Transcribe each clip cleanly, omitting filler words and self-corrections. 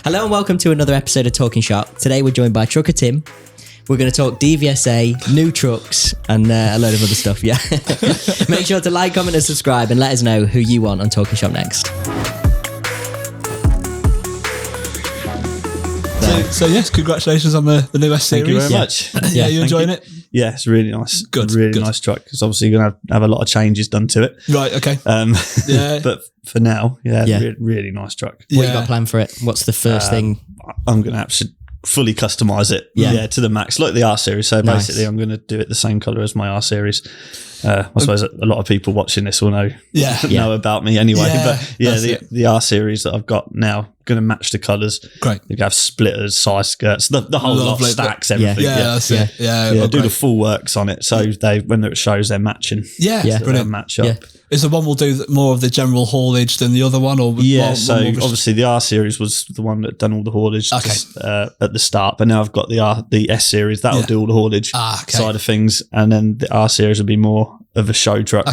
Hello and welcome to another episode of Talkin Shop. Today we're joined by Trucker Tim. We're going to talk DVSA, new trucks, and a load of other stuff, yeah. Make sure to like, comment and subscribe and let us know who you want on Talkin Shop next. So yes, congratulations on the new S series. Thank you very much. Yeah, you enjoying it? Yeah, it's really nice. Good. Nice truck. It's obviously going to have a lot of changes done to it. Right, okay. Yeah. But for now, really nice truck. What you got planned for it? What's the first thing? I'm going to fully customise it to the max, like the R series. So basically I'm going to do it the same colour as my R series. I suppose a lot of people watching this will know about me anyway. But the R series that I've got now, going to match the colours. Great. You have splitters, side skirts, the whole lot, stacks, everything. That's it. Yeah, do the full works on it. So when it shows, they're matching. Yeah, brilliant. Match up. Yeah. Is the one will do more of the general haulage than the other one? Or obviously the R series was the one that done all the haulage at the start, but now I've got the S series that'll do all the haulage side of things, and then the R series will be more of a show truck.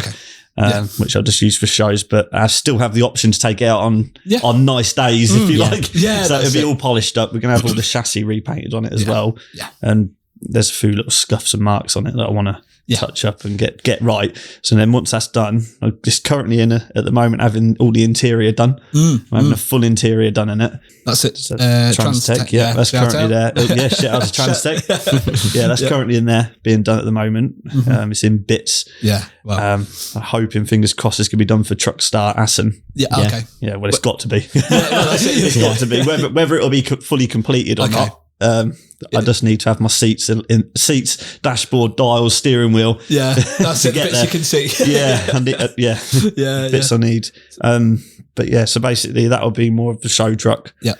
Which I'll just use for shows, but I still have the option to take it out on nice days if you like. Yeah, so it'll be all polished up. We're going to have all the chassis repainted on it as well. Yeah. And there's a few little scuffs and marks on it that I want to touch up and get right. So then once that's done, I'm just currently at the moment having all the interior done. I'm having a full interior done in it. That's it. So Transtech, that's currently there. Yeah, shout out to Transtech. That's currently in there, being done at the moment. It's in bits. Yeah. Wow. I'm hoping, fingers crossed, it's going to be done for Truck Start Assen. Yeah. Okay. Yeah. Well, it's got to be. It's got to be. Whether it'll be fully completed or not. I just need to have my seats, dashboard, dials, steering wheel. Yeah, that's it. Bits you can see. Bits I need. But so basically that'll be more of a show truck. Yeah.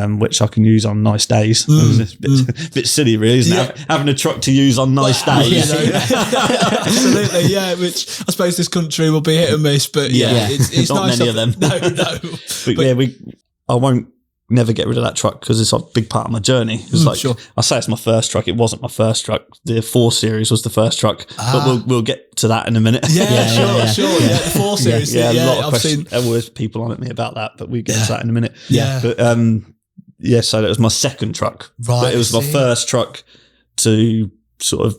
Which I can use on nice days. It's a bit silly, really, isn't it? Having a truck to use on nice days. Absolutely, yeah. Which I suppose this country will be hit and miss, but it's not nice many of them. No. But I won't never get rid of that truck because it's a big part of my journey. It's I say it's my first truck. It wasn't my first truck. The 4 Series was the first truck, but we'll get to that in a minute. Sure. Yeah, the 4 Series. A lot of questions. There was people on at me about that, but we get to that in a minute. Yeah, but so that was my second truck. Right, but it was my first truck to sort of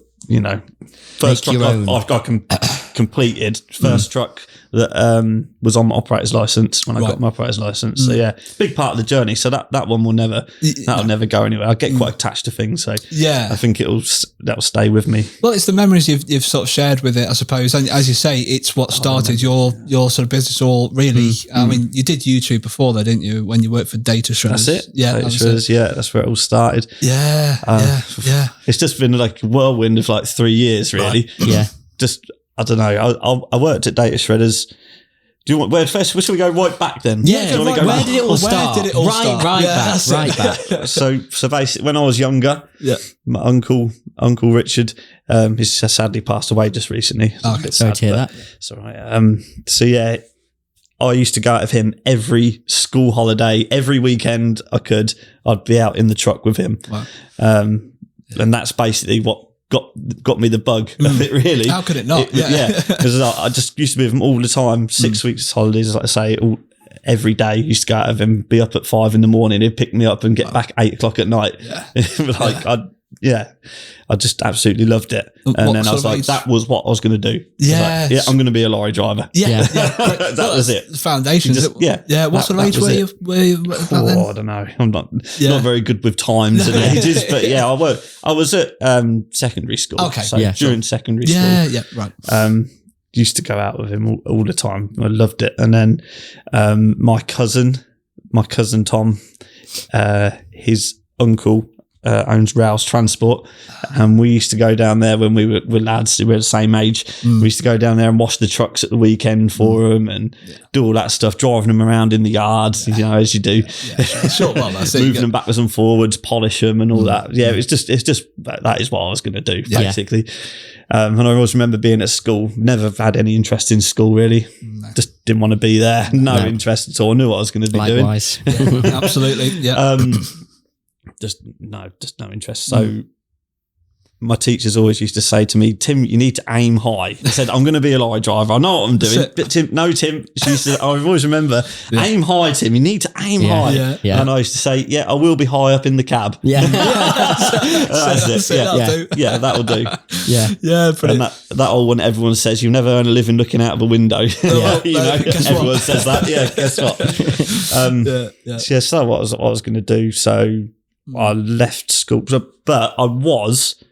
first truck I completed. First truck that was on my operator's license when I got my operator's license. So big part of the journey. So that one will never go anywhere. I get quite attached to things. So I think that'll stay with me. Well, it's the memories you've sort of shared with it, I suppose. And as you say, it's what started your sort of business all really. I mean, you did YouTube before though, didn't you? When you worked for Data Shredders. That's it. Yeah. Data Shredders. Yeah. That's where it all started. Yeah. It's just been like a whirlwind of like 3 years really. Right. Yeah. Just, I don't know. I worked at Data Shredders. Do you want where first? Should we go right back then? Yeah. Where did it all start? Right back. So basically, when I was younger, my uncle Richard, he's sadly passed away just recently. Sorry to hear that. It's all right. I used to go out with him every school holiday, every weekend I'd be out in the truck with him. Wow. And that's basically what got me the bug of it, really. How could it not? Because I just used to be with him all the time. 6 weeks holidays, like I say, every day. Used to go out with him, be up at 5 a.m. He'd pick me up and get back 8 o'clock at night. I just absolutely loved it. And then I was like, that was what I was going to do. I'm going to be a lorry driver. That was it. The foundations. What sort of age were you back then? I don't know. I'm not very good with times and ages, but I was at secondary school. Okay. So during secondary school. Yeah, right. Used to go out with him all the time. I loved it. And then my cousin Tom, his uncle owns Rouse Transport, and we used to go down there when we were lads. We were the same age. We used to go down there and wash the trucks at the weekend for them and do all that stuff, driving them around in the yards, as you do. Moving them backwards and forwards, polish them and all that. Yeah, it's just that is what I was going to do basically. And I always remember being at school, never had any interest in school really. Just didn't want to be there. No interest at all. I knew what I was going to be doing. Absolutely. Yeah. Just no interest. So my teachers always used to say to me, Tim, you need to aim high. I said, I'm going to be a lorry driver. I know what I'm doing. But Tim, she used to, I always remember, aim high, Tim. You need to aim high. Yeah. And I used to say, yeah, I will be high up in the cab. Yeah. That's it. Yeah, that'll do. Yeah. Yeah, and that old one everyone says, you never earn a living looking out of a window. Everyone says that. Yeah, guess what? So what I was going to do. So I left school, but I was,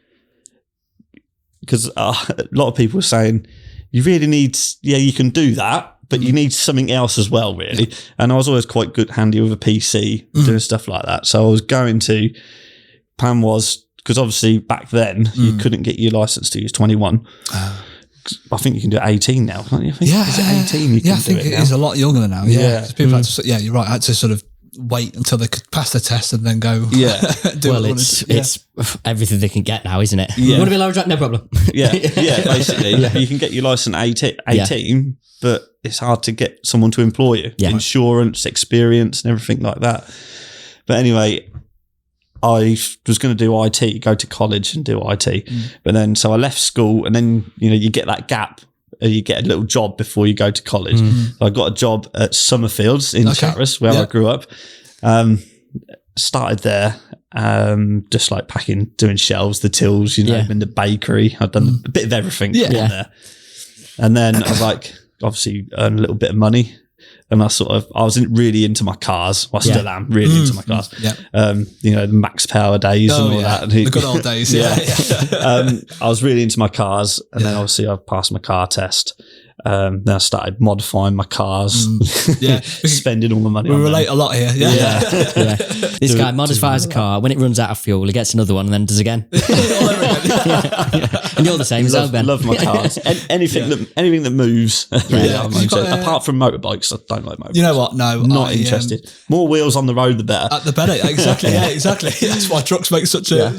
because a lot of people were saying, you really need, you can do that, but you need something else as well, really. Yeah. And I was always quite good, handy with a PC, doing stuff like that. So I was going to, plan was, because obviously back then you couldn't get your license till you was 21. I think you can do it 18 now, can't you? Is it 18? You can I think do it is a lot younger now. Yeah. People had to, you're right. I had to sort of wait until they could pass the test and then go. Yeah. It's everything they can get now, isn't it? Yeah. You want to be a lorry driver? No problem. Yeah, basically. You can get your license at 18, but it's hard to get someone to employ you. Yeah. Insurance, experience and everything like that. But anyway, I was going to do IT, go to college and do IT. But then, so I left school and then, you get that gap. You get a little job before you go to college. So I got a job at Summerfields in Chatteris, where I grew up. Started there, just like packing, doing shelves, the tills, in the bakery. I'd done a bit of everything in there. And then I was like, obviously earn a little bit of money. And I wasn't really into my cars. Well, I still am really into my cars. The max power days and all that. The good old days. I was really into my cars. And then obviously I passed my car test. Then I started modifying my cars. Spending all the money. We relate a lot here. This guy modifies a car. When it runs out of fuel, he gets another one and then does again. And you're the same as Ben. Love my cars. Anything that moves. Apart from motorbikes, I don't like motorbikes. You know what? No, not interested. More wheels on the road, the better. The better. Exactly. Exactly. That's why trucks make such a.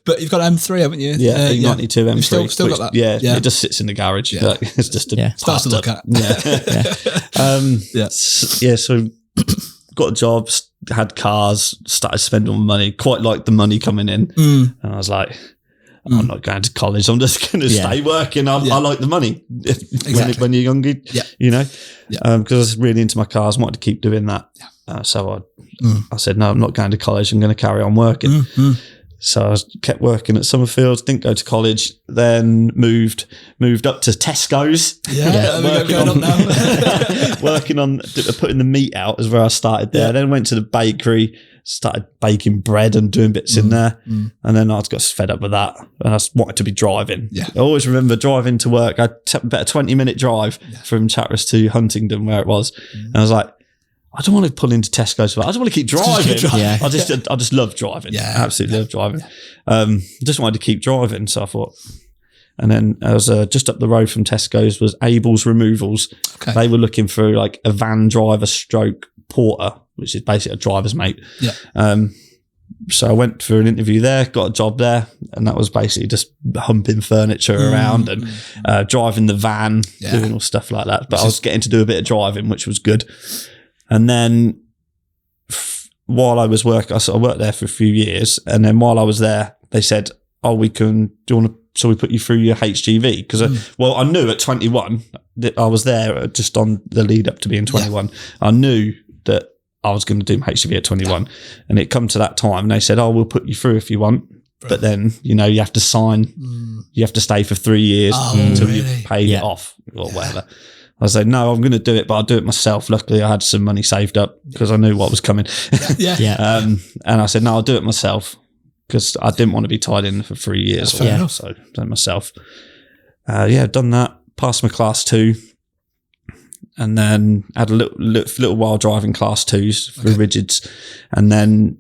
But you've got M3, haven't you? Yeah, E92 M3. You've still got that. Yeah, it just sits in the garage. It's just starts to look at. So got a job, had cars, started spending all my money, quite like the money coming in. And I was like, I'm not going to college. I'm just going to stay working. I like the money when you're younger, because I was really into my cars, wanted to keep doing that. So I said, no, I'm not going to college. I'm going to carry on working. So I kept working at Summerfield, didn't go to college, then moved up to Tesco's. Working on putting the meat out is where I started there. Then went to the bakery, started baking bread and doing bits in there. And then I got fed up with that and I wanted to be driving. I always remember driving to work. I took about a 20-minute drive from Chatteris to Huntingdon, where it was. And I was like, I don't want to pull into Tesco's. I just want to keep driving. I just love driving. Absolutely love driving. Just wanted to keep driving. So I thought, and then I was just up the road from Tesco's was Abel's Removals. They were looking for like a van driver stroke porter, which is basically a driver's mate. So I went for an interview there, got a job there, and that was basically just humping furniture around and driving the van, doing all stuff like that. But I was getting to do a bit of driving, which was good. And then while I was working, I worked there for a few years. And then while I was there, they said, do you want to, so we put you through your HGV? Because, I knew at 21 that I was there just on the lead up to being 21. I knew that I was going to do my HGV at 21. And it come to that time and they said, we'll put you through if you want. But then, you have to sign, you have to stay for 3 years until you've paid it off or whatever. I said, no, I'm going to do it, but I'll do it myself. Luckily, I had some money saved up because I knew what was coming. And I said, no, I'll do it myself because I didn't want to be tied in for 3 years. So I done it myself. Done that, passed my class 2 and then had a little while driving class 2s for rigids. And then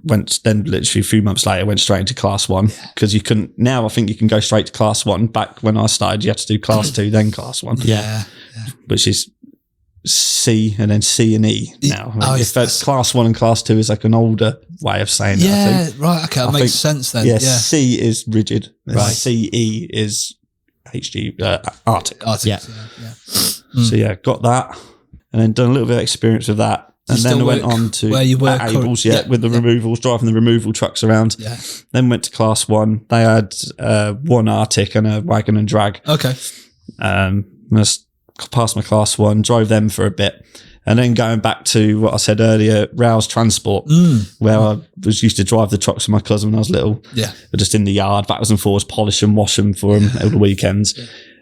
literally a few months later, went straight into class 1 because you couldn't. Now I think you can go straight to class 1. Back when I started, you had to do class 2, then class 1. Which is C and then C and E now. Class 1 and class 2 is like an older way of saying that. I think. Right. Okay, that makes sense then. C is rigid. Right. CE is Arctic. So got that and then done a little bit of experience with that. And then I went on to where you were Abel's, with the removals, driving the removal trucks around. Yeah. Then went to Class 1. They had one Arctic and a wagon and drag. Okay. I passed my Class 1, drove them for a bit. And then going back to what I said earlier, Rouse Transport, where I was used to drive the trucks with my cousin when I was little. Yeah. Just in the yard, backwards and forwards, polish them, wash them for him over the weekends.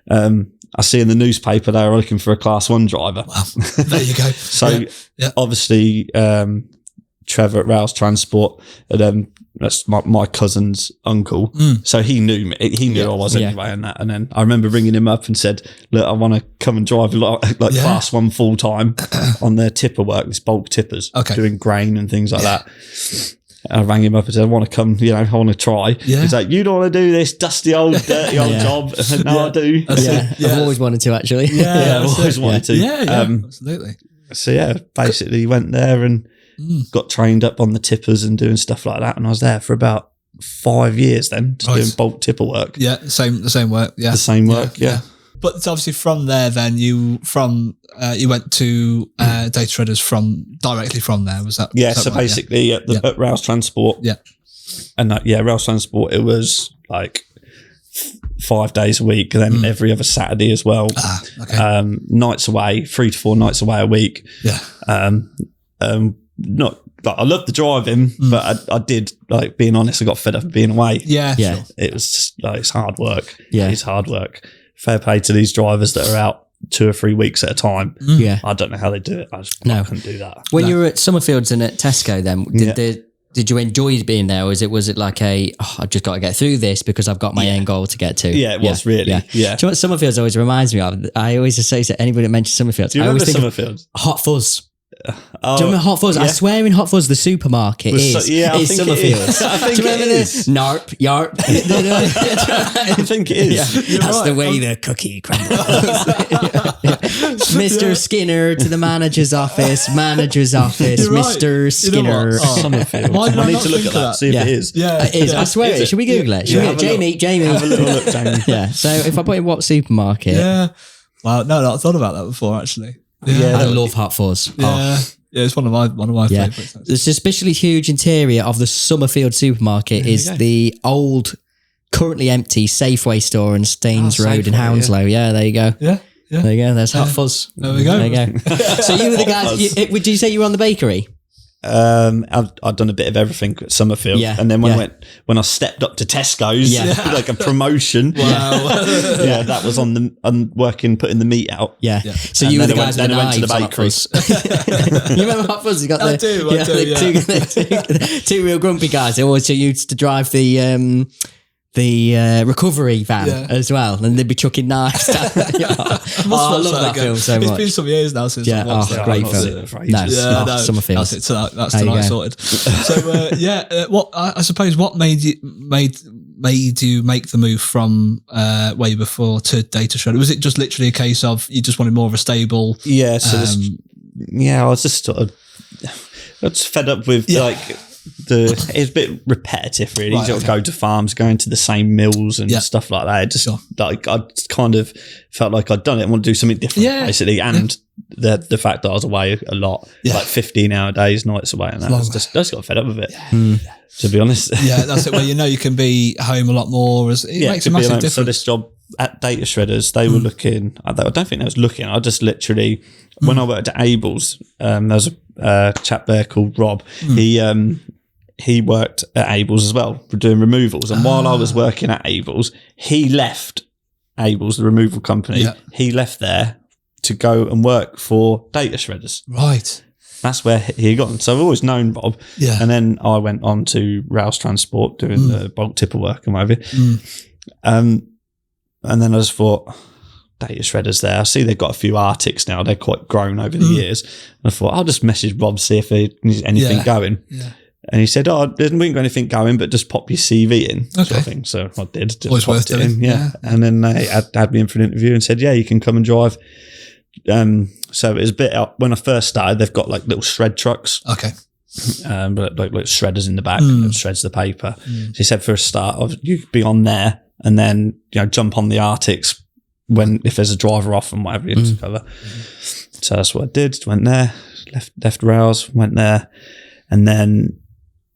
Yeah. I see in the newspaper they were looking for a Class 1 driver. Wow. There you go. So obviously, Trevor at Rouse Transport, that's my cousin's uncle. So he knew me. He knew I was anyway, and that. And then I remember ringing him up and said, "Look, I want to come and drive Class 1 full time on their tipper work, this bulk tippers, doing grain and things like that." I rang him up and said, "I want to come. I want to try." Yeah. He's like, "You don't want to do this dusty old, dirty old job?" I said, "No, I do." I've always wanted to actually. I've always wanted to. Yeah, absolutely. So basically went there and got trained up on the tippers and doing stuff like that. And I was there for about 5 years then, just doing bulk tipper work. Yeah, the same work. Yeah, the same work. Yeah. But it's obviously from there, then you went to data shredders directly from there. Was that? Yeah. Was that So right? basically, at Rouse Transport. Yeah. And Rouse Transport, it was like 5 days a week, and then every other Saturday as well. Okay. Nights away, 3 to 4 nights away a week. Yeah. Not. I loved the driving, but I did, being honest, I got fed up of being away. Yeah. Yeah. Sure. It was just it's hard work. Yeah. It's hard work. Fair play to these drivers that are out 2 or 3 weeks at a time. Yeah. I don't know how they do it. I couldn't do that. When you were at Summerfields and at Tesco, then did you enjoy being there, or was it like I've just got to get through this because I've got my end goal to get to? Yeah, it was really. Yeah. Do you know what Summerfields always reminds me of? I always associate anybody that mentions Summerfields. Do you I always remember think Summerfields? Hot Fuzz. Oh, Do you remember Hot Fuzz? yeah. I swear in Hot Fuzz, the supermarket is Summerfields. I think Do you it remember is. this? Narp, yarp. I think it is. Yeah. That's the way the cookie crumbles. Mr. Skinner to the manager's office, You're right. Mr. Skinner. Summerfields. Why did I I need not to look think at of that, that? see if it is. Yeah. It is. I swear it is. Should we Google it? Yeah, Jamie. Have a little look, Jamie. Yeah. So if I put in what supermarket, Yeah. Wow. No, I thought about that before actually. I love Hot Fuzz. Yeah. Yeah, it's one of my Yeah. favourites. The suspiciously huge interior of the Summerfield supermarket is the old, currently empty Safeway store on Staines Road in Safeway, Hounslow. Yeah, there you go. Yeah. Yeah. There you go. There's Hot Fuzz. There we go. There you go. So you were the guys. Would you say you were on the bakery? I've done a bit of everything at Summerfield, and then when I stepped up to Tesco's, like a promotion. Wow. Yeah, that was on working, putting the meat out. Yeah. So And you were then the I guys went- with the then I went to the knives on Hot bakery. Fuzz. You remember Hot Fuzz? You got I do, yeah. two real grumpy guys. They always used to drive the recovery van as well, and they'd be chucking knives down. I love that film so much. It's been some years now since I've watched that. great I've not seen film. it for ages. No, Summerfield. That's There you tonight go. sorted. So what I suppose what made you make the move from where you were before to data shredder? Was it just literally a case of you just wanted more of a stable? Yeah, so I was just sort of I was fed up with it was a bit repetitive, really. Right, You sort of go to farms, going to the same mills and stuff like that. It just I kind of felt like I'd done it. I want to do something different, basically. And the fact that I was away a lot, like 15-hour days, nights away, and that I just got fed up with it. To be honest, That's it. Where you can be home a lot more. It makes a massive difference. So this job at Data Shredders, they were looking. I don't think they was looking. I just literally when I worked at Abel's, there was a chap there called Rob. He worked at Abel's as well, doing removals. And while I was working at Abel's, he left Abel's, the removal company. Yeah. He left there to go and work for Data Shredders. Right. That's where he got on. So I've always known Bob. Yeah. And then I went on to Rouse Transport doing the bulk tipper work and whatever. And then I just thought, Data Shredders there. I see they've got a few Arctics now. They're quite grown over the years. And I thought, I'll just message Bob, see if there needs anything going. Yeah. And he said, we ain't got anything going, but just pop your CV in, sort of thing. So I did. Just Always worth popped it in, doing. yeah. And then they had me in for an interview and said, you can come and drive. So it was a bit out. When I first started, they've got like little shred trucks. Okay. But like shredders in the back that shreds the paper. So he said for a start, you could be on there and then, jump on the Arctics if there's a driver off and whatever you have to cover. So that's what I did. Went there, left Rouse, went there, and then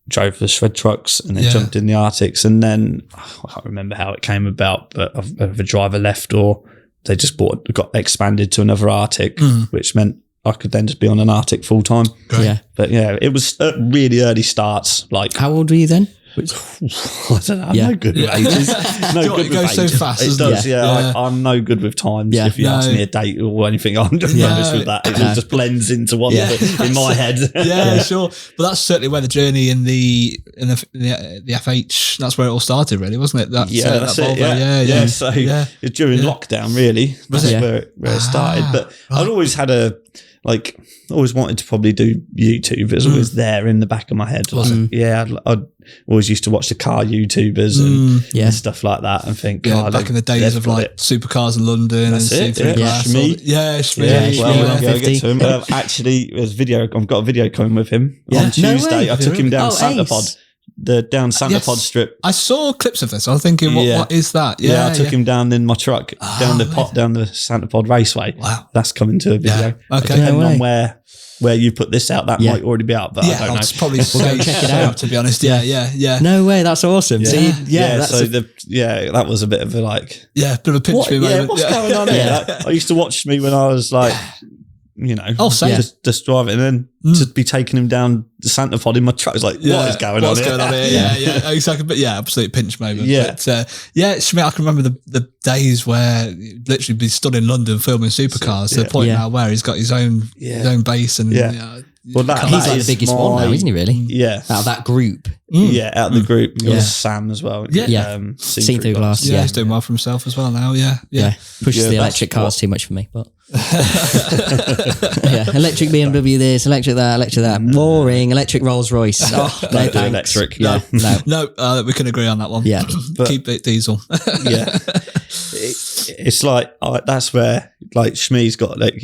drove the shred trucks, and then jumped in the Arctics. And then I can't remember how it came about, but the driver left, or they just got expanded to another Arctic, which meant I could then just be on an Arctic full time. Yeah. But yeah, it was really early starts. Like, how old were you then? I don't know. I'm no good with ages. It goes so fast. It does. Yeah. I'm no good with times. Yeah. If you ask me a date or anything, I'm just rubbish with that. It all just blends into one in my head. Yeah, sure. But that's certainly where the journey in the FH. That's where it all started, really, wasn't it? That's it. Yeah. So during lockdown, really, that's where it started. But I'd always had always wanted to probably do YouTube. It was always there in the back of my head. Yeah, I'd always used to watch the car YouTubers and stuff like that, and think, back in the days of like supercars in London. That's and it. Shmee. Shmee. I'll get to him. Actually, there's video. I've got a video coming with him on Tuesday. I took him down Santa Pod. Down Santa Pod strip. I saw clips of this. I was thinking, what is that? Yeah, I took him down in my truck down the Santa Pod Raceway. Wow, that's coming to a video. Okay, depending on where you put this out, that might already be out. But I don't know. I'll probably say check it out. To be honest, yeah. No way, that's awesome. Yeah. So that was a bit of a bit of a pinch me moment. What's going on here? I used to watch me when I was like. Just driving, and then to be taking him down the Santa Pod in my truck. It's like, what is going on here? Yeah, exactly. But absolute pinch moment. Yeah. But, Shmee, I can remember the days where he'd literally be stood in London filming supercars to the point now where he's got his own base and he's like the biggest one now, isn't he? Really? Yeah. Out of that group. Out of the group. Got Sam as well. Seen through glass. Yeah, he's doing well for himself as well now. Yeah. Pushes the electric cars too much for me, but electric BMW this, electric that, boring. Electric Rolls Royce. No thanks. Electric. No, we can agree on that one. Yeah, but, keep it diesel. It's like that's where like Shmee's got like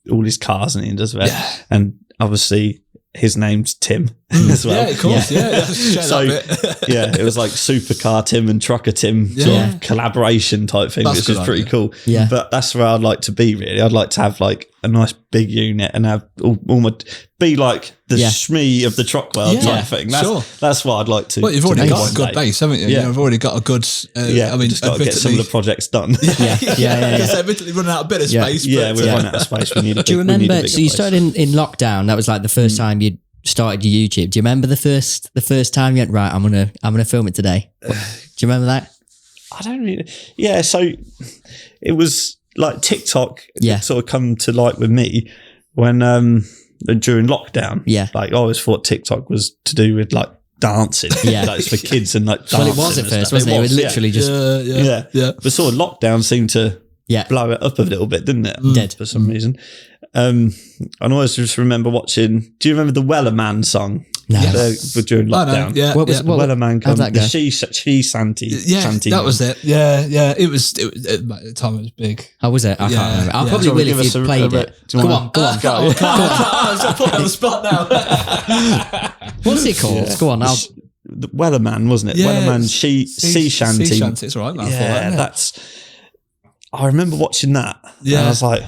all his cars and he does that, and obviously his name's Tim as well. Yeah, of course. So it was like supercar Tim and trucker Tim sort of collaboration type thing, which is pretty cool. Yeah, but that's where I'd like to be. Really, I'd like to have like a nice big unit and have all my be like the Shmee of the truck world type thing. That's what I'd like to. Well, you've already got a good base, haven't you? Yeah, you've already got a good. I mean, just got to get some of the projects done. Because admittedly running out a bit of space. Yeah, we're running out of space. We need. Do you remember? So you started in lockdown. That was like the first time you started your YouTube. Do you remember the first time you went, right, I'm gonna film it today? Do you remember that? I don't really. Yeah, so it was like TikTok sort of come to light with me when during lockdown. Yeah, like I always thought TikTok was to do with like dancing. Like it's for kids and like dancing. Well, it was at first, wasn't it? It was literally just But sort of lockdown seemed to blow it up a little bit, didn't it? Did for some reason. And I always just remember watching. Do you remember the Wellerman song? No. During lockdown. What was Wellerman? How'd that go? The she Shanty. That was it. Yeah. It was at the time it was big. How was it? I can't remember. I'll probably will if you played it. Go on. I was put on the spot now. What's it called? Go on. The Wellerman, wasn't it? Wellerman Sea Shanty. Sea Shanty. It's all right, man. That's. I remember watching that. And I was like,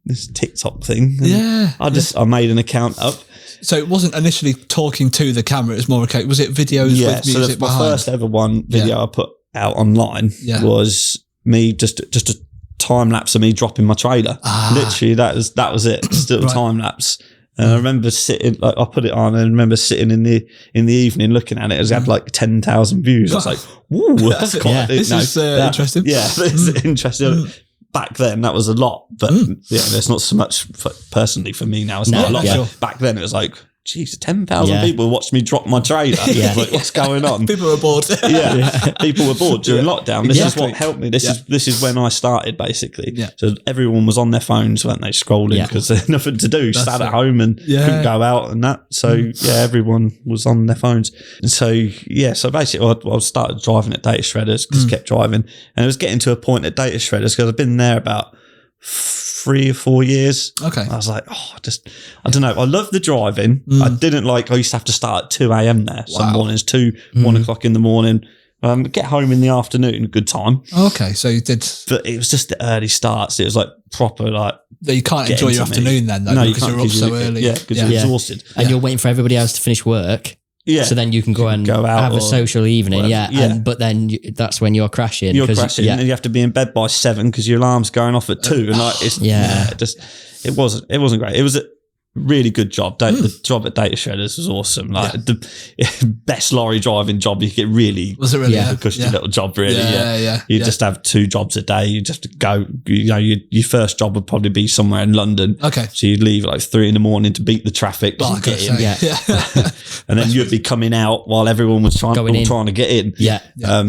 this TikTok thing. And I made an account up. So it wasn't initially talking to the camera, it was more okay. Was it videos with music behind? My first ever video I put out online was me just a time lapse of me dropping my trailer. Literally that was it. Just a little time lapse. And I remember sitting, like I put it on, and I remember sitting in the evening looking at it. It had like 10,000 views. I was like, "Ooh, that's quite this is interesting." Yeah, it's interesting. Back then, that was a lot, but there's not so much personally for me now. It's not a lot. Sure. Back then, it was like, geez, 10,000 people watched me drop my trailer. Like, what's going on? People were bored. People were bored during lockdown. This is what helped me. This is when I started, basically. So everyone was on their phones, weren't they, scrolling because there's nothing to do. Sat at home and couldn't go out and that. So everyone was on their phones. And so basically, I started driving at data shredders, just kept driving, and it was getting to a point at data shredders because I've been there about 3 or 4 years. Okay. I was like, I don't know. I love the driving. I used to have to start at 2 a.m. there some mornings, 1 o'clock in the morning, Get home in the afternoon, good time. Okay, so you did. But it was just the early starts. It was like proper like. You can't enjoy your afternoon then, though, because you're up so early. Yeah, because you're exhausted. And you're waiting for everybody else to finish work. Yeah. So then you can go out have a social evening. Whatever. Yeah. But then that's when you're crashing. You're crashing, and you have to be in bed by 7 because your alarm's going off at 2. And like, it wasn't great. It was a really good job. The job at Data Shredders was awesome. Like the best lorry driving job you get. Really, was it really? A cushy little job. Really, yeah. You just have 2 jobs a day. You just have to go. Your first job would probably be somewhere in London. Okay, so you'd leave like 3 a.m. to beat the traffic. Get in. And then you'd be coming out while everyone was trying to get in.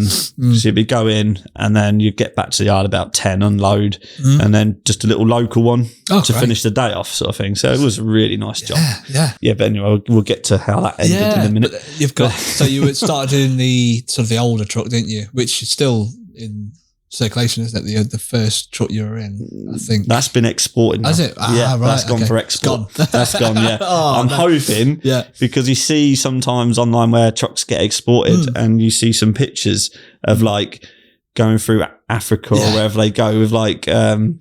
So you'd be going, and then you'd get back to the yard about 10, unload, and then just a little local one to finish the day off, sort of thing. So it was a really nice job. Yeah. But anyway, we'll get to how that ended in a minute. But you've got so you started doing the sort of the older truck, didn't you? Which is still in circulation, isn't it? The first truck you were in, I think. That's been exported now. Has it? Right. That's gone for export. That's gone, yeah. I'm hoping, because you see sometimes online where trucks get exported and you see some pictures of like going through Africa or wherever they go with like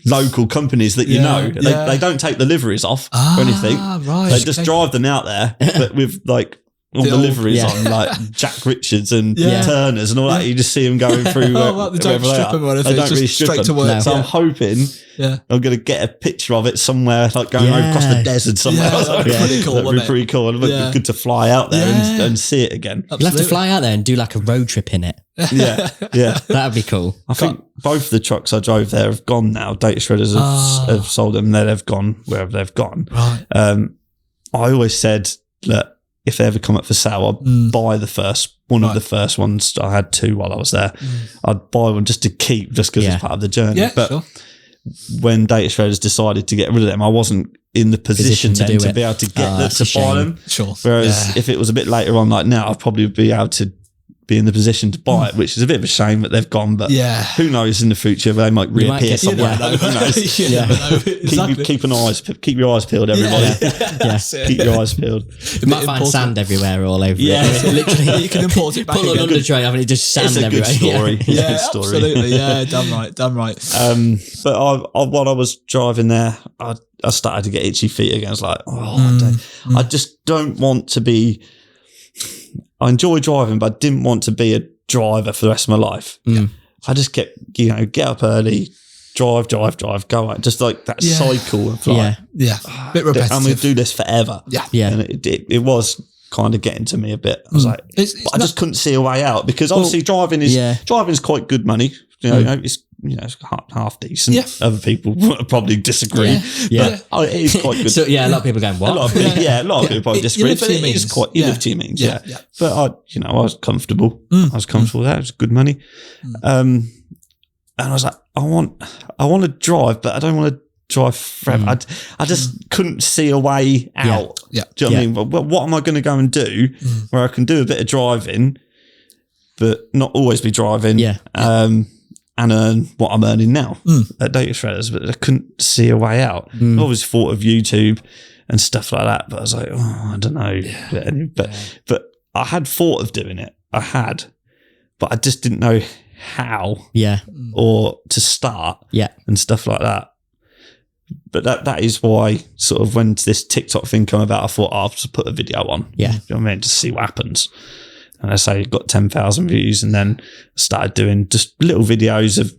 local companies that they don't take the liveries off or anything. Right. They just drive them out there, but with like all the liveries on, like Jack Richards and Turners and all that. You just see them going through. They don't strip them or anything. They don't really strip them. No. So I'm hoping I'm going to get a picture of it somewhere, like going across the desert somewhere. That'd be pretty cool. That'd be pretty cool. It'd be good to fly out there and see it again. You'll have to fly out there and do like a road trip in it. Yeah. That'd be cool. I think both the trucks I drove there have gone now. Data Shredders have sold them. They've gone wherever they've gone. Right. I always said that if they ever come up for sale, I'd buy the first one of the first ones. I had 2 while I was there. I'd buy one just to keep, just because it's part of the journey. Yeah, but when Data Shredders decided to get rid of them, I wasn't in the position to be able to get to buy them. Sure. Whereas if it was a bit later on, like now, I'd probably be able to be in the position to buy it, which is a bit of a shame that they've gone. But who knows in the future, they might reappear somewhere. Who knows? Keep your eyes peeled, everybody. Keep your eyes peeled. You might find sand everywhere all over it. Literally, you can import it back. Pull an under tray off and it just sand everywhere. It's a good story. Absolutely. Yeah, damn right. But while I was driving there, I started to get itchy feet again. I was like, I just don't want to be. I enjoy driving, but I didn't want to be a driver for the rest of my life. I just kept, get up early, drive, go out. Just like that cycle of like, bit repetitive. I'm going to do this forever. And it was kind of getting to me a bit. I was like, but I just couldn't see a way out because obviously driving is quite good money. It's half decent. Other people probably disagree. But it is quite good. So a lot of people going, what? A lot of people probably disagree. But it is quite, you live to your means. But I was comfortable. I was comfortable with that. It was good money. And I was like, I want to drive, but I don't want to drive forever. I just couldn't see a way out. Do you know what I mean? What am I going to go and do where I can do a bit of driving, but not always be driving? And earn what I'm earning now at Data Shredders, but I couldn't see a way out. I always thought of YouTube and stuff like that, but I was like, I don't know. But I had thought of doing it. I had, but I just didn't know how or to start and stuff like that. But that is why sort of when this TikTok thing came about, I thought I'll just put a video on. You know what I mean? Just see what happens. And I say got 10,000 views, and then started doing just little videos of,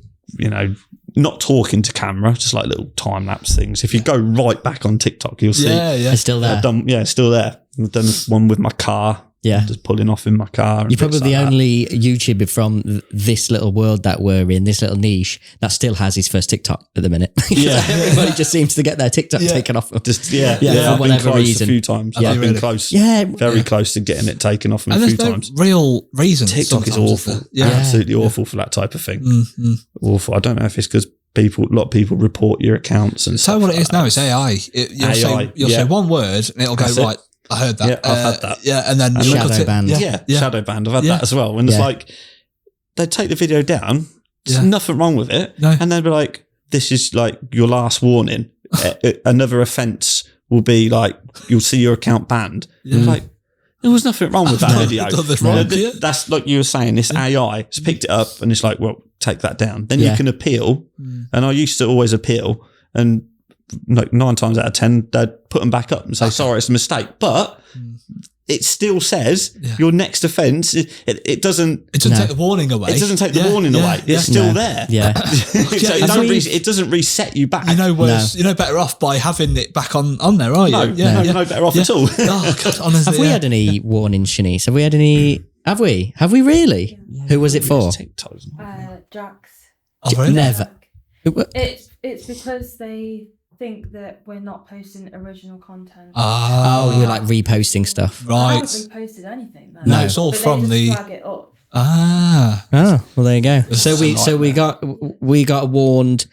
not talking to camera, just like little time lapse things. If you go right back on TikTok, you'll see. It's still there. Still there. I've done one with my car. Just pulling off in my car. You're probably the only YouTuber from this little world that we're in, this little niche, that still has his first TikTok at the minute. Everybody just seems to get their TikTok taken off them. For I've whatever been reason. A few times. I've been close. Very close to getting it taken off them a few times. Real reason. TikTok is awful. Absolutely awful for that type of thing. Awful. I don't know if it's because a lot of people report your accounts and stuff. So what it is now is AI. You'll say one word and it'll go right. I heard that. I've had that. And then shadow banned. Shadow banned. I've had that as well. When it's like, they take the video down, there's nothing wrong with it, and they'll be like, this is like your last warning. Another offence will be like, you'll see your account banned. Like, There was nothing wrong with that video. Nothing wrong, yeah. That's like you were saying, this AI has picked it up and it's like, well, take that down. Then you can appeal. And I used to always appeal, and like 9 times out of 10, they'd put them back up and say, sorry, it's a mistake. But it still says your next offence, it doesn't take the warning away. It doesn't take the warning away. It's still there. Yeah. So it doesn't reset you back. You're no better off by having it back on there, are you? No, you're no better off at all. Oh, God, honestly, have we had any warnings, Shanice? Have we had any? Have we? Have we really? Yeah. Who was it for? Jax. Oh, really? Never. It's because they think that we're not posting original content. Oh, you're like reposting stuff. I Right. haven't reposted anything. Though. No, it's all But from they the. just flag it up. Oh, well, there you go. This So is a we got warned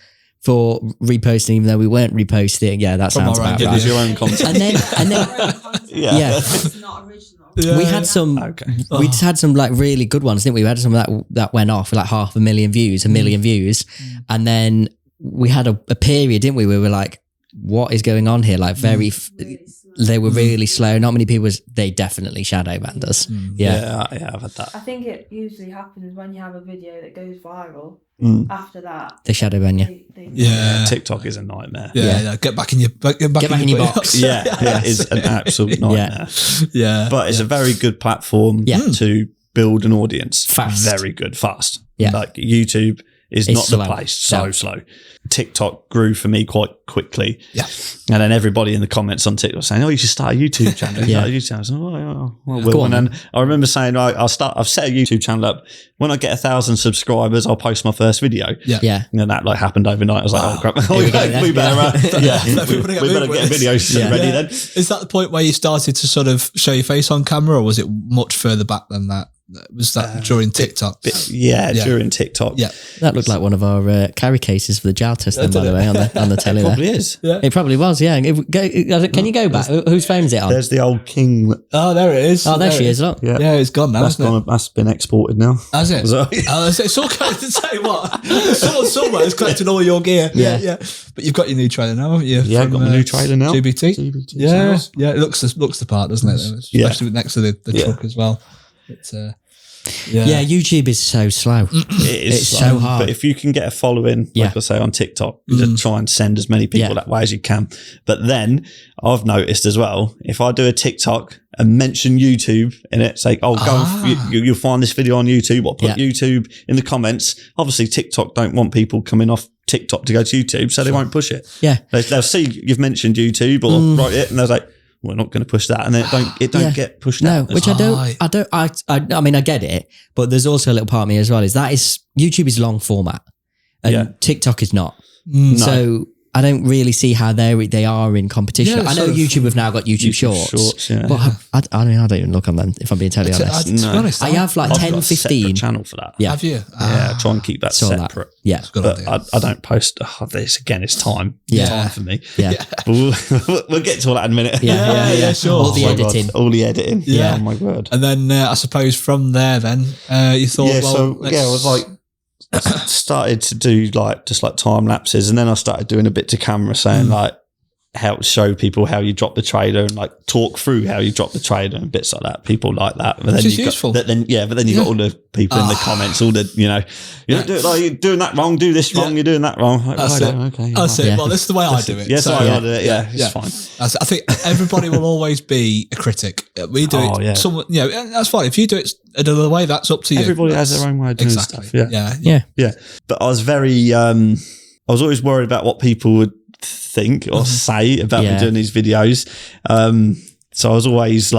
for reposting, even though we weren't reposting. Yeah, that sounds our own about It right. was your own content. And then yeah. It's not original. We had some. Okay. We just had some like really good ones, didn't we? We had some that went off like 500,000 views, 1 million views, and then we had a period, didn't we? We were like, what is going on here? Like very, they were really slow. Not many people. They definitely shadow banned us. Yeah, I've had that. I think it usually happens when you have a video that goes viral. After that, They shadow ban you. Yeah. TikTok is a nightmare. Yeah. Get back in your box. Yeah, it is an absolute nightmare. Yeah. But it's a very good platform to build an audience. Fast. Very good, fast. Yeah. Like YouTube is It's not slow. the place. So slow. TikTok grew for me quite quickly. Yeah. And then everybody in the comments on TikTok saying, oh, you should start a YouTube channel. Yeah. I was like, oh, well, Go on, and then I remember saying, I've set a YouTube channel up. When I get 1,000 subscribers, I'll post my first video. Yeah. And then that like happened overnight. I was like, oh crap, we better, we better get videos ready then. Is that the point where you started to sort of show your face on camera, or was it much further back than that? Was that during TikTok? During TikTok. Yeah. That looked like one of our carry cases for the Jaltest, then, by the way, on the telly. It There. probably is. Yeah. It probably was. Yeah. Can you go back? Whose phone is it on? There's the old King. Oh, there it is. Oh, there she is. Look. Yeah, Yeah, it's gone now, that's isn't it? that's been exported now. Has it? So- It's all going to say what? Someone somewhere has collected all your gear. Yeah. But you've got your new trailer now, haven't you? Yeah, I've got my new trailer now. GBT. Yeah. sales. Yeah. It looks the part, doesn't it? Especially next to the truck as well. It's Yeah, YouTube is so slow. It's so hard. But if you can get a following, like I say, on TikTok, just try and send as many people that way as you can. But then I've noticed as well, if I do a TikTok and mention YouTube in it, say, you'll find this video on YouTube, or put YouTube in the comments. Obviously, TikTok don't want people coming off TikTok to go to YouTube, so they won't push it. Yeah. They'll see you've mentioned YouTube or write it, and they're like, we're not going to push that, and then it don't get pushed out. No, which I mean, I get it, but there's also a little part of me as well, is YouTube is long format and TikTok is not. So I don't really see how they are in competition. Yeah, I know YouTube have now got YouTube Shorts, but I don't even look on them, if I'm being totally honest. To be honest, I have like I've 10, got a 15. separate channel for that. Yeah. Have you? Yeah, try and keep that Saw that. separate. Yeah. But I don't post this again. It's time. Yeah. Time for me. Yeah. But we'll get to all that in a minute. Yeah, sure. All the Oh my editing. God. All the editing. Yeah. Oh my word. And then I suppose from there, then you thought, I was like, started to do just time lapses, and then I started doing a bit to camera, saying how to show people how you drop the trailer and talk through how you drop the trailer and bits like that. People like that. But Which is useful. But then you got all the people in the comments, all the, you don't do it, you're doing that wrong, do this wrong, you're doing that wrong. Like, That's it. Okay. That's it. Yeah. Well, this is the way I do it. Yes, So, I do it. Yeah, it's fine. I think everybody will always be a critic. We do it. Yeah. Someone, that's fine. If you do it another way, that's up to you. Everybody has their own way of doing Exactly. stuff. Yeah. But I was very, I was always worried about what people would think or say about me doing these videos. So I was always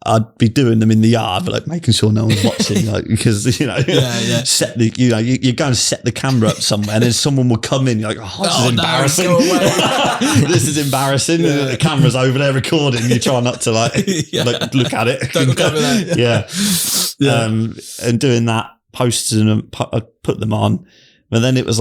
I'd be doing them in the yard, but making sure no one's watching, because set the, you go and set the camera up somewhere, and then someone will come in. You're like, this is embarrassing. No, go away. This is embarrassing. And the camera's over there recording. You try not to look at it. Don't look over there. And doing that, posting them, I put them on, but then it was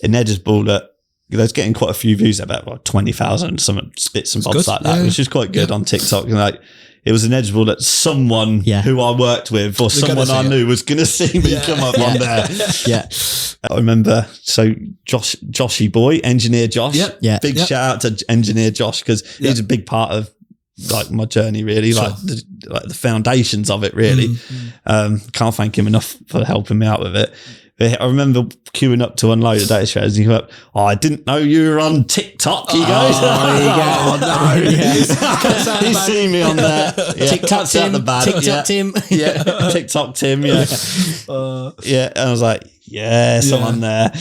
inedible that. I was getting quite a few views, about 20,000, some bits and bobs like that, which is quite good on TikTok. And it was inevitable that someone who I worked with or someone I knew was going to see me come up on there. Yeah. I remember, so Joshy boy, engineer Josh. Yep. Yeah. Big shout out to engineer Josh, because he's a big part of like my journey really, Sure. like the foundations of it really. Can't thank him enough for helping me out with it. I remember queuing up to unload the data shredders and he went up, I didn't know you were on TikTok, he goes. He's seen me on there. Yeah, TikTok Tim. TikTok Tim. Yeah, TikTok Tim, yeah. Yeah, and I was like, yes, I'm on there.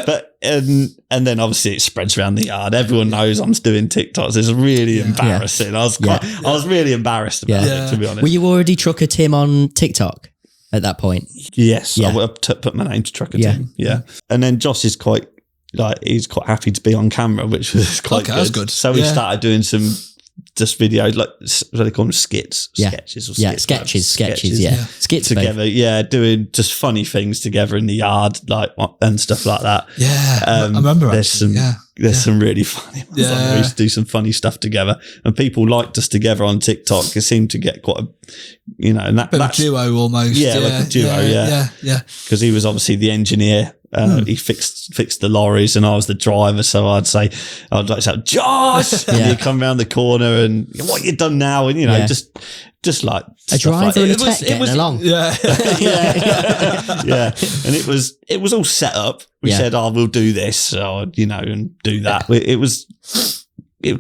But and then obviously it spreads around the yard. Everyone knows I'm doing TikToks. It's really embarrassing. I was really embarrassed about it, to be honest. Were you already Trucker Tim on TikTok at that point? Yes, I put my name to Trucker Tim. Yeah, and then Josh is he's quite happy to be on camera, which was quite good. That's good. So we started doing some just videos, like what they call them, skits, sketches, or sketches, skits together, doing just funny things together in the yard, like and stuff like that. Yeah, I remember. There's some really funny ones. Yeah. We used to do some funny stuff together, and people liked us together on TikTok. It seemed to get quite a, and that's a duo almost. Yeah, like a duo. Yeah. Because he was obviously the engineer. He fixed the lorries and I was the driver, so I'd like to shout, Josh, and he'd come around the corner and what you done now, and just like a driver and a tech getting along. Yeah. And it was all set up. We said, we'll do this, and do that. It was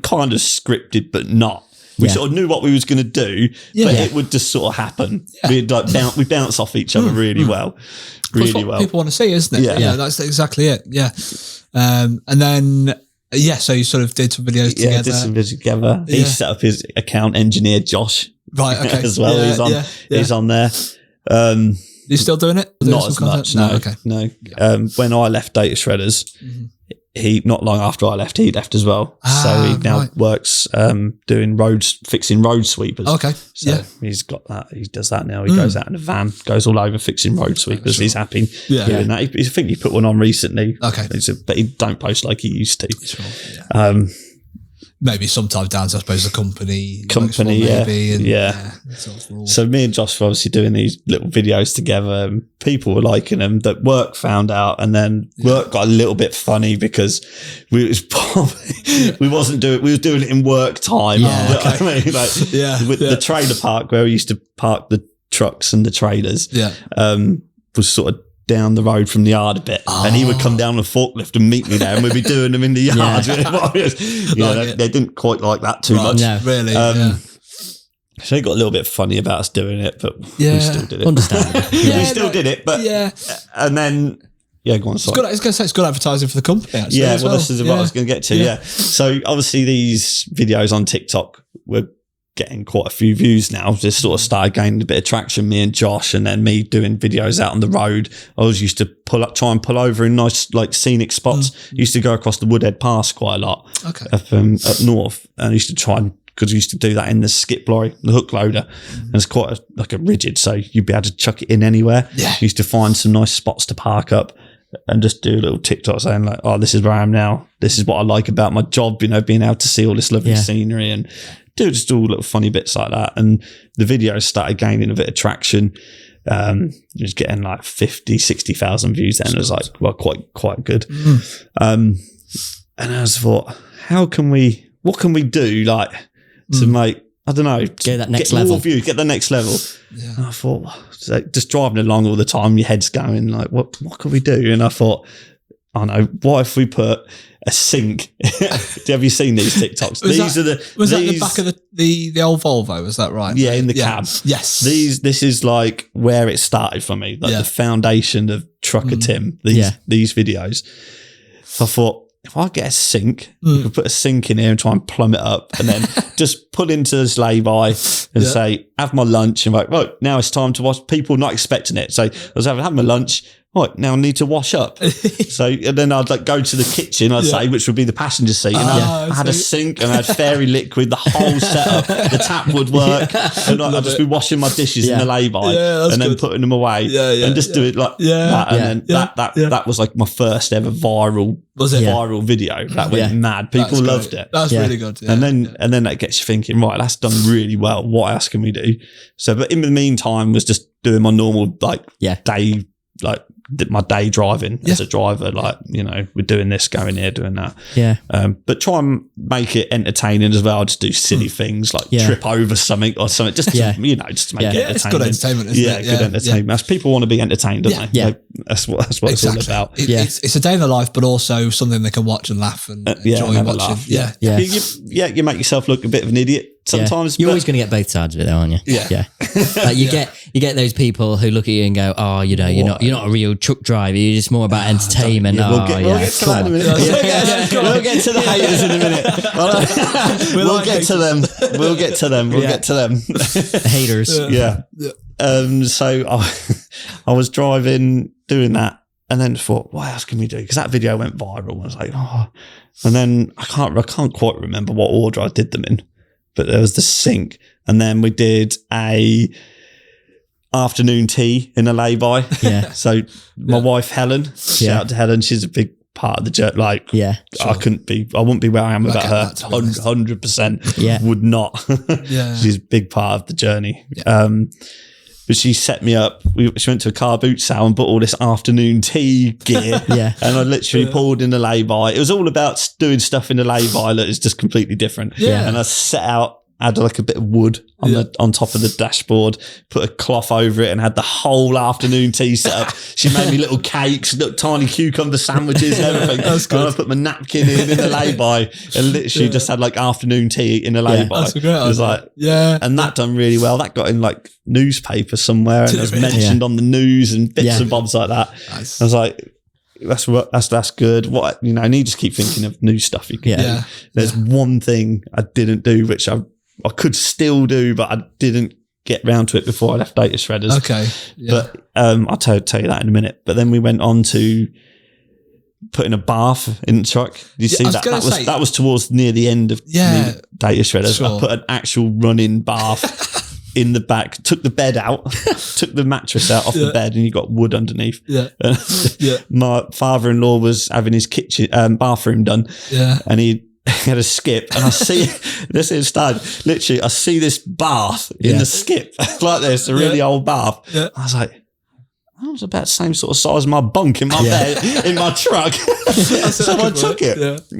kind of scripted, but not. We sort of knew what we was going to do, but it would just sort of happen. We'd we bounce off each other really well. Really well. People want to see, isn't it? Yeah, that's exactly it. Yeah. And then, so you sort of did some videos together. Yeah, did some videos together. He set up his account, engineer Josh. Right, okay. As well. He's on there. You still doing it? Not as much, no. Okay. No. When I left Data Shredders, he, not long after I left, he left as well. So he now works doing fixing road sweepers. Okay. So he's got that. He does that now. He goes out in a van, goes all over fixing road sweepers. Sure. He's happy doing that. I think he put one on recently. Okay. But he don't post like he used to. Sure. Yeah. Maybe sometimes down to, I suppose, the company. So me and Josh were obviously doing these little videos together, and people were liking them. That work found out, and then work got a little bit funny because we were doing it in work time. Yeah, okay. I mean, with the trailer park where we used to park the trucks and the trailers. Was sort of down the road from the yard a bit, and he would come down on a forklift and meet me there, and we'd be doing them in the yard. They didn't quite like that too much. No, really. So it got a little bit funny about us doing it, but we still did it. Understandable. We still did it, but and then go on. Sorry. I was going to say it's good advertising for the company. Actually, this is what I was going to get to. So obviously these videos on TikTok were getting quite a few views now. Just sort of started gaining a bit of traction, me and Josh, and then me doing videos out on the road. I always used to try and pull over in nice like scenic spots. Used to go across the Woodhead Pass quite a lot up north, and I used to try and, because we used to do that in the skip lorry, the hook loader, and it's quite a rigid, so you'd be able to chuck it in anywhere. Used to find some nice spots to park up and just do a little TikTok saying like, this is where I am now. This is what I like about my job, being able to see all this lovely scenery and just do little funny bits like that. And the videos started gaining a bit of traction. Just getting like 50, 60,000 views then. It was like, well, quite good. And I was thought, what can we do like to make, I don't know, get that next level. More views, get the next level. Yeah. And I thought, just driving along all the time, your head's going like, what can we do? And I thought, I know, what if we put a sink? Have you seen these TikToks? Was that the back of the old Volvo? Was that right? Yeah, in the cab. Yes. This is like where it started for me, like the foundation of Trucker Tim. These videos. So I thought, if I get a sink, you could put a sink in here and try and plumb it up, and then just pull into this lay-by and say, have my lunch, and like, right, now it's time to wash. People not expecting it. So I was having my lunch. Right, now I need to wash up. And then I'd like go to the kitchen, I'd say, which would be the passenger seat. And I had a sink and I had fairy liquid, the whole setup. The tap would work. And I'd just be washing my dishes in the lay-by and then putting them away and just do it like that. And then that was like my first ever viral video. That went mad. People loved it. That's really good. And then that gets you thinking, right, that's done really well. What else can we do? So, but in the meantime was just doing my normal day, like my day driving as a driver. Like, you know, we're doing this, going here, doing that. Yeah. But try and make it entertaining as well. Just do silly things like trip over something or something. Just to, you know, just to make it entertaining. It's good entertainment, isn't it? Good entertainment. As people want to be entertained, don't they? Yeah. Like, that's what it's all about. It's a day in the life, but also something they can watch and laugh and enjoy watching. Laugh. Yeah. You make yourself look a bit of an idiot sometimes. You're always going to get both sides of it, though, aren't you? Yeah. Like you get those people who look at you and go, "Oh, you know, you're not a real truck driver. You're just more about entertainment." We'll get to that in a minute. We'll get to the haters in a minute. We'll get to them. We'll get to them. Haters. Yeah. So I was driving, doing that, and then thought, what else can we do? Because that video went viral. I was like, and then I can't quite remember what order I did them in, but there was the sync, and then we did a afternoon tea in a lay-by. Yeah. So my wife Helen, shout out to Helen, she's a big part of the journey. Like, I wouldn't be where I am without her. 100%. Yeah. Would not. She's a big part of the journey. Yeah. But she set me up. She went to a car boot sale and bought all this afternoon tea gear. And I literally pulled in the lay-by. It was all about doing stuff in the lay-by that is just completely different. And I set out, had like a bit of wood on top of the dashboard, put a cloth over it and had the whole afternoon tea set up. She made me little cakes, little tiny cucumber sandwiches and everything. That's good. And I put my napkin in the lay-by and literally just had like afternoon tea in a lay-by. That's a great idea. It was like, and that done really well. That got in like newspaper somewhere and it was mentioned on the news and bits and bobs like that. Nice. I was like, that's good. What, you know, and you just keep thinking of new stuff you can do. There's one thing I didn't do, which I could still do, but I didn't get round to it before I left Data Shredders. Okay. But I'll tell you that in a minute. But then we went on to putting a bath in the truck. Did you see that? That was towards near the end of Data Shredders. Sure. I put an actual running bath in the back, took the bed out, took the mattress out off the bed, and you got wood underneath. My father-in-law was having his kitchen bathroom done. And he had a skip, and I see this is started. Literally, I see this bath in the skip like this, a really old bath. I was like, that was about the same sort of size as my bunk in my bed in my truck. So I took it.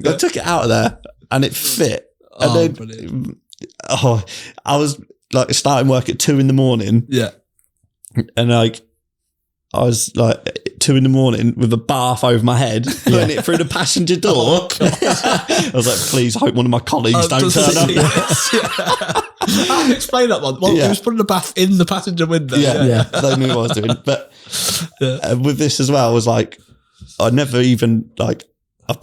I took it out of there, and it fit. And then, I was like starting work at 2 a.m. And like I was like 2 a.m. with a bath over my head, putting it through the passenger door. I was like, please hope one of my colleagues don't turn up. I can explain that one. Well, he was putting a bath in the passenger window. They knew what I was doing. But with this as well, I was like, I never even like, I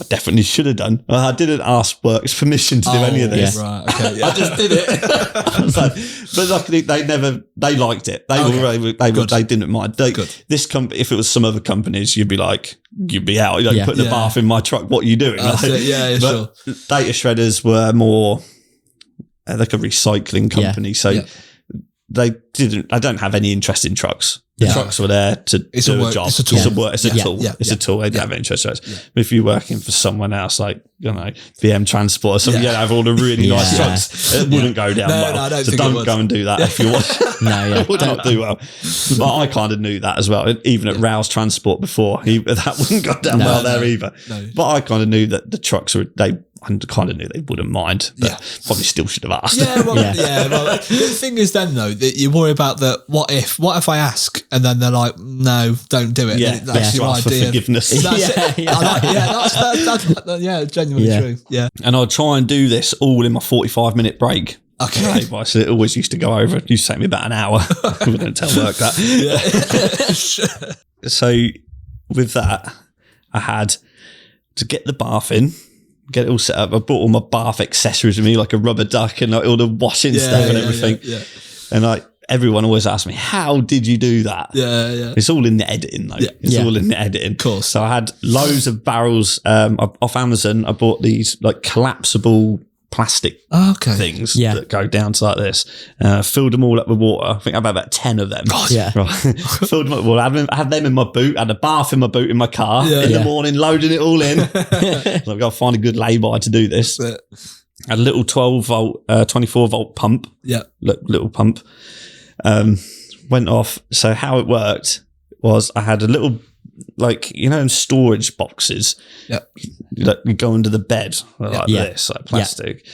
definitely should have done. I didn't ask Works permission to do any of this. Right, okay, I just did it. I was like, but luckily they liked it. They didn't mind. This company, if it was some other companies, you'd be out. You're putting a bath in my truck. What are you doing? Sure. Data Shredders were more like a recycling company, so they didn't. I don't have any interest in trucks. The trucks were there to do a job. It's a tool. It's a tool. It's a tool. They don't have interest in it. But if you're working for someone else, like, you know, VM Transport or something, you have all the really nice trucks. It wouldn't go down well. I so don't go and do that if you want. It would not do well. But I kind of knew that as well. Even at Rouse Transport before, that wouldn't go down well there either. But I kind of knew that the trucks were, I kind of knew they wouldn't mind, but probably still should have asked. Well, the thing is then though, that you worry about that. What if I ask and then they're like, no, don't do it. That's your ask idea. For forgiveness. That's genuinely true. Yeah. And I'd try and do this all in my 45-minute break. Okay. So it always used to go over. It used to take me about an hour. We don't tell work that. So with that, I had to get the bath in, get it all set up. I brought all my bath accessories with me, like a rubber duck and like all the washing stuff and everything. And like everyone always asks me, how did you do that? It's all in the editing though. It's all in the editing. Cool. So I had loads of barrels off Amazon. I bought these like collapsible plastic things that go down to like this. Filled them all up with water. I think I had about 10 of them. Filled them up. Well, I had them in my boot. I had a bath in my boot in my car in the morning, loading it all in. So I've got to find a good lay-by to do this. I had a little 12-volt, 24-volt pump. Little pump. Went off. So how it worked, was I had a little, like, you know, storage boxes. Yeah. Like, you go under the bed like this, like plastic.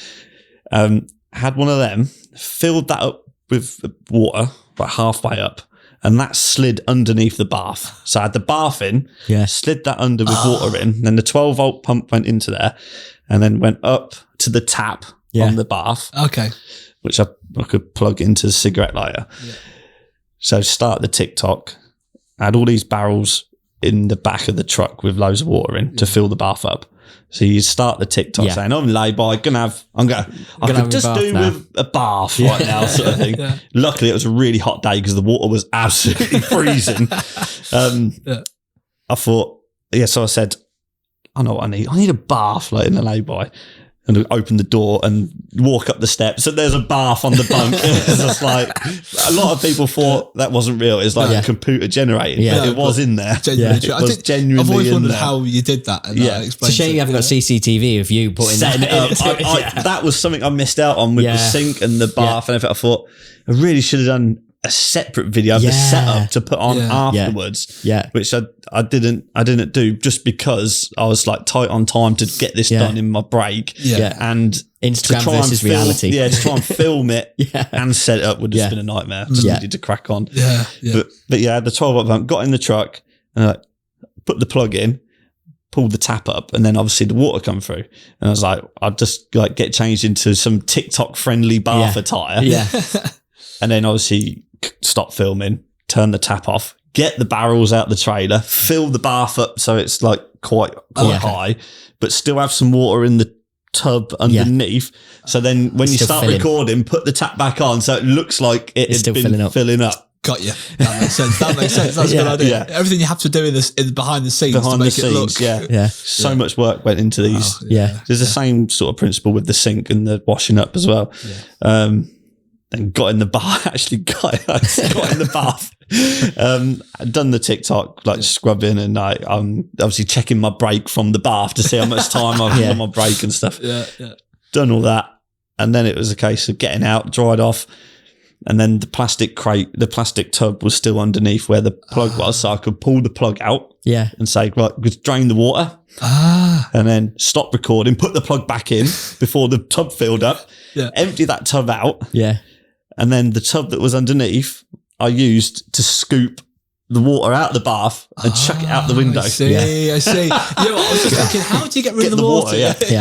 Had one of them, filled that up with water, about halfway up, and that slid underneath the bath. So I had the bath in, slid that under with water in, then the 12-volt pump went into there, and then went up to the tap on the bath. Okay. Which I could plug into the cigarette lighter. Yeah. So start the TikTok. I had all these barrels in the back of the truck with loads of water in to fill the bath up. So you start the TikTok saying, "I'm laid by, I could just do with a bath right now," sort of thing. Luckily, it was a really hot day because the water was absolutely freezing. I thought, so I said, "I know what I need. I need a bath, like in the lay-by." And open the door and walk up the steps, and there's a bath on the bunk. It's just like, a lot of people thought that wasn't real. It's like computer generated, but it was in there. Genuinely, it was genuinely. I've always wondered there. how you did that. And it's a shame you haven't got CCTV of you putting that in. That was something I missed out on with the sink and the bath and everything. I thought I really should have done a separate video of the setup to put on afterwards, which I didn't do, just because I was like tight on time to get this done in my break, and Instagram versus reality. To try and film it and set it up would have been a nightmare. Just needed to crack on. But the 12-volt pump, got in the truck and put the plug in, pulled the tap up, and then obviously the water come through, and I was like, I'll just like get changed into some TikTok friendly bath attire, and then obviously stop filming, turn the tap off, get the barrels out the trailer, fill the bath up so it's like quite high, but still have some water in the tub underneath. So then when you start recording, put the tap back on so it looks like it's still been filling up. Got you. That makes sense. That's a good idea. Everything you have to do in behind the scenes to make it look. So much work went into these. There's the same sort of principle with the sink and the washing up as well. And got in the bath, got in the bath. Done the TikTok, like scrubbing, and I'm obviously checking my break from the bath to see how much time I've got on my break and stuff. Done all that. And then it was a case of getting out, dried off. And then the plastic tub was still underneath where the plug was. So I could pull the plug out and say, right, just drain the water. And then stop recording, put the plug back in before the tub filled up, empty that tub out. And then the tub that was underneath, I used to scoop the water out of the bath and chuck it out the window. I see. I was just thinking, how do you get rid of the water?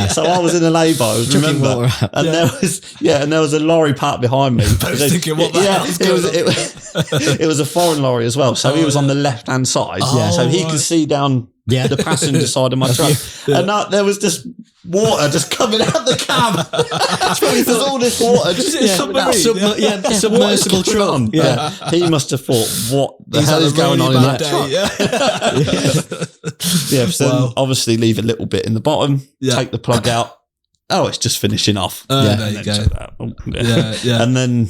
So I was in a lay-by, remember? And there was a lorry parked behind me. I was thinking, what the hell is going on? It was a foreign lorry as well. So he was on the left-hand side. So he could see down the passenger side of my truck. And there was just water just coming out the cab. There's all this water just submersible truck. He must have thought, what the hell is going on in that truck? So obviously leave a little bit in the bottom, take the plug out. Oh, it's just finishing off. There you go. And then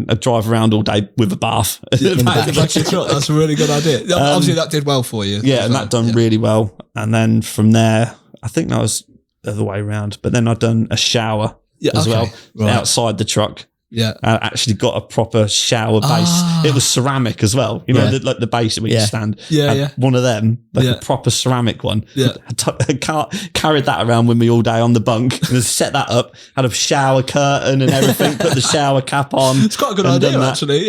I drive around all day with a bath. That's a really good idea. Obviously, that did well for you. And that done really well. And then from there, I think that was the other way around. But then I've done a shower as well outside the truck. I actually got a proper shower base. It was ceramic as well. You know, like the base where you stand. One of them, like a proper ceramic one. I carried that around with me all day on the bunk and set that up. Had a shower curtain and everything. Put the shower cap on. It's quite a good idea, actually.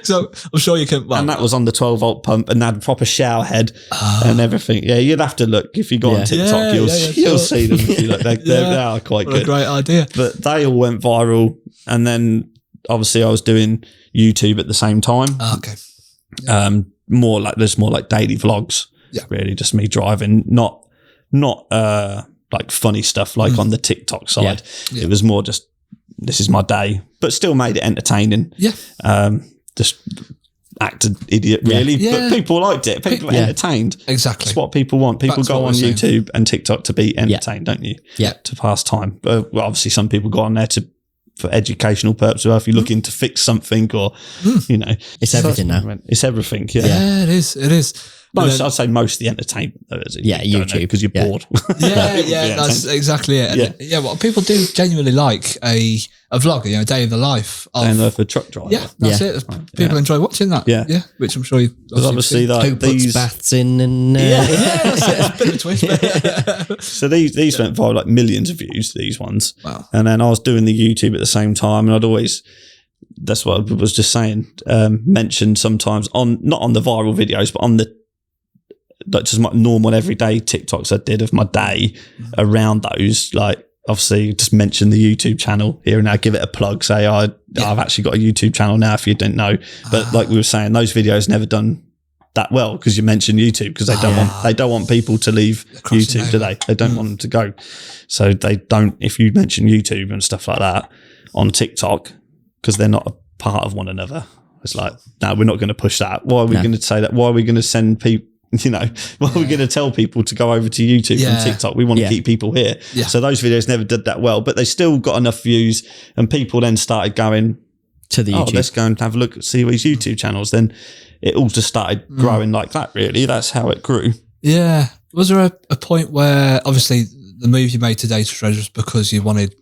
So I'm sure you can. And that was on the 12-volt pump, and had a proper shower head and everything. You'd have to look if you go on TikTok. You'll see them. If you look. They are quite good. A great idea. But they all went viral. And then obviously I was doing YouTube at the same time. More like daily vlogs. Really just me driving, not like funny stuff like on the TikTok side. It was more just, this is my day, but still made it entertaining. Just acted idiot really, but people liked it. People were entertained. Exactly. It's what people want. People go on YouTube and TikTok to be entertained, don't you? To pass time. But obviously some people go on there for educational purposes, or if you're looking to fix something, or you know, it's everything now. It's everything. It is. I'd say most of the entertainment, though, is YouTube, because you're bored. Yeah, that's exactly it. And what people do genuinely like a vlog, a day in the life of a truck driver. Yeah, that's it. People enjoy watching that. Yeah, which I'm sure you obviously like who puts baths in and that's a bit of a twist. So these went viral, like millions of views. These ones, wow. And then I was doing the YouTube at the same time, and I'd always. That's what I was just saying. Mentioned sometimes not on the viral videos, but on the just my normal everyday TikToks I did of my day around those. Like obviously, just mention the YouTube channel here and now. Give it a plug. Say I've actually got a YouTube channel now. If you didn't know, but like we were saying, those videos never done that well because you mentioned YouTube because they don't want people to leave YouTube, do they? They don't want them to go. So they don't. If you mention YouTube and stuff like that on TikTok. Because they're not a part of one another. It's like, no, we're not going to push that. Why are we going to say that? Why are we going to send people, why are we going to tell people to go over to YouTube from TikTok? We want to keep people here. Yeah. So those videos never did that well, but they still got enough views and people then started going to the YouTube. Let's go and have a look, see these YouTube channels. Then it all just started growing like that, really. That's how it grew. Yeah. Was there a point where obviously the move you made to Data Shredders was because you wanted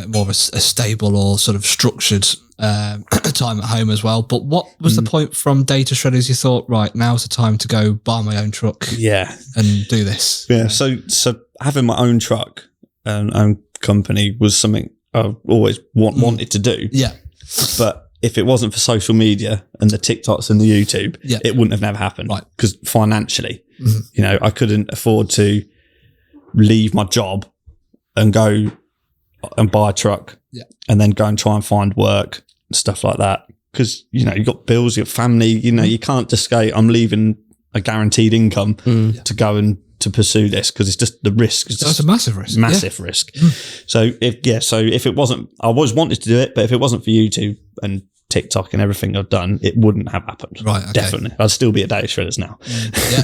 more of a stable or sort of structured time at home as well. But what was the point from Data Shredders you thought, right, now's the time to go buy my own truck and do this? Yeah, so having my own truck and own company was something I always wanted to do. Yeah. But if it wasn't for social media and the TikToks and the YouTube, it wouldn't have never happened. Right. Because financially, I couldn't afford to leave my job and go and buy a truck and then go and try and find work and stuff like that. Because, you've got bills, you've got family, you can't just go, I'm leaving a guaranteed income to go and to pursue this because it's just the risk. That's a massive risk. Massive risk. So if it wasn't, I always wanted to do it, but if it wasn't for YouTube and TikTok and everything I've done, it wouldn't have happened. Right. Okay. Definitely. I'd still be at Data Shredders now.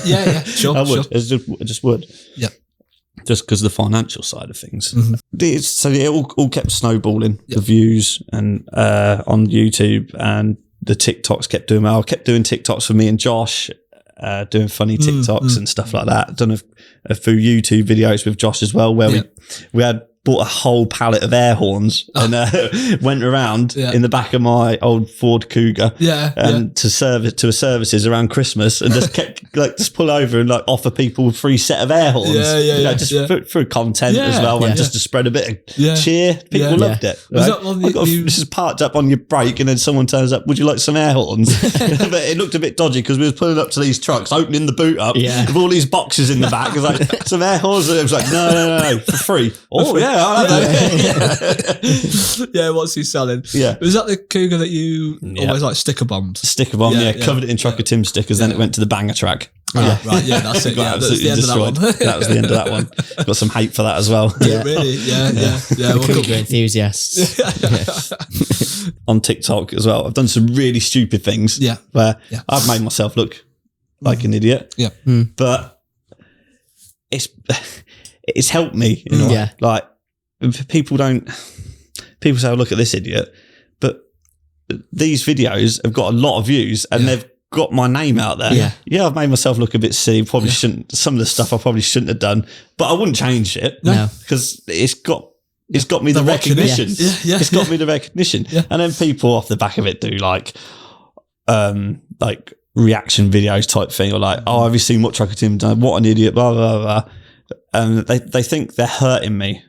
Yeah. Sure. I would. I just would. Yeah. Just because of the financial side of things. So it all kept snowballing, the views and on YouTube, and the TikToks kept doing well. I kept doing TikToks for me and Josh, doing funny TikToks and stuff like that. Done a few YouTube videos with Josh as well, where we had bought a whole pallet of air horns and went around in the back of my old Ford Cougar to services around Christmas and just kept just pull over and offer people a free set of air horns for content as well and just to spread a bit of cheer. People loved it. Right? This is parked up on your brake and then someone turns up, would you like some air horns? But it looked a bit dodgy because we was pulling up to these trucks, opening the boot up with all these boxes in the back. It was like, some air horns. And it was like, no, for free. Oh, yeah. What's he selling? Yeah. Was that the Cougar that you always sticker bombed? Sticker bomb, covered it in Trucker Tim stickers, then it went to the banger track. Right, that's it. That's the end of that one. That was the end of that one. Got some hate for that as well. Yeah, really? Yeah. Cougar enthusiasts. On TikTok as well, I've done some really stupid things where I've made myself look like an idiot. Yeah. But it's helped me in a way. Like people say, oh, look at this idiot, but these videos have got a lot of views and they've got my name out there. Yeah, I've made myself look a bit silly. Probably shouldn't. Some of the stuff I probably shouldn't have done, but I wouldn't change it because it's got me the recognition. It's got me the recognition. And then people off the back of it do like reaction videos type thing, or oh, have you seen what Trucker Tim done? What an idiot! Blah blah blah. And they think they're hurting me,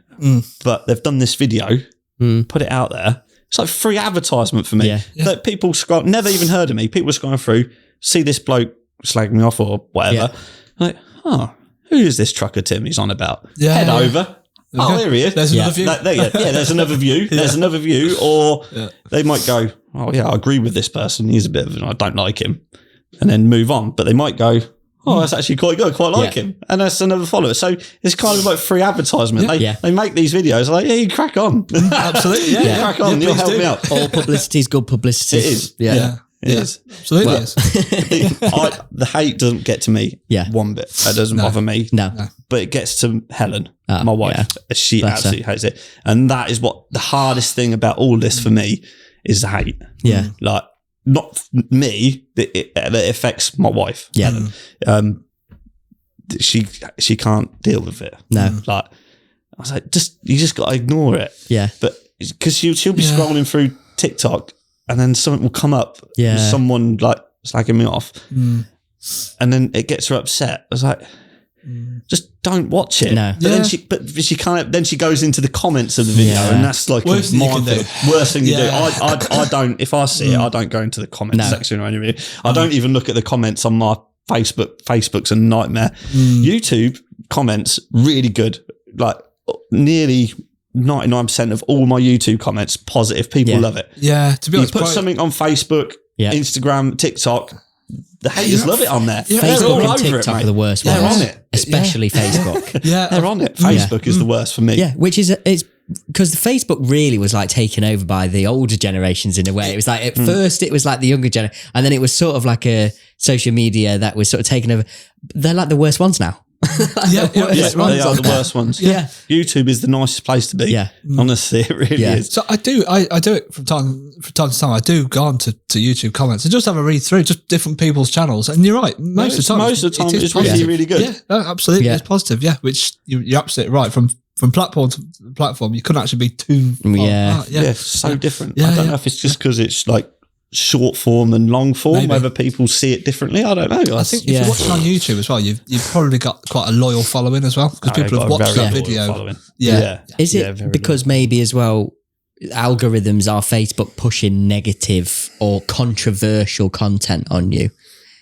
but they've done this video, put it out there. It's like free advertisement for me. That people scroll, never even heard of me. People scrolling through, see this bloke slagging me off or whatever. Like, who is this Trucker Tim he's on about? Head over. Okay. Oh, here he is. There's another view. There's another view. There's another view. Or they might go, oh yeah, I agree with this person. He's a bit of I don't like him. And then move on. But they might go, oh, that's actually quite good. Quite like him. And that's another follower. So it's kind of like free advertisement. They make these videos like, you crack on. Absolutely. Crack on. You'll help me out. All publicity is good publicity. It is. It is. Absolutely is. The hate doesn't get to me one bit. That doesn't bother me. No. But it gets to Helen, my wife. She absolutely hates it. And that is what the hardest thing about all this for me is the hate. Yeah. Like, not me, it affects my wife. Yeah. She can't deal with it. No. Like, I was like, you just got to ignore it. Yeah. But because she'll be scrolling through TikTok and then something will come up with someone like slagging me off. And then it gets her upset. I was like, just don't watch it. No. But then she can't. Then she goes into the comments of the video, and that's like worst thing you can do. Worst thing you do. I don't. If I see it, I don't go into the comment section or anything. I don't even look at the comments on my Facebook. Facebook's a nightmare. YouTube comments really good. Like nearly 99% of all my YouTube comments positive. People love it. Yeah. To be honest, you put something on Facebook, Instagram, TikTok. The haters love it on there. Facebook and TikTok are the worst ones. They're on it. Especially Facebook. They're on it. Facebook is the worst for me. Yeah, which is it's because the Facebook really was like taken over by the older generations in a way. It was like at first it was like the younger generation, and then it was sort of like a social media that was sort of taken over. They're like the worst ones now. They are the worst ones. Yeah. YouTube is the nicest place to be. Yeah. Honestly, it really is. So I do it from time to time. I do go on to YouTube comments and just have a read through just different people's channels. And you're right. Most of the time it's really, really good. Yeah, absolutely. Yeah. It's positive. Yeah. Which you're absolutely right. From platform to platform, you couldn't actually be too far apart. So different. I don't know if it's just because it's like short form and long form, whether people see it differently. I don't know. I think if you're watching on YouTube as well, you've probably got quite a loyal following as well, because people have watched that video. Is it because maybe as well algorithms are Facebook pushing negative or controversial content on you?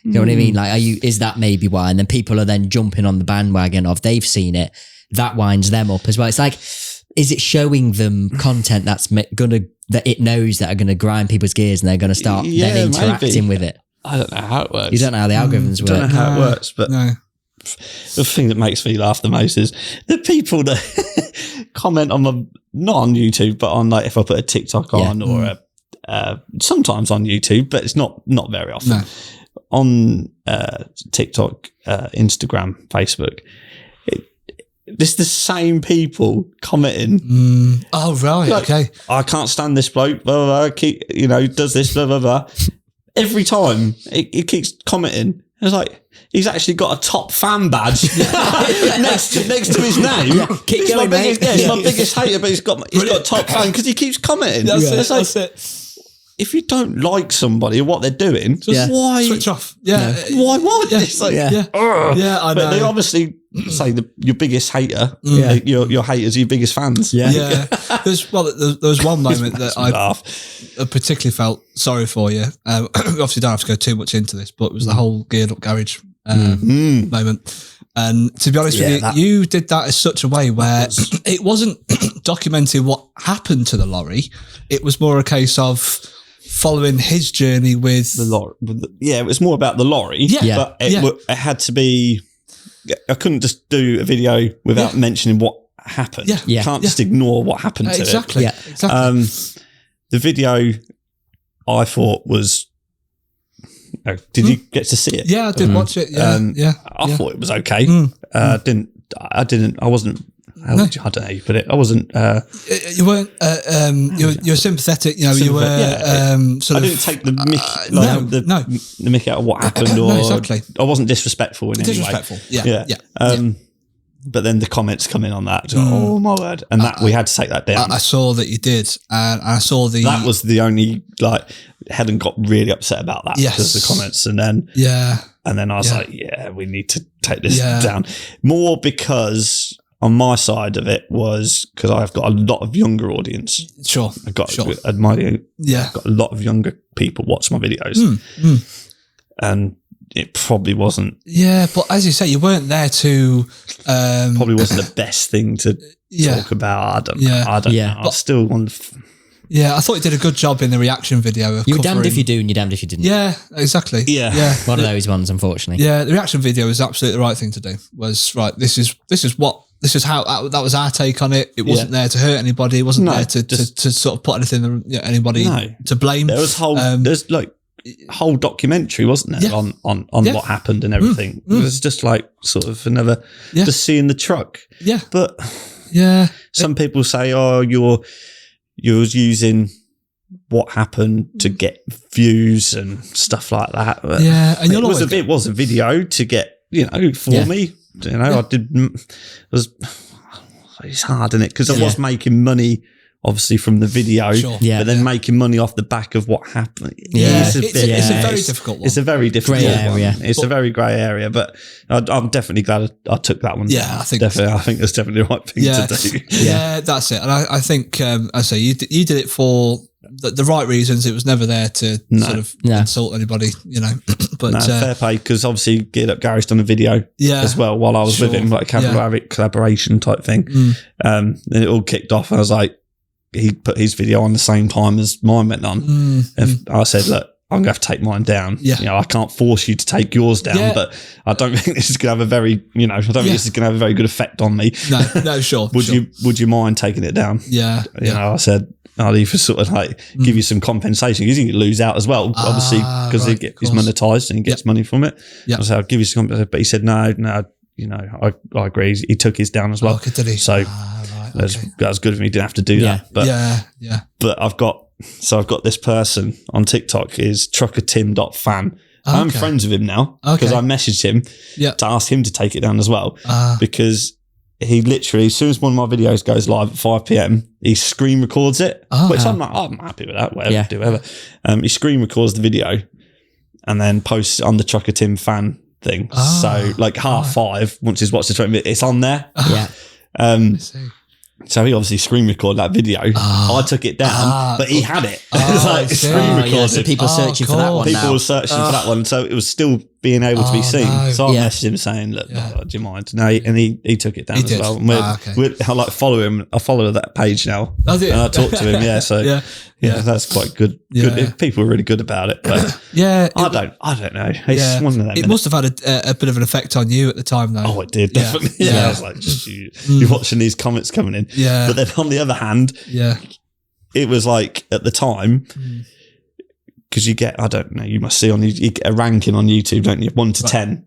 You know what I mean? Like, is that maybe why? And then people are then jumping on the bandwagon of they've seen it. That winds them up as well. It's like, is it showing them content that's that it knows that are going to grind people's gears and they're going to start then interacting with it? I don't know how it works. You don't know how the algorithms work. I don't know how it works, but the thing that makes me laugh the most is the people that comment on not on YouTube, but on like if I put a TikTok on or sometimes on YouTube, but it's not very often on TikTok, Instagram, Facebook. This is the same people commenting. Oh, right. Like, okay. I can't stand this bloke. Blah, blah, blah, does this, blah, blah, blah. Every time it keeps commenting. It's like, he's actually got a top fan badge next to his name. Keep going, mate. He's my biggest hater, but he's got top fan because he keeps commenting. That's it. If you don't like somebody or what they're doing, why switch off? Why what? It's like, I know. But they obviously say your biggest hater, your haters are your biggest fans. Yeah. There was one moment that I particularly felt sorry for you. Obviously, don't have to go too much into this, but it was the whole geared up garage moment. And to be honest with you, you did that in such a way where it wasn't documenting what happened to the lorry. It was more a case of following his journey with the lorry. It was more about the lorry. But it had to be. I couldn't just do a video without mentioning what happened. You can't just ignore what happened to it. Exactly. The video I thought was. Did you get to see it? Yeah, I did watch it. I thought it was okay. I wasn't. I don't know how you put it. I wasn't. You weren't. You were sympathetic. You know, you were. Sort I didn't take the mick. The mick out of what happened, or exactly. I wasn't disrespectful in any way. Yeah. But then the comments come in on that. Oh my word! And that we had to take that down. I saw that you did, and I saw that was the only Helen got really upset about that because of the comments, and then and then I was like, we need to take this down more because. On my side of it was because I've got a lot of younger audience. Sure. I've got a lot of younger people watch my videos. And it probably wasn't. Yeah, but as you say, you weren't there to. Probably wasn't the best thing to talk about. I don't know. I still want. I thought you did a good job in the reaction video. You were damned if you do and you're damned if you didn't. Yeah, exactly. Yeah. One of those ones, unfortunately. Yeah, the reaction video was absolutely the right thing to do. Was right. This is how that was our take on it. It wasn't there to hurt anybody. It wasn't there to sort of put anything anybody to blame. There was there's like whole documentary, wasn't there, on what happened and everything. It was just like sort of another just seeing the truck. Yeah, but some people say, oh, you're using what happened to get views and stuff like that. But and it was a video to get, for me. I it's hard, isn't it? Because I was making money, obviously, from the video, but then making money off the back of what happened. It's a very difficult one. It's a very difficult area. It's a very grey area, but I'm definitely glad I took that one. Yeah, I think that's definitely the right thing to do. Yeah, that's it. And I think, I say you did it for the right reasons. It was never there to sort of insult anybody, But fair play, because obviously Geared Up Gary's done a video as well while I was with him, like a collaboration type thing. And it all kicked off, and I was like, he put his video on the same time as mine went on. And I said, look, I'm going to have to take mine down. I can't force you to take yours down, but I don't think this is going to have a very, this is going to have a very good effect on me. No, sure. Would you mind taking it down? I said, I'll either sort of like give you some compensation, because you lose out as well, obviously, because he's monetized and he gets money from it. I said, I'll give you some compensation, but he said, no, I agree. He took his down as well. Okay, did he? So that was good of me. He didn't have to do that. But but I've got this person on TikTok is truckertim.fan. I'm friends with him now because I messaged him to ask him to take it down as well, because he literally, as soon as one of my videos goes live at 5 p.m, he screen records it, which I'm like, I'm happy with that, whatever. He screen records the video and then posts it on the Trucker Tim fan thing. So like 5:30, once he's watched the 20 minutes, it's on there. So he obviously screen recorded that video. I took it down, but he had it. It's like screen recorded. So people searching for that one now. People were searching for that one, so it was still being able to be seen. No. So I messaged him saying, look, do you mind? No, and he took it down as well. And I like follow him. I follow that page now. Does it? And I talked to him, so that's quite good. Good. People were really good about it. But I don't know. It's one of them. It must have had a bit of an effect on you at the time, though. Oh, it did, definitely. I was like, you're watching these comments coming in. But then on the other hand, it was like at the time, because you get, I don't know, you must see you get a ranking on YouTube, don't you? 1 to 10.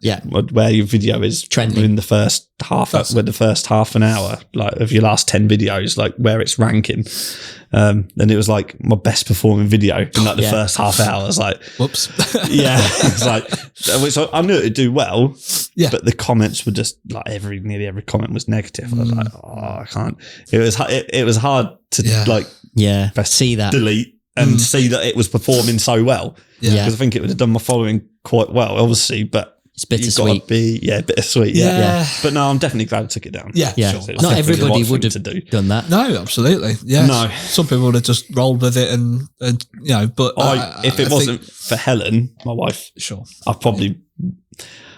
Where your video is trending in the first half, the first half an hour, like of your last 10 videos, like where it's ranking. And it was like my best performing video in like the first half hour. I was like, whoops. It's like, which I knew it'd do well, but the comments were just like nearly every comment was negative. I was like, I can't. It was hard to like, see that, delete and see that it was performing so well. Because I think it would have done my following quite well, obviously, but it's bittersweet. Bittersweet. But no, I'm definitely glad I took it down. Sure. Not everybody would have done that. No, absolutely. No, some people would have just rolled with it, and But if it wasn't for Helen, my wife,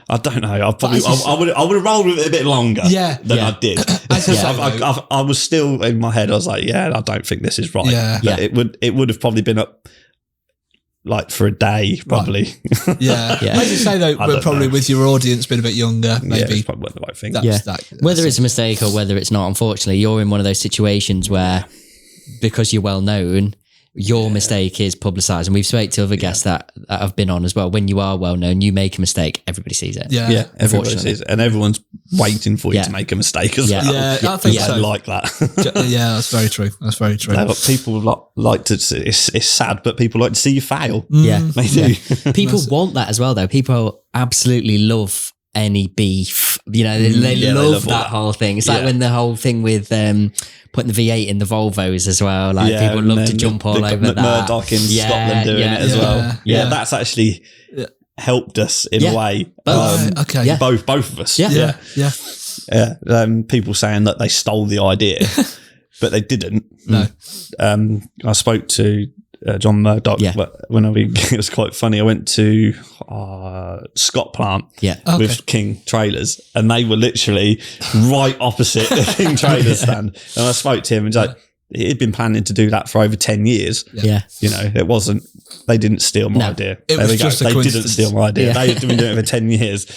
I don't know. I would have rolled with it a bit longer than I did. I was still in my head. I was like, I don't think this is right. But it would have probably been up like for a day, probably. As you say though, we're probably with your audience being a bit younger, maybe. It's probably the right thing. Whether it's a mistake or whether it's not, unfortunately, you're in one of those situations where, because you're well known, your mistake is publicised. And we've spoke to other guests that have been on as well. When you are well known, you make a mistake, everybody sees it. Everybody sees it, and everyone's waiting for you to make a mistake as well. I think so. Like that. That's very true. That's very true. People like to. It's sad, but people like to see you fail. They do. People want that as well, though. People absolutely love any beef. They love that whole thing. It's like when the whole thing with putting the V8 in the Volvos as well. Like people love to jump all over that. Murdoch in Scotland doing it as well. That's actually helped us in a way. Both of us. People saying that they stole the idea, but they didn't. No. I spoke to John Murdoch, but it was quite funny. I went to Scott Plant with King Trailers, and they were literally right opposite the King Trailers stand. And I spoke to him, and he'd been planning to do that for over 10 years. It wasn't. They didn't steal my idea. It was just a coincidence. They didn't steal my idea. They'd been doing it for 10 years.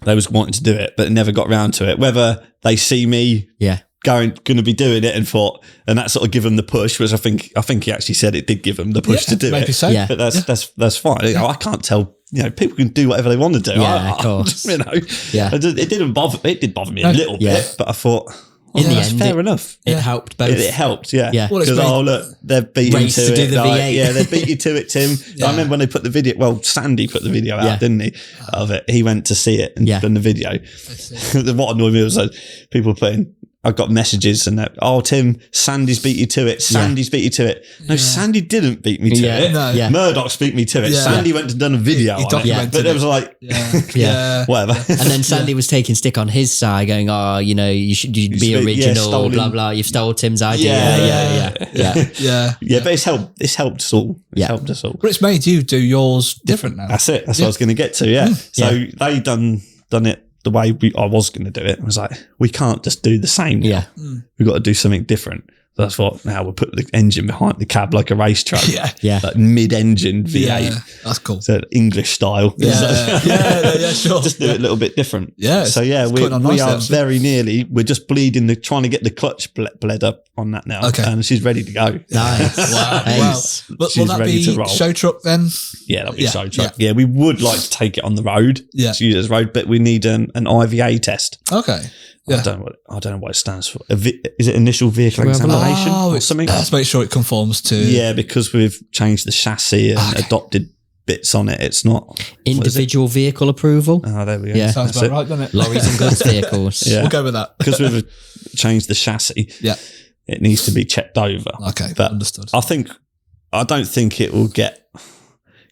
They was wanting to do it, but never got round to it. Whether they see me going to be doing it and that sort of give them the push, which I think he actually said it did give them the push to do it. So. But that's fine. I can't tell. People can do whatever they want to do. Of course. It did bother me a little bit, but I thought, in the that's end, fair enough. it helped both. It helped, yeah. Yeah. Well, it's Because, made- look, they've beat him Race to to do it. the V8. Yeah, they beat you to it, Tim. Yeah. I remember when they put the video, well, Sandy put the video out, Yeah. didn't he, of it. He went to see it and Yeah. done the video. What annoyed me was like, people putting, I got messages and that, oh, Tim, Sandy's beat you to it. Sandy's beat you to it. No, Sandy didn't beat me to Yeah. it. No. Yeah. Murdoch's beat me to it. Yeah. Sandy went and done a video He on it. documented But it was like, Yeah. whatever. And then Sandy was taking stick on his side, going, "Oh, you know, you'd be Yeah, original, stole blah him. blah. You've stole Tim's idea." Yeah. Yeah. Yeah, but it's helped us all. It's Yeah. helped us all. But it's made you do yours different now. That's it. That's what I was going to get to. Yeah. So Yeah. they done it the way I was going to do it. I was like, we can't just do the same. Now. Yeah. We've got to do something different. So that's what now we'll put the engine behind the cab like a race truck. Yeah. Like mid-engine V8. Yeah. That's cool. So English style. Yeah, sure. Just do it a little bit different. Yeah, So yeah, it's we coming on are nicely, actually. very nearly. We're just trying to get the clutch bled up on that now. Okay. And she's ready to go. Nice. Wow. Ace. But will She's that ready to be roll. show truck then? Yeah, that'll be Yeah, show truck. Yeah, we would like to take it on the road. Yeah. To use it as road, but we need an IVA test. Okay. I don't know what it stands for. Is it initial vehicle Should we have a look? examination or it's something? Let's make sure it conforms to. Yeah, because we've changed the chassis and adopted bits on it. It's not what is it? Individual vehicle approval. Oh, there we go. Yeah. Sounds That's about it. right, doesn't it? Lorries and goods vehicles. Yeah. We'll go with that. Because we've changed the chassis. Yeah. It needs to be checked over. Okay. But Understood. I don't think it will get,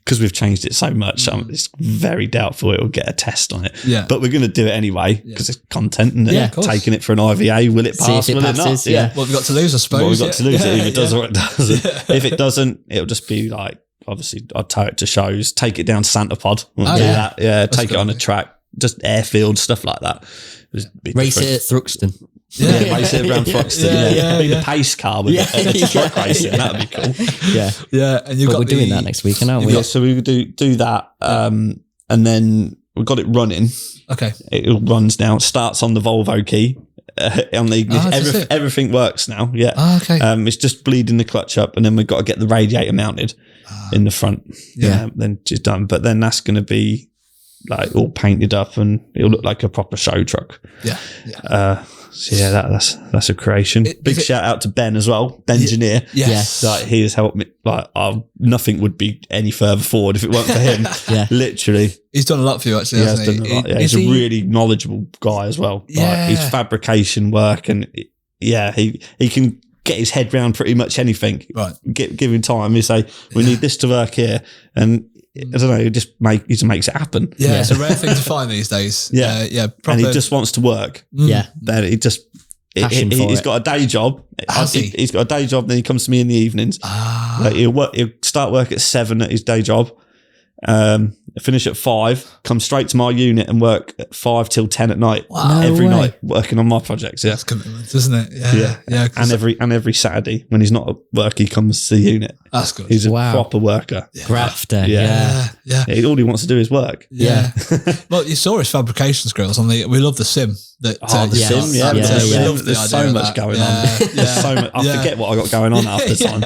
because we've changed it so much, it's very doubtful it will get a test on it. Yeah. But we're going to do it anyway because it's content and Yeah, of course. taking it for an IVA. Will it See pass? if it Will passes, it not? yeah. What we've got to lose, I suppose. What we've got to lose it. If it does Yeah. or it doesn't. If it doesn't, it'll just be like, obviously, I'd tow it to shows, take it down to Santa Pod. We'll do yeah. that. Yeah, take good it on a idea. track, just airfield, stuff like that. It'd be Race different. it at Thruxton. Yeah, race it around Thruxton. Yeah, Be yeah. the pace car with Yeah. a truck Yeah. racing. That'd be cool. Yeah. Yeah. And you've But got we're doing that next weekend, aren't we? Yeah, so we would do that, and then we've got it running. Okay. It runs now. It starts on the Volvo key, on the ignition. that's it. Everything works now. Yeah. Okay. It's just bleeding the clutch up, and then we've got to get the radiator mounted in the front. Yeah. Then just done. But then that's going to be like all painted up, and it'll look like a proper show truck. Yeah. Yeah. So yeah, that's a creation. Big is it- shout out to Ben as well, the engineer. Yes. Like he has helped me. Like nothing would be any further forward if it weren't for him. Yeah. Literally, He's done a lot for you, actually, he has hasn't done he? a lot. Yeah, Is he's a he- really knowledgeable guy as well. Yeah. Like, his fabrication work and yeah, he can get his head round pretty much anything. Right. Give him time. You say we need this to work here, and I don't know. He just makes it happen. Yeah, it's a rare thing to find these days. Yeah. Yeah. Proper, And he just wants to work. Yeah. Then he just. Passion for He's it. got a day job. Has he? He's got a day job. Then he comes to me in the evenings. Like he'll start work at 7 at his day job. Finish at 5. Come straight to my unit and work at 5 till 10 at night. No every way. night working on my projects. Yeah, That's commitment, isn't it? Yeah. Yeah. 'cause and every Saturday when he's not at work, he comes to the unit. that's good. He's a Wow. proper worker. Grafter. Yeah. Yeah. Yeah. All he wants to do is work. Yeah. Well, you saw his fabrication skills on we love the sim. The yeah. sim, yeah. Yeah, There's, yeah. there's so much going on. There's so much. I forget what I got going on half the time.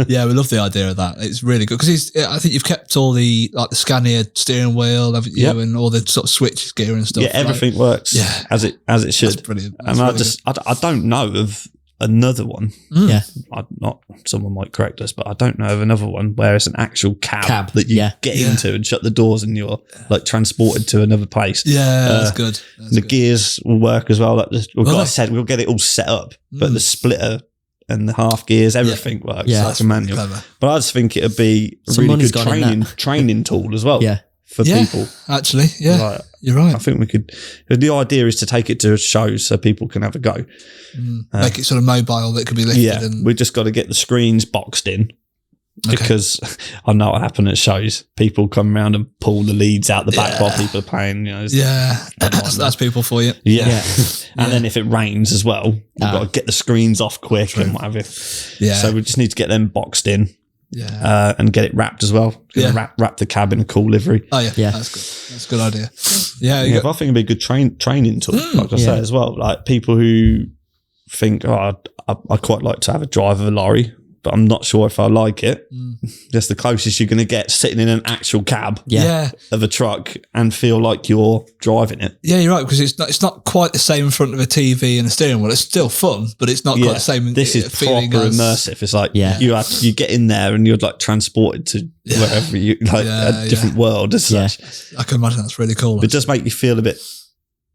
Yeah, we love the idea of that. It's really good because I think you've kept all the the Scania steering wheel, haven't you, Yep. and all the sort of switch gear and stuff. Yeah, everything works Yeah. as it should. That's brilliant. And I don't know of another one. Yeah. Someone might correct us, but I don't know of another one where it's an actual cab that you yeah. get Yeah. into and shut the doors and you're like transported to another place. Yeah, that's good. That's The good. gears will work as well. Like we'll they? get it all set up, but the splitter and the half gears, everything works Yeah. like a manual. Clever. But I just think it'd be a Some really money's good gone in that. training tool as well. Yeah. For Yeah, people. actually, yeah, Like, you're right. I think we could. The idea is to take it to shows so people can have a go. Make it sort of mobile that could be lifted. Yeah, and we just got to get the screens boxed in because I know what happened at shows. People come around and pull the leads out the back while people are playing. You know, yeah, that's people for you. yeah. And then if it rains as well, we've got to get the screens off quick and what have you. Yeah. So we just need to get them boxed in. Yeah. And get it wrapped as well. Yeah. Wrap the cab in a cool livery. Oh yeah, Yeah. that's good. That's a good idea. Yeah, Yeah, but I think it'd be a good training tool, like I say as well. Like people who think, I quite like to have a drive of a lorry, but I'm not sure if I like it. That's the closest you're going to get sitting in an actual cab of a truck and feel like you're driving it. Yeah, you're right, because it's not quite the same in front of a TV and a steering wheel. It's still fun, but it's not quite the same. This is feeling proper immersive. It's like you get in there and you're like transported to wherever you like a different world as such. I can imagine that's really cool. It does make you feel a bit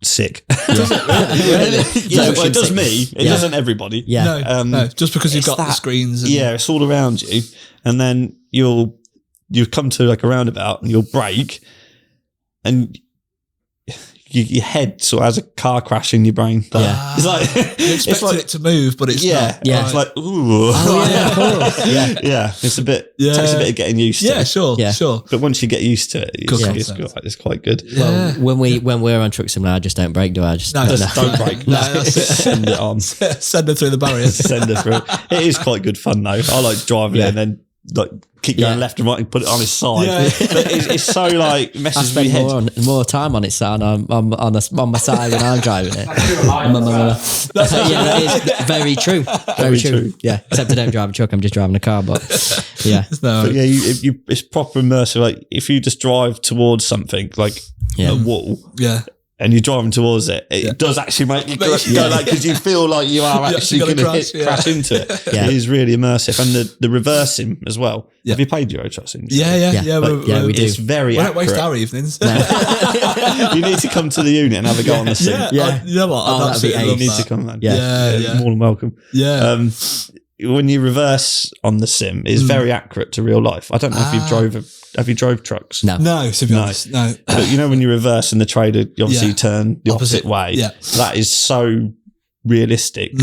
sick. Does it really? Well, it does me. It doesn't everybody. Yeah. No, just because you've got the screens. And it's all around you, and then you come to like a roundabout and you'll brake, and your head sort of has a car crash in your brain. It's like you expected it to move, but it's not. Yeah, it's like ooh. Of course. Yeah. It's a bit. It takes a bit of getting used to. Yeah, sure. But once you get used to it, it's quite good. Well, when we're on Truck Simulator, I just don't brake, do I? Just don't brake. Send it on. Send her through the barriers. Send her through. It is quite good fun though. I like driving it and then like keep going left and right and put it on his side. But it's so like messes with your head. More time on its side. I'm on my side when I'm driving it. That is very true. Very true. Yeah, except I don't drive a truck. I'm just driving a car. But but it's proper immersive. Like if you just drive towards something like a wall. Yeah. And you're driving towards it, it does actually make you go like, because you feel like you are actually going to crash into it. It is really immersive. And the reversing as well. Have you played Euro Truck Sim? Yeah, we do. It's very we accurate. don't waste our evenings. You need to come to the unit and have a go on the sim. You know what? You need to come, man. Yeah. More than welcome. Yeah. When you reverse on the sim, it's very accurate to real life. I don't know if you drove trucks. No, to be honest, no. But you know when you reverse in the trailer, you obviously turn the opposite way. Yeah. That is so realistic,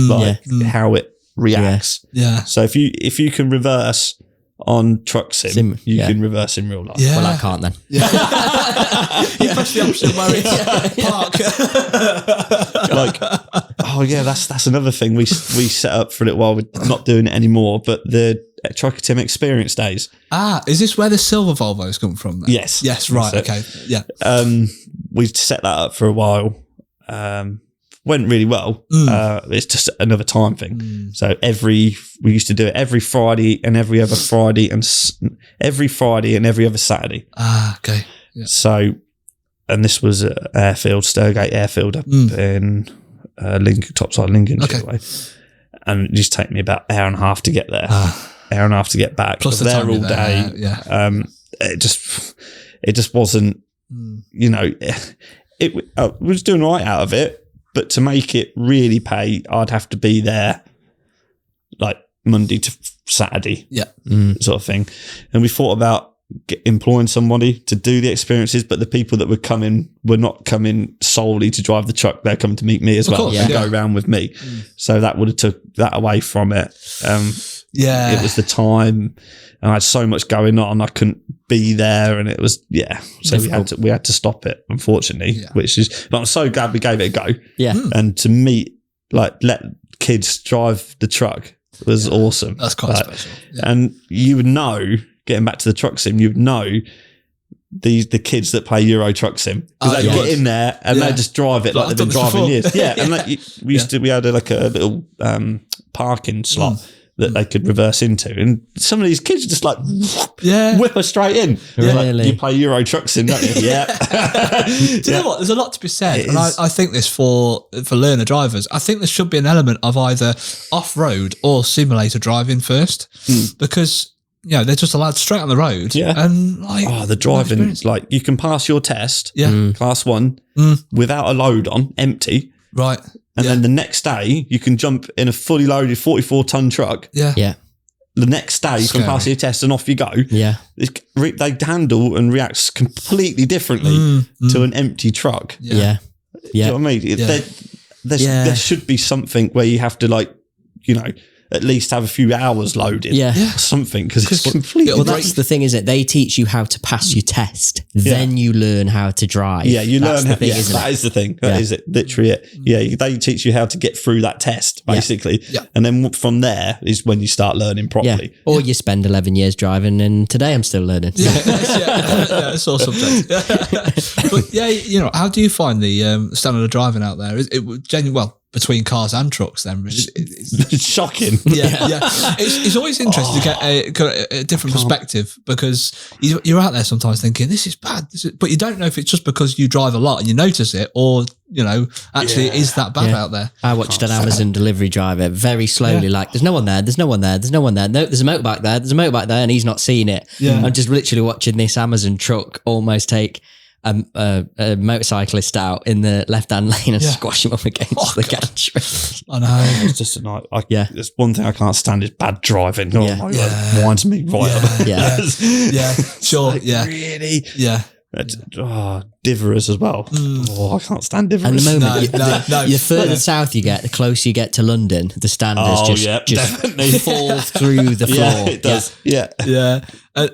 how it reacts. Yeah. So if you can reverse on truck sim you can reverse in real life. Yeah. Well, I can't then. Yeah. You press the option where it's park. That's another thing we set up for a little while. We're not doing it anymore, but the Truck Tim Experience Days. Is this where the silver Volvos come from then? Yes, right, okay. Yeah. We set that up for a while. Went really well. It's just another time thing. So we used to do it every Friday and every other Friday and every Friday and every other Saturday. Okay. Yeah. So, and this was at Sturgate Airfield up in Topside Lincolnshire way. And it used to take me about an hour and a half to get there, hour and a half to get back. Plus the there time all day. Yeah. It just wasn't, we was doing all right out of it. But to make it really pay, I'd have to be there like Monday to Saturday, sort of thing. And we thought about employing somebody to do the experiences, but the people that were coming were not coming solely to drive the truck. They're coming to meet me as well and go around with me. So that would have took that away from it. It was the time, and I had so much going on, I couldn't be there, and it was so we had to stop it, unfortunately. But I'm so glad we gave it a go. And to meet, let kids drive the truck was awesome. That's quite special. And you would know, getting back to the truck sim, you'd know the kids that play Euro Truck Sim, because they get in there and they just drive it like they've been driving years. And we had a little parking slot that they could reverse into, and some of these kids are just like whip us straight in. Like, you play Euro Truck Sim, don't you? Do you know what? There's a lot to be said, and I think this for learner drivers. I think there should be an element of either off-road or simulator driving first, because they're just allowed straight on the road. And the driving, like you can pass your test, class 1, without a load on, empty, right? And then the next day, you can jump in a fully loaded 44-ton truck. The next day, you can pass your test and off you go. They handle and react completely differently to an empty truck. Do you know what I mean? There should be something where you have to at least have a few hours loaded. Something, because it's completely... Well, that's the thing, isn't it? They teach you how to pass your test. Then you learn how to drive. You that's learn... That is the thing. That is it. Literally it. They teach you how to get through that test, basically. And then from there is when you start learning properly. Or you spend 11 years driving, and today I'm still learning. It's all subject. But how do you find the standard of driving out there? Is it genuine? Well, between cars and trucks then. Really. It's shocking. yeah. It's always interesting to get a different perspective, because you're out there sometimes thinking, this is bad, but you don't know if it's just because you drive a lot and you notice it, or, actually it is that bad out there. I watched an Amazon delivery driver very slowly, like, there's no one there, there's no one there, there's no one there. No, there's a motorbike there, there's a motorbike there, and he's not seeing it. Yeah. I'm just literally watching this Amazon truck almost take a motorcyclist out in the left-hand lane and squash him up against the gantry. I know. It's just a night. Yeah. There's one thing I can't stand is bad driving. Yeah. It winds me right up. Yeah. Yeah. Sure. Like, really? Yeah. Diverers as well. I can't stand diverers. And the moment No. the further south you get, the closer you get to London, the standards just definitely fall through the floor. Yeah, it does. Yeah. And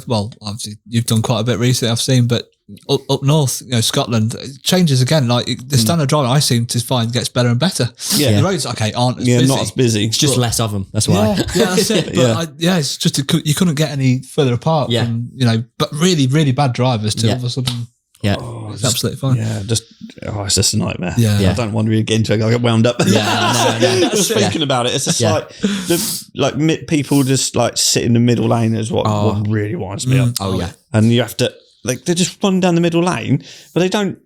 well, obviously you've done quite a bit recently, I've seen, but up north, Scotland, it changes again. Like the standard driving, I seem to find gets better and better. Yeah. The roads, aren't as busy. Not as busy. It's just less of them. That's why. Yeah, that's it. But it's just you couldn't get any further apart from, but really, really bad drivers to all of a sudden. Yeah. It's absolutely fine. Yeah, it's just a nightmare. Yeah. I don't want to really get into it. I get wound up. Yeah, no. Just thinking about it. It's just people just like sit in the middle lane is what really winds me up. Oh, yeah. And you have to, they're just running down the middle lane, but they don't,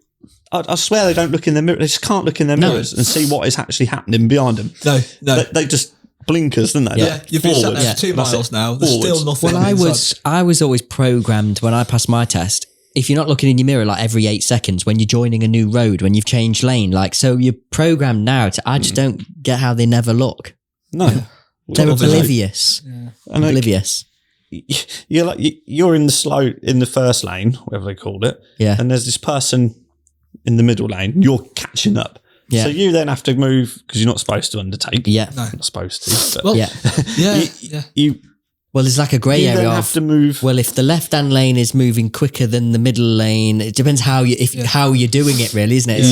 I swear they don't look in their mirror. They just can't look in their mirrors and see what is actually happening behind them. No. They just blinkers, don't they? Yeah, you've been sat there for 2 miles now. There's still nothing. Well, I was always programmed when I passed my test. If you're not looking in your mirror like every 8 seconds when you're joining a new road, when you've changed lane, so you're programmed now to, I just don't get how they never look. No. They're oblivious. And oblivious. You're in the first lane, whatever they called it. Yeah. And there's this person in the middle lane, you're catching up. Yeah. So you then have to move because you're not supposed to undertake. Yeah. No. You're not supposed to. But Well, you well, there's like a grey you area then of, have to move. well, if the left-hand lane is moving quicker than the middle lane, it depends how you're doing it, really, isn't it?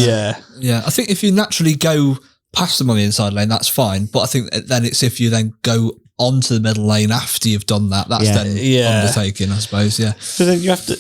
Yeah. I think if you naturally go past them on the inside lane, that's fine. But I think then it's if you then go onto the middle lane after you've done that, that's then undertaking, I suppose. Yeah. So then you have to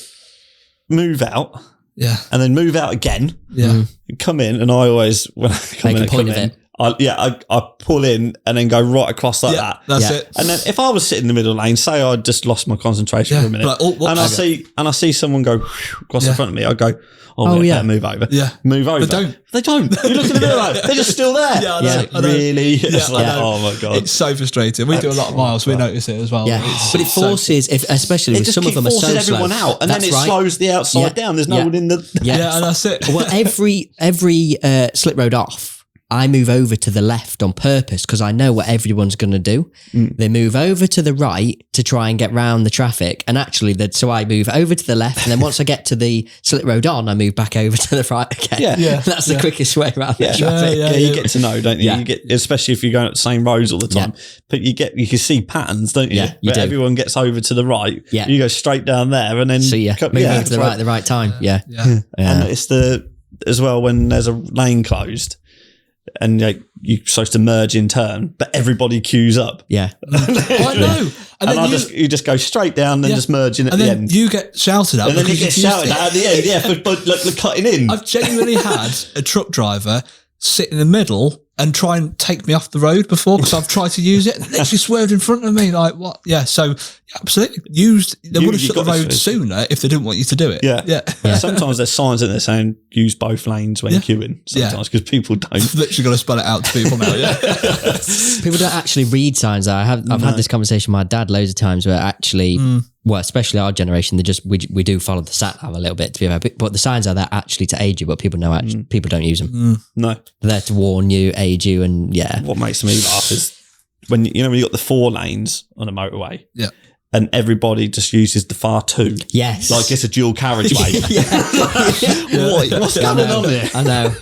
move out. Yeah. And then move out again. Yeah. Come in, and I always, when I come Make in, a point of it. I pull in and then go right across like that. That's it. And then if I was sitting in the middle lane, say I just lost my concentration for a minute, like, and I see someone go across the front of me, I go, better move over. Yeah. Move over. They don't. You look in the middle, they're just still there. Yeah, I know. Really? It's I know. oh my God. It's so frustrating. We do a lot of miles, we notice it as well. Yeah. But it forces, especially with some of them are so slow. It just forces everyone out, and then it slows the outside down. There's no one in the... Yeah, and that's it. Well, every slip road off, I move over to the left on purpose because I know what everyone's going to do. They move over to the right to try and get round the traffic. And actually, so I move over to the left. And then once I get to the slip road on, I move back over to the right again. Yeah. That's the quickest way around the traffic. You get to know, don't you? Yeah. You get, especially if you're going up the same roads all the time. But you can see patterns, don't you? Yeah, you do. Everyone gets over to the right. Yeah. You go straight down there and then So move over to the right at the right time. Yeah. And it's as well when there's a lane closed. And you're supposed to merge in turn, but everybody queues up. Yeah. I know. And then you just go straight down and just merge in at the end. You get shouted at. And then you get shouted at the end, for cutting in. I've genuinely had a truck driver sit in the middle and try and take me off the road before because I've tried to use it and literally swerved in front of me. Like, what? Yeah, so absolutely. They would have shut the road sooner if they didn't want you to do it. Yeah. Sometimes there's signs in there saying use both lanes when queuing sometimes because people don't. I've literally got to spell it out to people now, People don't actually read signs. I've had this conversation with my dad loads of times where actually, well, especially our generation, we do follow the sat nav a little bit to be fair, but the signs are there actually to aid you, but people people don't use them. No. They're there to warn you, aid you, and What makes me laugh is when you got the 4 lanes on a motorway. Yeah. And everybody just uses the far 2. Yes. Like it's a dual carriageway. What's going on here? I know.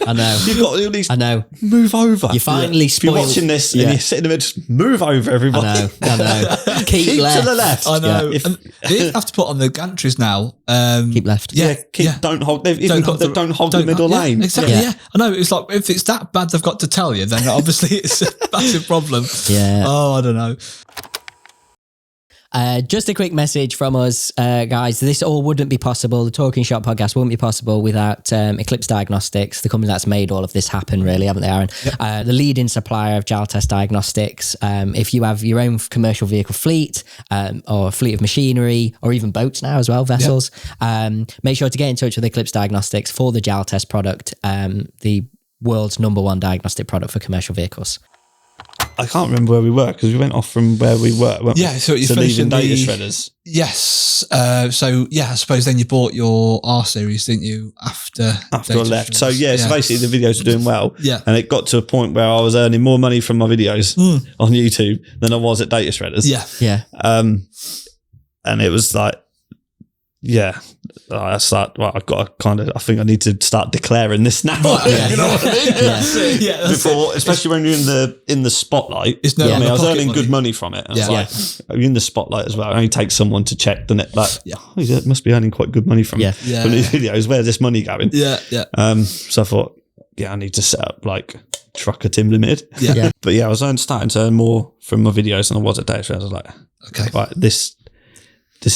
You've got all these. I know. Move over. You finally If you're watching this and you're sitting in the middle, just move over, everybody. I know. Keep left. to the left. I know. Yeah. And they have to put on the gantries now. Keep left. Don't hold. They've even got don't hold the middle lane. Exactly. Yeah. I know. It's like if it's that bad, they've got to tell you. Then obviously it's a massive problem. Yeah. Oh, I don't know. Just a quick message from us, guys. This all wouldn't be possible. The Talkin Shop podcast wouldn't be possible without Eclipse Diagnostics, the company that's made all of this happen, really, haven't they, Aaron? Yep. The leading supplier of Jaltest diagnostics. If you have your own commercial vehicle fleet or a fleet of machinery or even boats now as well, vessels, make sure to get in touch with Eclipse Diagnostics for the Jaltest product, the world's #1 diagnostic product for commercial vehicles. I can't remember where we were because we went off from where we were. So you finished leaving data shredders. Yes. I suppose then you bought your R series, didn't you? After I left. Shredders. So so basically the videos were doing well. Yeah. And it got to a point where I was earning more money from my videos on YouTube than I was at data shredders. Yeah. Yeah. And it was like, I think I need to start declaring this now. You know what I mean? Before, especially when you're in the spotlight. I was earning good money from it. And I was like, you're in the spotlight as well. It only takes someone to check the net. Like, you must be earning quite good money from these videos. Where's this money going? So I thought, I need to set up like Trucker Tim Limited. But I was starting to earn more from my videos than I was at data shredders. I was like, okay, right, this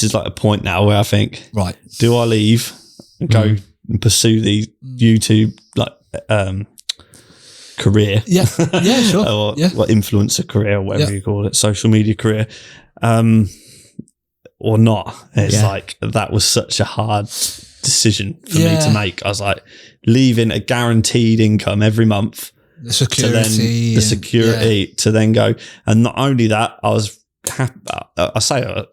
is like a point now where I think, right, do I leave and go and pursue the YouTube career? Sure. Or influencer career or whatever you call it, social media career, or not. It's like, that was such a hard decision for me to make. I was like, leaving a guaranteed income every month, the security, to then go. And not only that, I was happy. I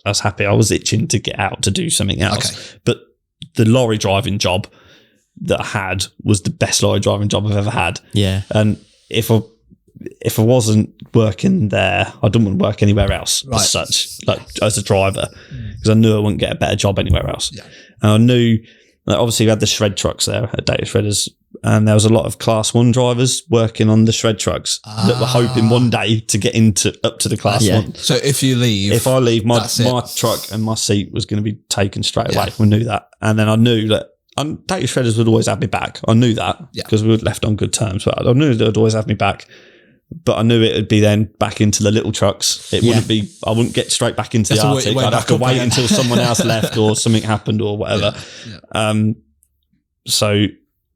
was happy. I was itching to get out to do something else. But the lorry driving job that I had was the best lorry driving job I've ever had. Yeah. And if I wasn't working there, I didn't want to work anywhere else as such, like as a driver, because I knew I wouldn't get a better job anywhere else. Yeah. And I knew, obviously we had the shred trucks there at data shredders, and there was a lot of class 1 drivers working on the shred trucks that were hoping one day to get up to the class 1. So if I leave, my truck and my seat was going to be taken straight away. We knew that. And then I knew that data shredders would always have me back. I knew that because we were left on good terms. But I knew they would always have me back. But I knew it would be then back into the little trucks. It wouldn't be, I wouldn't get straight back into the Arctic. I'd have to wait until someone else left or something happened or whatever.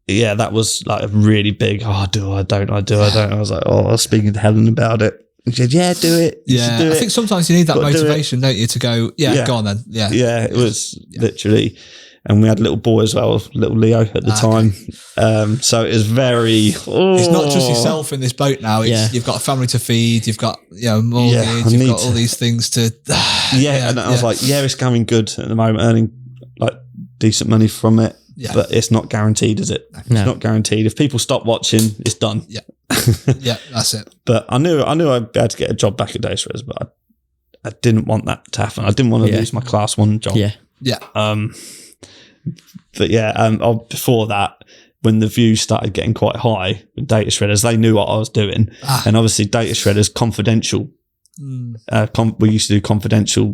That was like a really big, do I, don't I, do I, don't I? I was like, I was speaking to Helen about it. She said, do it. I think sometimes you need that motivation, don't you, to go, go on then. Yeah, it was literally. And we had a little boy as well, little Leo at the time. So it was very... It's not just yourself in this boat now. You've got a family to feed. You've got mortgage. You've got all these things to... And I was like, it's going good at the moment, earning like decent money from it. Yeah. But it's not guaranteed, is it? No. It's not guaranteed. If people stop watching, it's done. Yeah, that's it. But I knew I'd be able to get a job back at data shredders, but I didn't want that to happen. I didn't want to lose my class 1 job. Before that, when the views started getting quite high with data shredders, they knew what I was doing. And obviously data shredders, confidential. We used to do a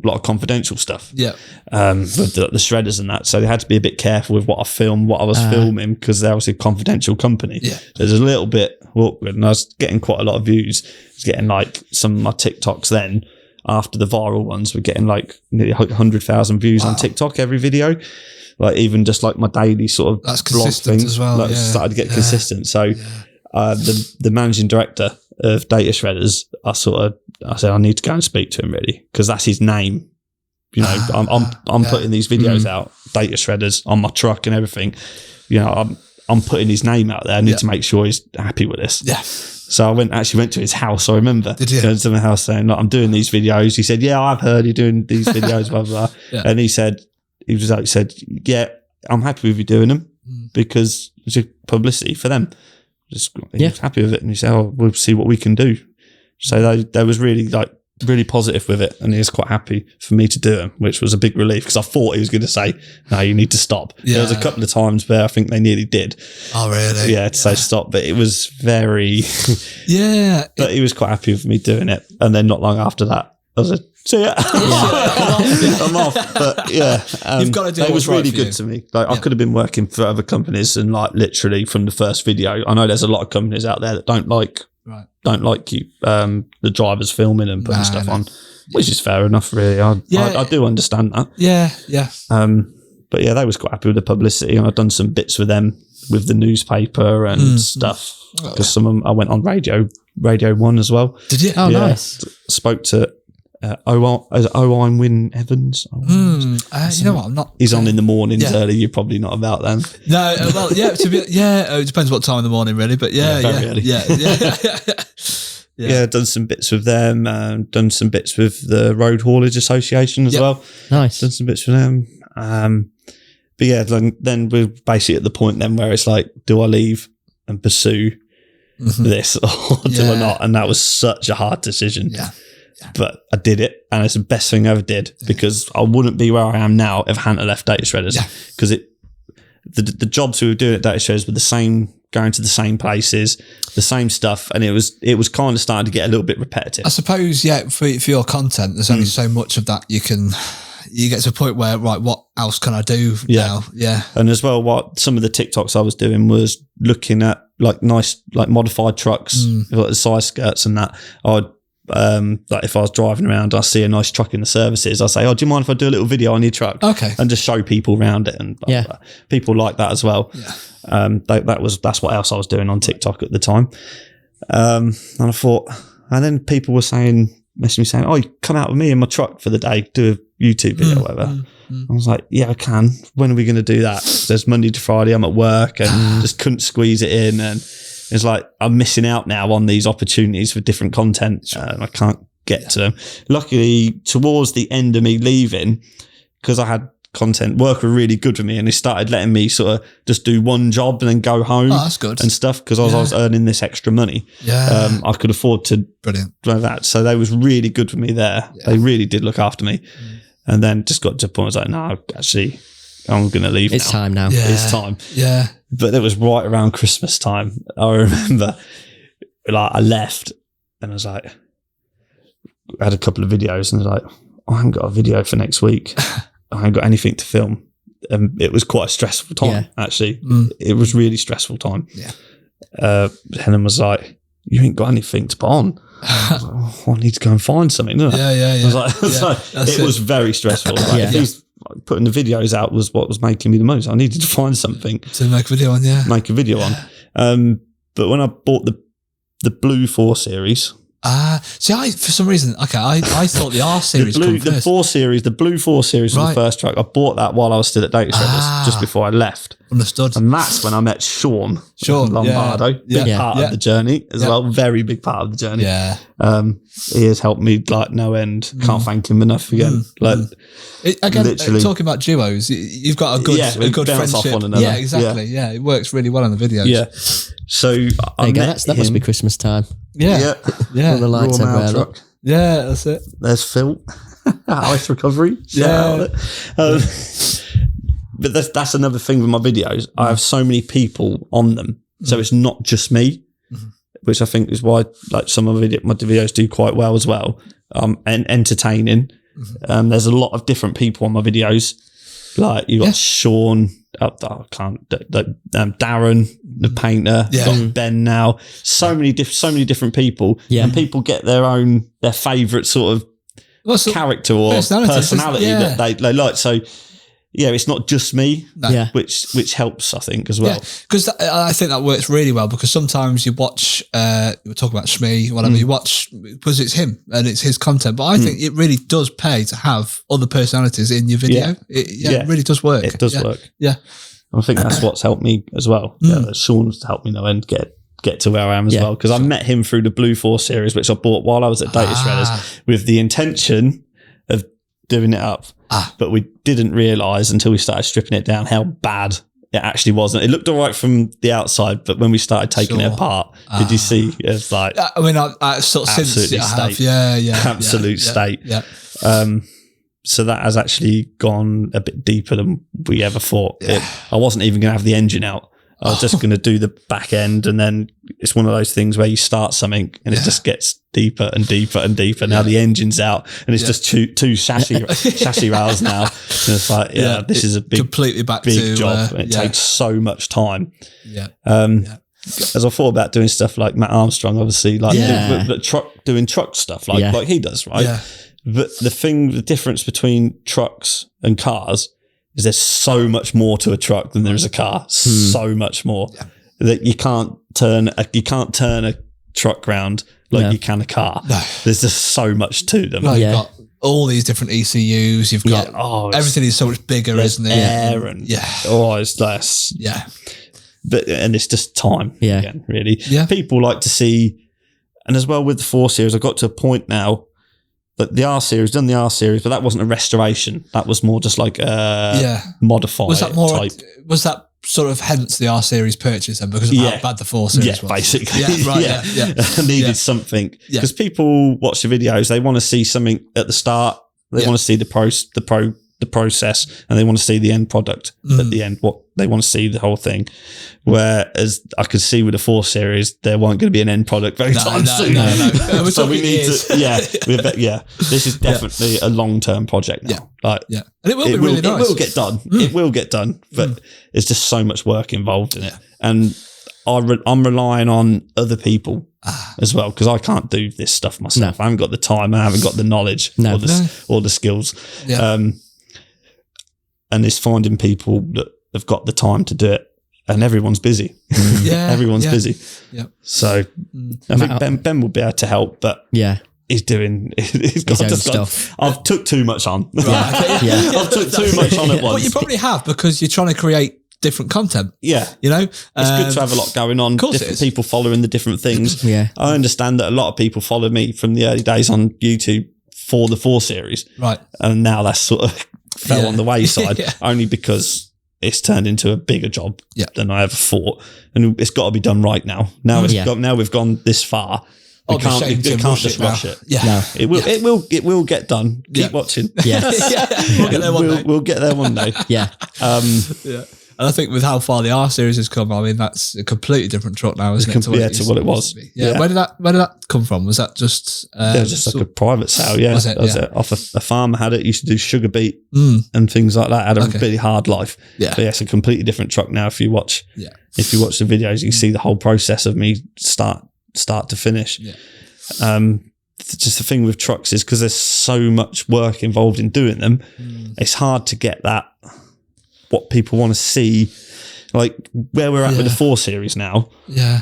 lot of confidential stuff. With the shredders and that. So they had to be a bit careful with what I filmed, what I was filming, because they're obviously a confidential company. So there's a little bit awkward, and I was getting quite a lot of views. I was getting like some of my TikToks then, after the viral ones, were getting like nearly 100,000 views on TikTok every video. Like even just like my daily sort of that's blog consistent thing, as well. Started to get consistent. So the managing director of data shredders, I said I need to go and speak to him really, because that's his name. You know, I'm putting these videos out, data shredders on my truck and everything. You know, I'm putting his name out there. I need to make sure he's happy with this. Yeah. So I went to his house. I remember going to my house saying, "Look, I'm doing these videos." He said, "Yeah, I've heard you're doing these videos." Blah blah. And he said, "Yeah, I'm happy with you doing them because it's a publicity for them." He was happy with it, and he said, "Oh, we'll see what we can do." So they was really positive with it, and he was quite happy for me to do them, which was a big relief because I thought he was going to say, "No, you need to stop." There was a couple of times where I think they nearly did. Oh, really? Yeah, to say stop, but it was very. But he was quite happy with me doing it, and then not long after that, I was like, "See ya." I'm off. But you've got to do. It was really good to me. Like I could have been working for other companies, and like literally from the first video, I know there's a lot of companies out there that don't like you, the drivers filming and putting stuff on. which is fair enough, really. I do understand that. Yeah, yeah. But yeah, they was quite happy with the publicity, and I've done some bits with them with the newspaper and stuff. Because some of them, I went on Radio 1 as well. Did you? Oh, nice. Spoke to Owen Wynne Evans. You know what? I'm not. He's on in the mornings early. You're probably not about them. No, well, yeah. It depends what time in the morning, really. But very early. Yeah, done some bits with them. Done some bits with the Road Haulage Association as well. Nice. Done some bits with them. But yeah, then we're basically at the point then where it's like, do I leave and pursue this or do I not? And that was such a hard decision. Yeah. But I did it, and it's the best thing I ever did because I wouldn't be where I am now if I hadn't left Data Shredders. Because the jobs we were doing at Data Shredders were the same, going to the same places, the same stuff, and it was kind of starting to get a little bit repetitive. I suppose, for your content, there's only so much of that you get to a point where, right, what else can I do now? Yeah. And as well, what some of the TikToks I was doing was looking at like nice, like modified trucks, like the side skirts and that. I'd like if I was driving around, I see a nice truck in the services, I say, "Oh, do you mind if I do a little video on your truck?" Okay. And just show people around it, and blah, blah. People like that as well. Yeah. That's what else I was doing on TikTok at the time. And I thought, and then people were messaging me saying, "Oh, you come out with me in my truck for the day, do a YouTube video, or whatever." I was like, "Yeah, I can. When are we going to do that?" There's Monday to Friday. I'm at work and just couldn't squeeze it in, and it's like I'm missing out now on these opportunities for different content, and I can't get to them. Luckily, towards the end of me leaving, because I had content, work were really good for me, and they started letting me sort of just do one job and then go home. Oh, that's good. And stuff, because I was earning this extra money. Yeah. I could afford to Brilliant. do that. So they was really good for me there. Yeah. They really did look after me. And then just got to a point I was like, no, actually, I'm going to leave It's time now. Yeah. It's time. Yeah. But it was right around Christmas time. I remember like I left and I was like, I had a couple of videos and I was like, I haven't got a video for next week. I haven't got anything to film. It was quite a stressful time, actually. It was really stressful time. Yeah. Helen was like, you ain't got anything to put on. I was like, oh, I need to go and find something. Yeah. I was like, it was very stressful. Like, these putting the videos out was what was making me the most. I needed to find something to make a video on. Make a video on. But when I bought the Blue 4 series. See, for some reason, I thought the R series the Blue 4 series was the first truck. I bought that while I was still at Data Shredders, just before I left. Understood. And that's when I met Sean Lombardo. Big part of the journey as well. Very big part of the journey. Yeah. He has helped me like no end. Can't thank him enough again. Literally. Talking about duos, you've got a good friendship. Off one another. Yeah, exactly. Yeah, it works really well on the videos. Yeah. So that must be Christmas time. Yeah. All the lights everywhere. Truck. Yeah, that's it. There's Phil. Ice recovery. Yeah. But that's another thing with my videos. I have so many people on them. So it's not just me, which I think is why like some of my videos do quite well as well. And entertaining. There's a lot of different people on my videos. Like you got Sean, Darren, the painter, got Ben now. So many different people, and people get their favourite sort of character or personality that they like. So it's not just me, which helps, I think, as well. Because I think that works really well, because sometimes you watch, we're talking about Shmee, whatever, you watch, because it's him and it's his content. But I think it really does pay to have other personalities in your video. It really does work. It does work. Yeah. I think that's what's helped me as well. Sean's helped me no end get to where I am as well, because I met him through the Blue 4 series, which I bought while I was at Data Shredders with the intention of doing it up. But we didn't realise until we started stripping it down how bad it actually was. It looked all right from the outside, but when we started taking it apart, did you see? It's like, I mean, I sort of since it have, absolute state. Yeah. So that has actually gone a bit deeper than we ever thought. I wasn't even going to have the engine out. I was just going to do the back end, and then it's one of those things where you start something and it just gets deeper and deeper and deeper. Now the engine's out and it's just two chassis rails now. And it's like, this is a completely big job, and it takes so much time. Yeah. As I thought about doing stuff like Matt Armstrong, obviously, like doing truck stuff like he does, right? Yeah. But the difference between trucks and cars is there's so much more to a truck than there is a car. So much more that you can't turn a truck round like you can a car. No. There's just so much to them. You've got all these different ECUs. You've got everything is so much bigger, isn't it? Air and it's less. Yeah. But and it's just time again, really. Yeah. People like to see, and as well with the 4 Series, I've got to a point now that the R Series, done the R Series, but that wasn't a restoration. That was more just like modified. Was that more type? Was that sort of hence the R Series purchase then because of how bad the 4 Series was? Basically. Yeah, right. Yeah. I needed something because people watch the videos. They want to see something at the start. They want to see the process, and they want to see the end product at the end. What they want to see the whole thing. Whereas I could see with the 4 Series, there weren't going to be an end product very time soon. No. So we need to. This is definitely a long-term project now. And it will be really nice. It will get done. It will get done, but it's just so much work involved in it, and I'm relying on other people as well because I can't do this stuff myself. I haven't got the time. I haven't got the knowledge or the skills. Yeah. And it's finding people that have got the time to do it, and everyone's busy. Everyone's busy. Yeah. So I think Ben will be able to help, but he's got own to stuff. I've took too much on. I've took too much on at once. But you probably have because you're trying to create different content. Yeah. You know? It's good to have a lot going on. Different people following the different things. I understand that a lot of people follow me from the early days on YouTube for the 4 Series. Right. And now that's sort of fell on the wayside only because it's turned into a bigger job than I ever thought. And it's got to be done right now. Now we've gone this far. We can't just rush it. Yeah. No. It will get done. Keep watching. Yeah. We'll get there one day. We'll get there one day. Yeah. And I think with how far the R Series has come, I mean, that's a completely different truck now, isn't it? To what it was. Yeah. Where did that come from? Was that just... just like a private sale, Was it? It off a farmer had it, used to do sugar beet and things like that. Had a really hard life. Yeah. But it's a completely different truck now. If you watch the videos, you can see the whole process of me start to finish. Yeah. Just the thing with trucks is because there's so much work involved in doing them, it's hard to get that what people want to see, like where we're at with the 4 Series now. Yeah,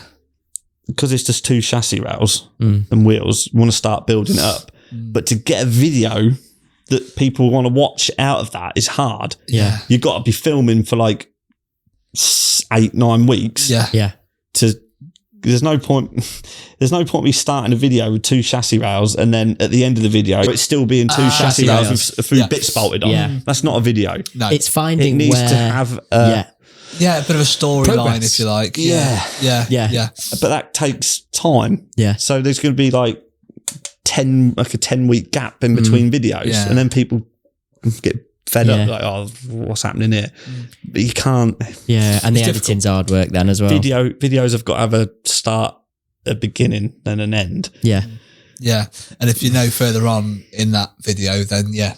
because it's just 2 chassis rails and wheels. We want to start building it up, but to get a video that people want to watch out of that is hard. Yeah, you've got to be filming for like 8-9 weeks. Yeah. There's no point me starting a video with 2 chassis rails and then at the end of the video it's still being 2 chassis rails with a few bits bolted on. Yeah. That's not a video. No. It's finding it needs where, to have a bit of a storyline, if you like. Yeah. But that takes time. Yeah. So there's going to be like a 10-week gap in between videos, and then people get fed up, like, oh, what's happening here? But you can't. Yeah, and the editing's hard work then as well. Videos have got to have a start, a beginning, and an end. Yeah. Yeah. And if you know further on in that video, then I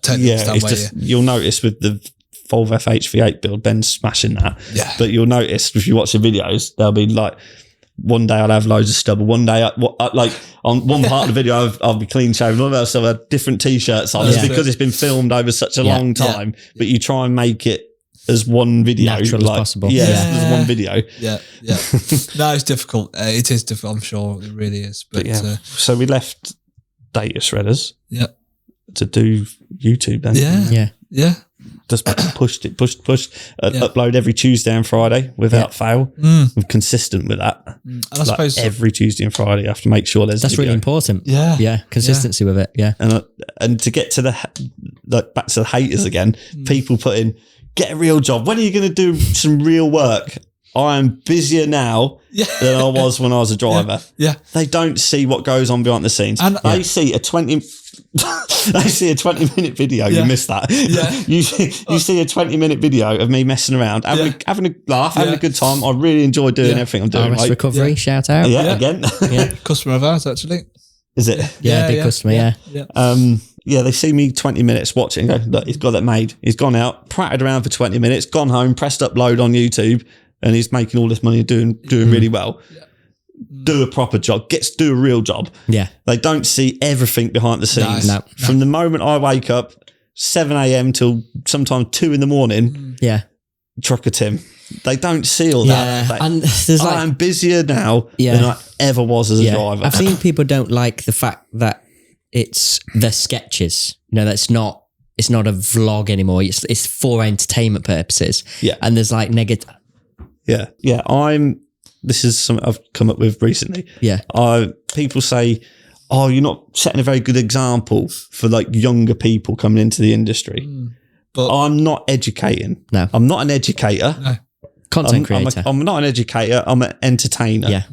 totally understand where you'll notice with the Volvo V8 build, Ben's smashing that. Yeah. But you'll notice if you watch the videos, they'll be like, one day I'll have loads of stubble. One day, like on one part of the video, I'll be clean shaven. One else I'll have different t-shirts on. It's because it's been filmed over such a long time. But you try and make it as one video, natural as possible. As one video. Yeah. No, it's difficult. It is difficult. I'm sure it really is. But so we left data shredders. Yeah. To do YouTube then. Yeah. Just pushed. Upload every Tuesday and Friday without fail. I'm consistent with that. And I suppose every Tuesday and Friday I have to make sure there's that's really important. Yeah. Consistency with it. Yeah. And to get to back to the haters again, people put in, get a real job. When are you going to do some real work? I am busier now than I was when I was a driver. Yeah. They don't see what goes on behind the scenes. And they see a 20-minute video. You missed that. Yeah. You see a 20-minute video of me messing around, having a laugh, having a good time. I really enjoy doing everything I'm doing. RS Recovery, shout out. Again. Customer of ours, actually. Is it? Yeah, big customer, they see me 20 minutes watching and go, look, he's got that made. He's gone out, pratted around for 20 minutes, gone home, pressed upload on YouTube, and he's making all this money doing really well. do a proper job, gets to do a real job. Yeah. They don't see everything behind the scenes. No. From the moment I wake up, 7 a.m. till sometimes 2 in the morning, Yeah. Trucker Tim. They don't see all Yeah. that. And there's I am busier now Yeah. than I ever was as a driver. I've seen people don't like the fact that it's the sketches. You know, it's not a vlog anymore. It's for entertainment purposes. Yeah. And there's like negative. Yeah. This is something I've come up with recently. Yeah. People say, oh, you're not setting a very good example for like younger people coming into the industry. But I'm not educating. No. I'm not an educator. No. Content creator. I'm not an educator. I'm an entertainer. Yeah.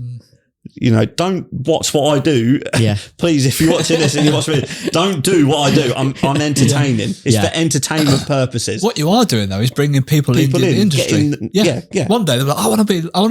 You know, don't watch what I do. Yeah. Please, if you're watching this and you watch me, don't do what I do. I'm entertaining. It's Yeah. for entertainment purposes. what you are doing though is bringing people into the industry. Yeah. One day they're like, I want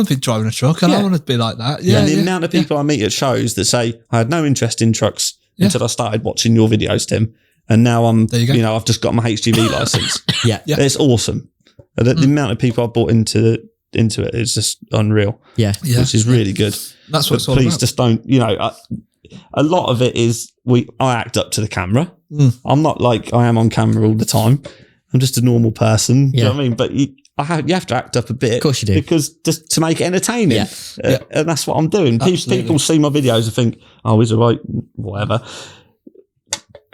to be driving a truck, and I Yeah. want to be like that. Yeah, Yeah, and the amount of people I meet at shows that say, I had no interest in trucks until I started watching your videos, Tim. And now There you go. I've just got my HGV license. Yeah. Yeah. It's awesome. The amount of people I've bought into it is just unreal, Yeah. Yeah. which is really good. That's what But it's all please about. just don't, a lot of it is I act up to the camera. I'm not like I am on camera all the time. I'm just a normal person. Do you know what I mean? But you have to act up a bit. Of course you do. Because just to make it entertaining. Yeah. And that's what I'm doing. Absolutely. People see my videos and think, oh, he's all right, whatever.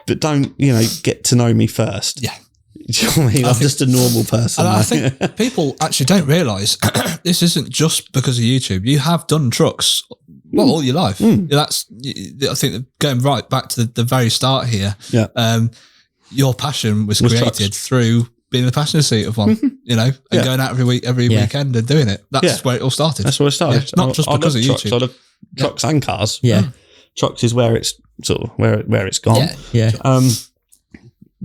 But don't, get to know me first. Yeah. Do you know what I mean? I'm just a normal person. And I think people actually don't realise this isn't just because of YouTube. You have done trucks all your life. I think going right back to the very start here. Yeah. Your passion was Was created trucks. through being in the passenger seat of one, and Yeah. going out every weekend and doing it. That's where it all started. That's where it started. Yeah, it's not just I because love of trucks. YouTube. I love trucks and cars. Yeah. Trucks is where it's sort of where it's gone. Yeah. Yeah.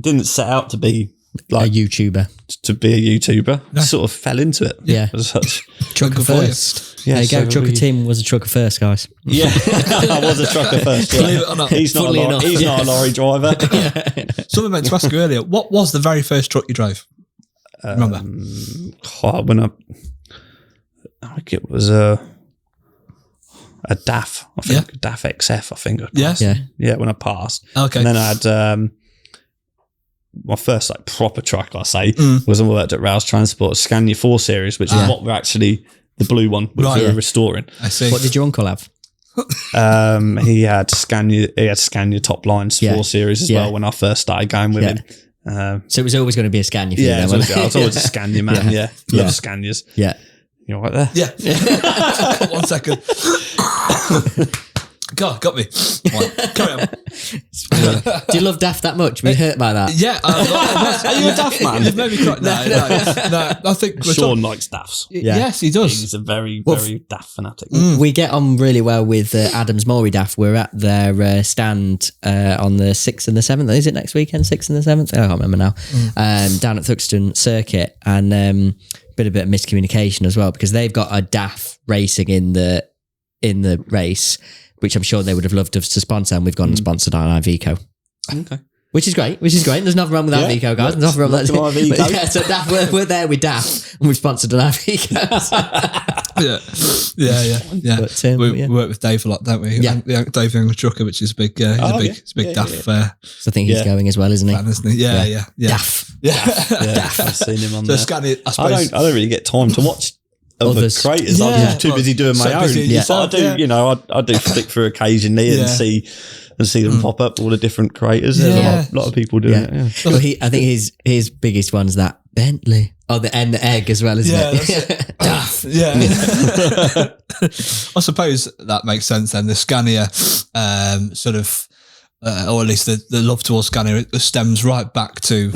Didn't set out to be A like YouTuber. to be a YouTuber. Sort of fell into it. Yeah. As such. Trucker Good for you. first. Yeah, there you go. so Trucker we- Tim was a trucker first, guys. Yeah, I was a trucker first. Yeah. Believe it or not. He's not Funnily enough, he's not a lorry driver. Something I meant to ask you earlier. What was the very first truck you drove? Remember? When I think it was a DAF. I think a DAF XF. I think. Yes. Yeah. Yeah, when I passed. Okay. And then I had my first like proper truck, I say, was when I worked at Rouse Transport, Scania 4 Series, which is what we're actually the blue one, which Right, we're yeah. restoring. I see. What did your uncle have? He had Scania top lines 4 Series as well when I first started going with him. So it was always going to be a Scania for you Yeah, then, I was wasn't it? always a Scania man. Yeah, love Scanias. Yeah. You're right there. Yeah. 1 second. God, got me. Right, carry on. Do you love Daft that much? Were you hurt by that? Yeah. Are you a DAF man? You've made me cry. No. I think we're Sean likes DAFs. Yes, he does. He's a very DAF fanatic. We get on really well with Adams Maury Daft. We're at their stand on the 6th and the 7th. Is it next weekend, 6th and the 7th? I can't remember now. Down at Thuxton Circuit. And been a bit of miscommunication as well because they've got a DAF racing in the race, which I'm sure they would have loved us to sponsor, and we've gone and sponsored our Iveco. Okay. Which is great. There's nothing wrong with our Iveco, guys. There's nothing wrong with that. Look at my Iveco. Yeah, so DAF, we're there with DAF, and we've sponsored an Iveco. Yeah. But, we work with Dave a lot, don't we? Yeah. Dave Young Trucker, which is a big, it's a big DAF fan, So I think he's going as well, isn't he? isn't he? Yeah. DAF. Yeah, I've seen him on So there. Scania, I I suppose. don't really get time to watch other Others. creators. I'm Yeah. just too busy doing my So own. busy But yourself, I do, yeah. I do flick through occasionally Yeah. and see them pop up, all the different creators. There's Yeah. a lot of people doing it. Yeah. Well, I think his biggest one's that Bentley. Oh, the egg as well, isn't it? That's it. Yeah. I suppose that makes sense then. The Scania sort of, or at least the love towards Scania stems right back to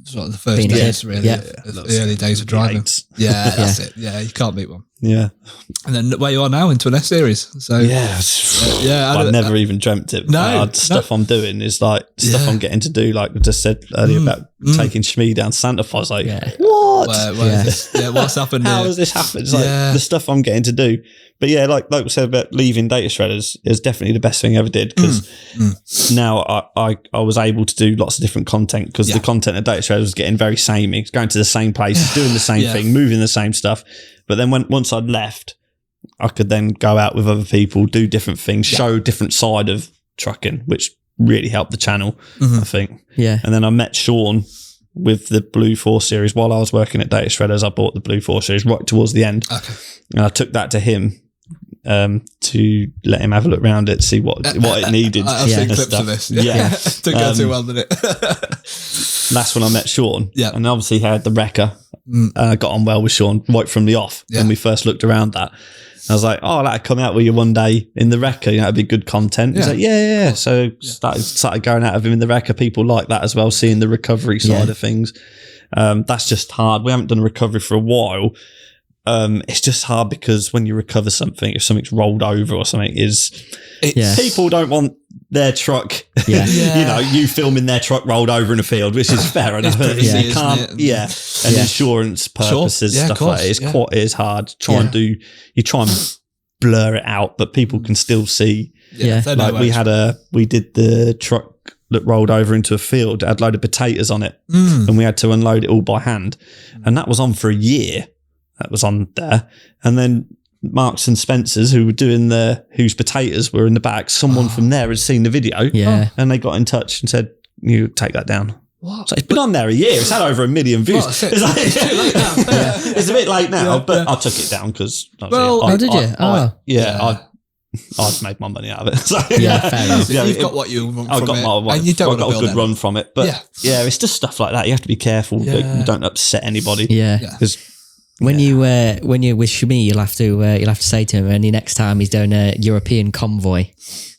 sort of the first Being a days, kid. really. Yeah. The early days of driving. V8s. Yeah, that's it. Yeah, you can't beat one. Yeah. And then where you are now into an S series. So Yeah. yeah, I never even dreamt it. No, Stuff I'm doing is like stuff Yeah. I'm getting to do. Like I just said earlier about taking Shmee down Santa Fe. I was like, Yeah. what? where is this? What's happened How here? has this happened? It's like Yeah. the stuff I'm getting to do. But yeah, like we said about leaving data shredders is definitely the best thing I ever did because now I was able to do lots of different content because the content of data shredders was getting very samey. It's going to the same places, doing the same thing, moving the same stuff. But then once I'd left, I could then go out with other people, do different things, show a different side of trucking, which really helped the channel, I think. Yeah. And then I met Sean with the Blue 4 Series while I was working at Data Shredders. I bought the Blue 4 Series right towards the end, and I took that to him to let him have a look around it, see what it needed. I've seen clips of this. Yeah. Didn't go too well, did it? That's when I met Sean. Yeah. And obviously he had the wrecker. I got on well with Sean right from the off when we first looked around that. I was like, oh, I'd come out with you one day in the wrecker. It'd be good content. He's like, yeah. So started going out of him in the wrecker. People like that as well, seeing the recovery side of things. That's just hard. We haven't done a recovery for a while. It's just hard because when you recover something, if something's rolled over or something, people don't want their truck, you filming their truck rolled over in a field, which is fair enough. You can't, and insurance purposes, stuff like that. It is hard. Try and blur it out, but people can still see. We did the truck that rolled over into a field, had a load of potatoes on it, and we had to unload it all by hand, and that was on for a year. That was on there. And then Marks and Spencer's, who were doing whose potatoes were in the back, someone from there had seen the video. Yeah. And they got in touch and said, you take that down. What? So it's been on there a year. It's had over 1 million views. It's too late now. It's a bit late now, but I took it down because... did you? I've made my money out of it. So, fair enough. You've got what you want from it. And you don't got a good run from it. But it's just stuff like that. You have to be careful that you don't upset anybody. Yeah. Because... When you're with Shami, you'll have to say to him, any next time he's doing a European convoy, you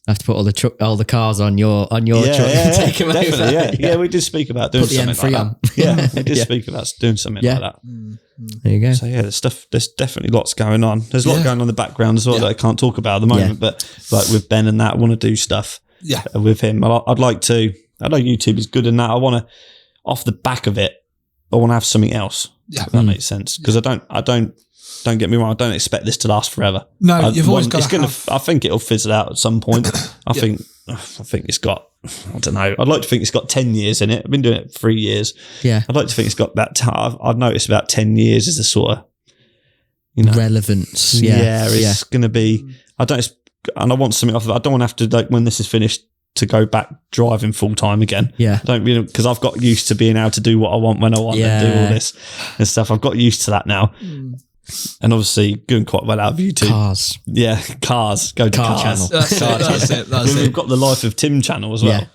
have to put all the cars on your truck and take them over. Yeah, we did speak about doing something like that. Yeah, we did speak about doing something like that. There you go. So there's definitely lots going on. There's a lot going on in the background as well that I can't talk about at the moment. But like with Ben and that, I want to do stuff with him. I'd like to. I know YouTube is good in that. I want to, off the back of it, I want to have something else. Yeah, if that makes sense. Because I don't get me wrong, I don't expect this to last forever. No, you've always got to I think it'll fizzle out at some point. I think it's got, I don't know, I'd like to think it's got 10 years in it. I've been doing it for 3 years. Yeah. I'd like to think it's got that, I've noticed about 10 years is a sort of, relevance. It's going to be, and I want something off of it. I don't want to have to, when this is finished, to go back driving full time again. Yeah. I don't really, because I've got used to being able to do what I want when I want and do all this and stuff. I've got used to that now. And obviously doing quite well out of YouTube. Cars. Yeah, cars. Go to Car cars. channel. That's it. We've got the Life of Tim channel as well.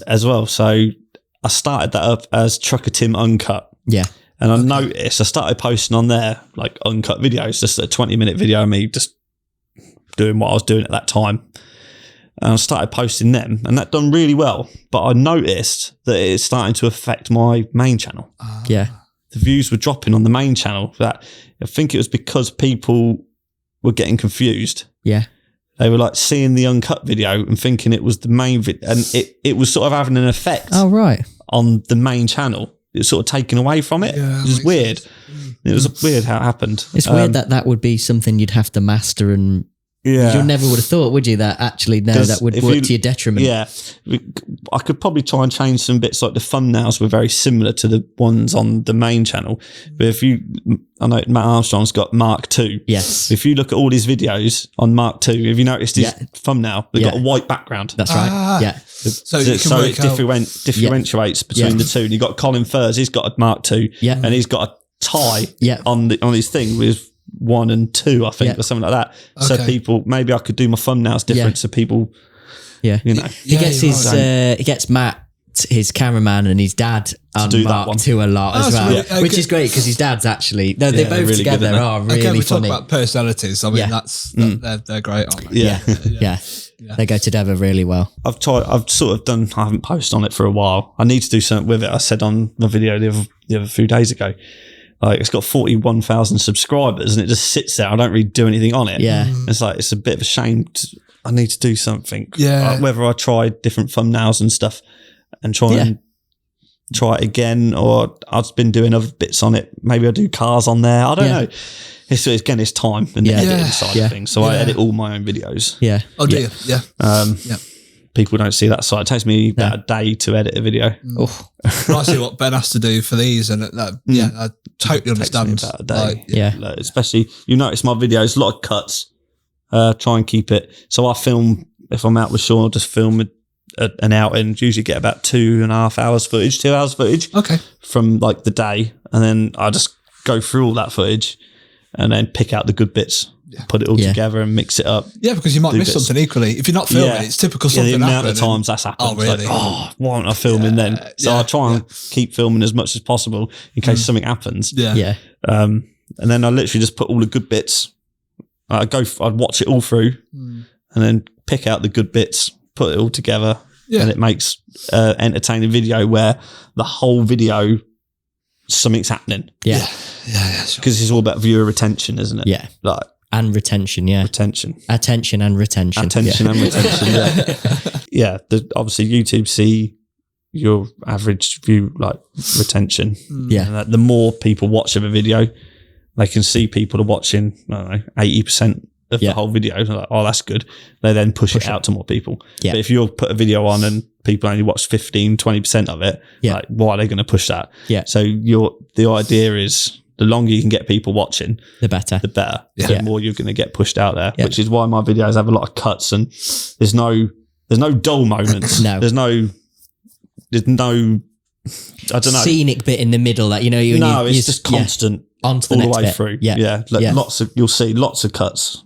As well. So I started that up as Trucker Tim Uncut. Yeah. And I noticed I started posting on there like uncut videos, just a 20-minute video of me just doing what I was doing at that time. And I started posting them, and that done really well. But I noticed that it's starting to affect my main channel. Yeah. The views were dropping on the main channel. That I think it was because people were getting confused. Yeah. They were like seeing the uncut video and thinking it was the main video, and it was sort of having an effect on the main channel. It was sort of taken away from it. Yeah, it was weird. It was weird how it happened. It's weird that would be something you'd have to master, and you never would have thought, would you, that actually that would work to your detriment? Yeah. I could probably try and change some bits, like the thumbnails were very similar to the ones on the main channel. But I know Matt Armstrong's got Mark II. Yes. If you look at all his videos on Mark II, have you noticed his thumbnail? They've got a white background. That's right. Yeah. So it differentiates between the two. And you've got Colin Furs, he's got a Mark II, and he's got a tie on his thing with 1 and 2, I think, or something like that. Okay. So people, maybe I could do my thumbnails different, so people, he gets Matt, his cameraman, and his dad on Mark II a lot as well, which is great because his dad's actually they both really together are really we funny. Talk about personalities. I mean, they're great, aren't they? Yeah. They go together really well. I haven't posted on it for a while. I need to do something with it. I said on my video the other few days ago, like, it's got 41,000 subscribers and it just sits there. I don't really do anything on it. Yeah. It's like, it's a bit of a shame. I need to do something. Yeah. Like, whether I try different thumbnails and stuff and try it again, or I've been doing other bits on it. Maybe I'll do cars on there. I don't know. It's time and the editing side of things. So I edit all my own videos. Yeah. Oh, do you? Yeah. people don't see that side. It takes me about a day to edit a video. Oh, But I see what Ben has to do for these, and I totally understand. Takes me about a day. yeah. Like, especially, you notice my videos, a lot of cuts. Try and keep it. So I film, if I'm out with Sean, I'll just film an outing. Usually get about 2.5 hours footage, 2 hours footage. Okay. From like the day. And then I just go through all that footage and then pick out the good bits. Put it all together and mix it up. Yeah, because you might miss something equally. If you're not filming, it's typical something the amount happened. of times that's happened. Oh, really? Like, why aren't I filming then? So I try and keep filming as much as possible in case something happens. Yeah. And then I literally just put all the good bits. I'd watch it all through and then pick out the good bits, put it all together, and it makes entertaining video where the whole video, something's happening. Yeah. Because it's all about viewer retention, isn't it? Yeah. Like, and retention, yeah. Retention. Attention and retention. Attention and retention, yeah. Obviously, YouTube see your average view, like, retention. Yeah. And the more people watch of a video, they can see people are watching, I don't know, 80% of the whole video. They're like, oh, that's good. They then push it out to more people. Yeah. But if you put a video on and people only watch 15, 20% of it, like, why are they going to push that? Yeah. So the idea is, the longer you can get people watching, the better. The more you're going to get pushed out there, which is why my videos have a lot of cuts and there's no dull moments. No. There's no, I don't know. Scenic bit in the middle that, it's just constant onto the all the next way bit. through. Yeah. You'll see lots of cuts.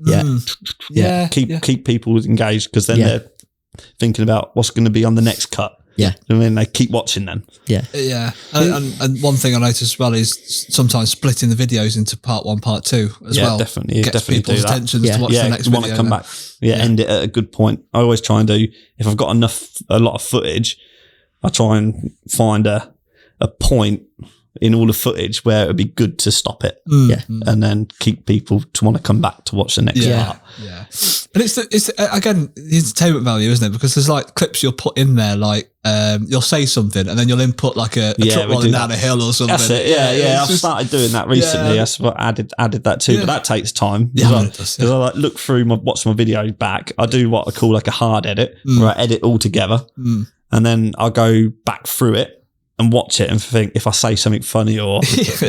Keep people engaged because then they're thinking about what's going to be on the next cut. Yeah. And then they keep watching then. Yeah. Yeah. And one thing I noticed as well is sometimes splitting the videos into part 1, part 2 as well. Definitely. Gets Definitely people's do that. attention to watch the next video. Want to come back. End it at a good point. I always try and do, if I've got a lot of footage, I try and find a point in all the footage where it would be good to stop it and then keep people to want to come back to watch the next part. Yeah. And it's again, the entertainment value, isn't it? Because there's like clips you'll put in there, like you'll say something and then you'll input like a truck rolling down a hill or something. That's it. Yeah. I've started doing that recently. That's what I added that too, but that takes time. Yeah, because I like look through watch my video back. I do what I call like a hard edit, where I edit all together, and then I'll go back through it and watch it and think, if I say something funny or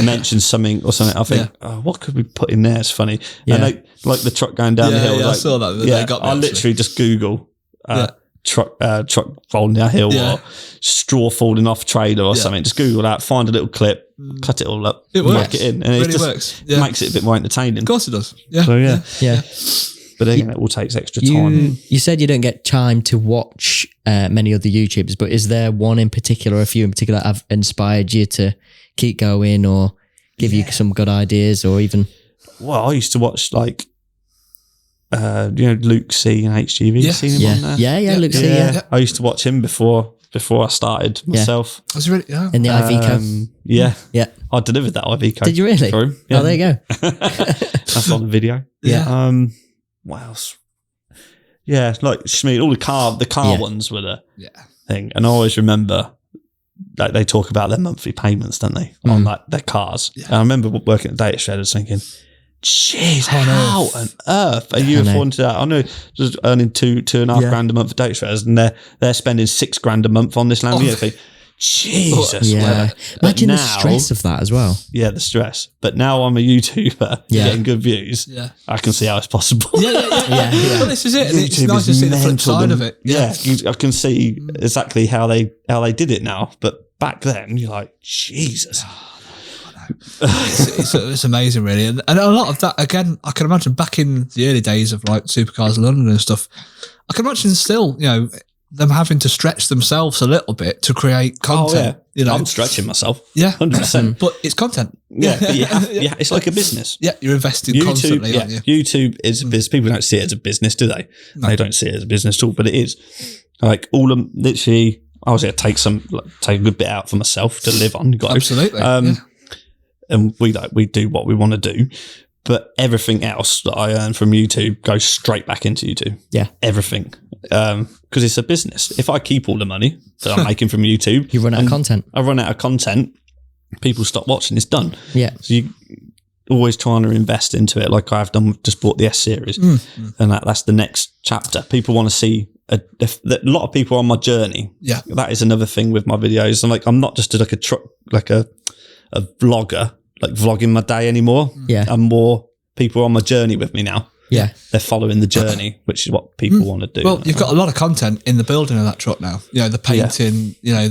mention something or something, I think, oh, what could we put in there? It's funny. And like the truck going down the hill. I saw that. Yeah, I literally just Google truck rolling down a hill or straw falling off a trailer or something. Just Google that, find a little clip, cut it all up, it works. Work it in. And really it just works. makes it a bit more entertaining. Of course it does. Yeah. So Yeah. But again, it all takes extra time. You said you don't get time to watch many other YouTubers, but is there one in particular, or a few in particular, that have inspired you to keep going or give you some good ideas, or even? Well, I used to watch like, Luke C and HGV. Yeah. Seen him on there? Yeah, Luke C, yeah. I used to watch him before I started myself. Was it really? In the Iveco. Yeah. I delivered that Iveco. Did you really? For him. Yeah. Oh, there you go. That's on the video. Yeah. What else? Yeah, like Schmid, all the car ones were the thing. And I always remember, like, they talk about their monthly payments, don't they? On like their cars. Yeah. And I remember working at data shredders thinking, jeez, how on earth are you affording to that? I know just earning $2.5 grand a month for data shredders, and they're spending $6 a month on this Lamborghini. Jesus. Yeah. Imagine the stress of that as well. Yeah, the stress. But now I'm a YouTuber getting good views. Yeah. I can see how it's possible. Yeah. Well, this is it. It's nice to see the flip side of it. Yeah. I can see exactly how they did it now. But back then, you're like, Jesus. It's amazing, really. And a lot of that, again, I can imagine back in the early days of like Supercars London and stuff, I can imagine still, them having to stretch themselves a little bit to create content. I'm stretching myself. Yeah. 100%. But it's content. Yeah. But it's like a business. Yeah. You're investing constantly, aren't you? YouTube is a business. People don't see it as a business, do they? No. They don't see it as a business at all, but it is. Like all of them, literally, I was going to take a good bit out for myself to live on. Absolutely. And we do what we want to do. But everything else that I earn from YouTube goes straight back into YouTube. Yeah. Everything. Because it's a business. If I keep all the money that I'm making from YouTube, you run out of content. I run out of content. People stop watching. It's done. Yeah. So you always trying to invest into it, like I've done. Just bought the S series, and that's the next chapter. People want to see a lot of people are on my journey. Yeah. That is another thing with my videos. I'm not just like a vlogger, like vlogging my day anymore. Yeah. I'm more people are on my journey with me now. Yeah. They're following the journey, which is what people want to do. Well, you've got a lot of content in the building of that truck now. You know, the painting, you know,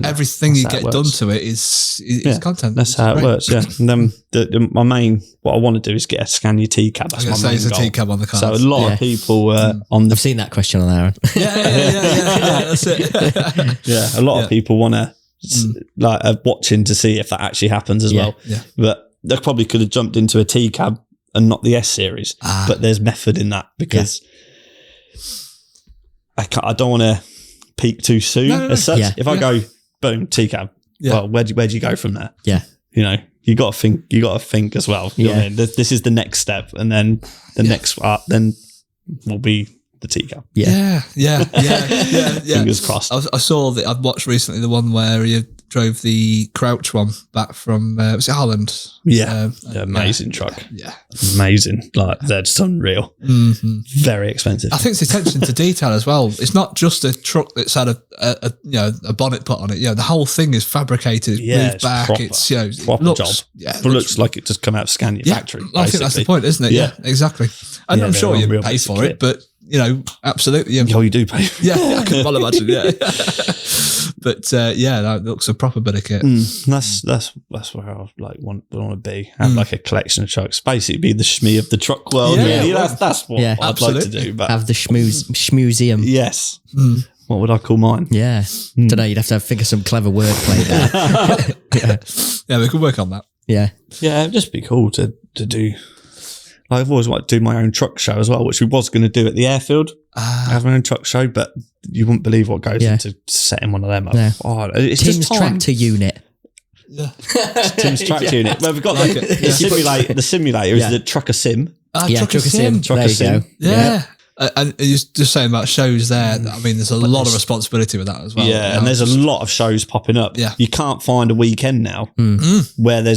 everything you get done to it is content. That's how it works, yeah. And then my main, what I want to do is get a scan your T-cab. That's my main goal. It's a T-cab on the car. So a lot of people on the... I've seen that question on Aaron. Yeah, that's it. Yeah, a lot of people want to, watching to see if that actually happens as well. Yeah. But they probably could have jumped into a T-cab and not the S series, but there's method in that because I don't want to peak too soon as such. Yeah. If I go boom T-cab, well, where do you go from there? Yeah, you know, you got to think as well. You know what I mean? This is the next step, and then the next then will be the T-cab. Yeah. Fingers crossed. I saw that. I've watched recently the one where you drove the Crouch one back from was it Holland? Yeah, amazing truck. Yeah, amazing. Like they're just unreal. Mm-hmm. Very expensive. I think it's attention to detail as well. It's not just a truck that's had a bonnet put on it. You know, the whole thing is fabricated, moved back. Proper, it's proper looks, job. Yeah, it looks like it just come out of Scania factory. I think that's the point, isn't it? Yeah, exactly. And I'm sure you pay for it, but you know, absolutely. Oh, you do pay. Yeah, I can well imagine. Yeah. But that looks a proper bit of kit. That's where I want to be. Have like a collection of trucks. Basically, be the Shmee of the truck world. Yeah, really. That's what I'd like to do. But have the Schmuseum. Yes. What would I call mine? Yeah. Don't know. You'd have to think of some clever wordplay there. Yeah, we could work on that. Yeah. Yeah, it'd just be cool to do. I've always wanted to do my own truck show as well, which we was going to do at the airfield. Have my own truck show, but you wouldn't believe what goes into setting one of them up. Yeah. Oh, it's Tim's just time. tractor unit. Yeah. Tim's tractor unit. Well, we've got the simulator. The simulator is the Trucker Sim. Trucker Sim. Trucker Sim. Yeah. And you're just saying about shows there. I mean, there's a lot of responsibility with that as well. Yeah, and there's a lot of shows popping up. Yeah. You can't find a weekend now where there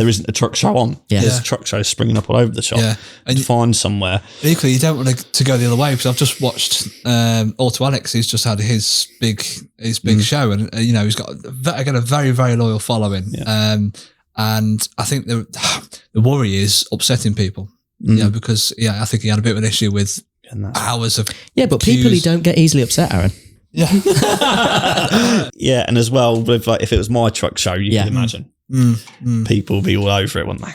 isn't a truck show on. Yeah. There's truck shows springing up all over the shop. Yeah. And to find somewhere. Equally, you don't want to go the other way because I've just watched Auto Alex. He's just had his big show, and you know he's got a very, very loyal following. Yeah. And I think the worry is upsetting people. You know, because I think he had a bit of an issue with hours of queues. But people who don't get easily upset, Aaron. Yeah. Yeah, and as well with if it was my truck show, you can imagine. People will be all over it, wouldn't they?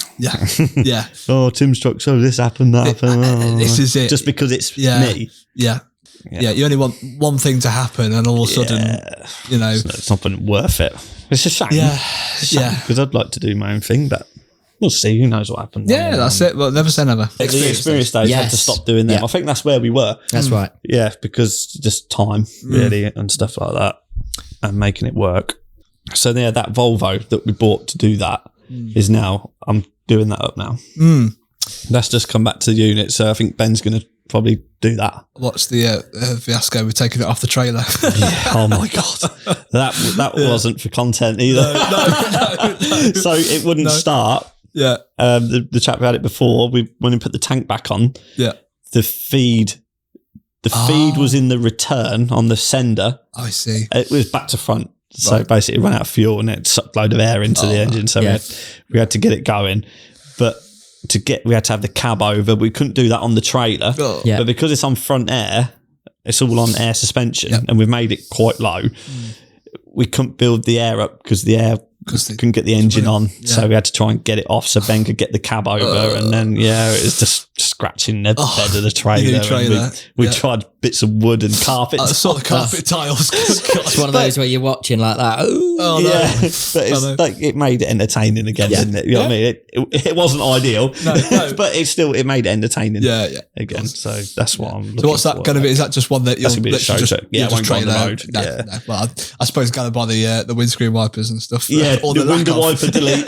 Yeah. Oh, Tim's truck show, this happened, that happened. This is it. Just because it's me. Yeah. You only want one thing to happen, and all of a sudden, you know, it's not worth it. It's a shame. Because I'd like to do my own thing, but we'll see. Who knows what happens? Yeah, that's it. Well, never say never. The experience days had to stop doing them. I think that's where we were. That's right. Yeah, because just time, really, and stuff like that, and making it work. So that Volvo that we bought to do that is now, I'm doing that up now. That's just come back to the unit. So I think Ben's going to probably do that. What's the fiasco with taking it off the trailer? Oh my God. That wasn't for content either. No. So it wouldn't start. Yeah. The chap who had it before, when he put the tank back on, the feed was in the return on the sender. I see. It was back to front. So basically it ran out of fuel and it sucked a load of air into the engine. So we had to get it going. But we had to have the cab over. We couldn't do that on the trailer. But because it's on front air, it's all on air suspension and we've made it quite low. We couldn't build the air up because the air couldn't get the engine on. So we had to try and get it off so Ben could get the cab over. And then, it was just scratching the bed of the trailer. We tried bits of wood and carpet. I saw the carpet tiles. It's one of those where you're watching like that. Oh, no. But it's like it made it entertaining again, didn't it? You know what I mean? It wasn't ideal, but it made it entertaining again. So that's what I'm looking for. So what's that going to be? Is that just one that you'll just train on the road? No. Well, I suppose gather by the windscreen wipers and stuff. Or the window wiper delete,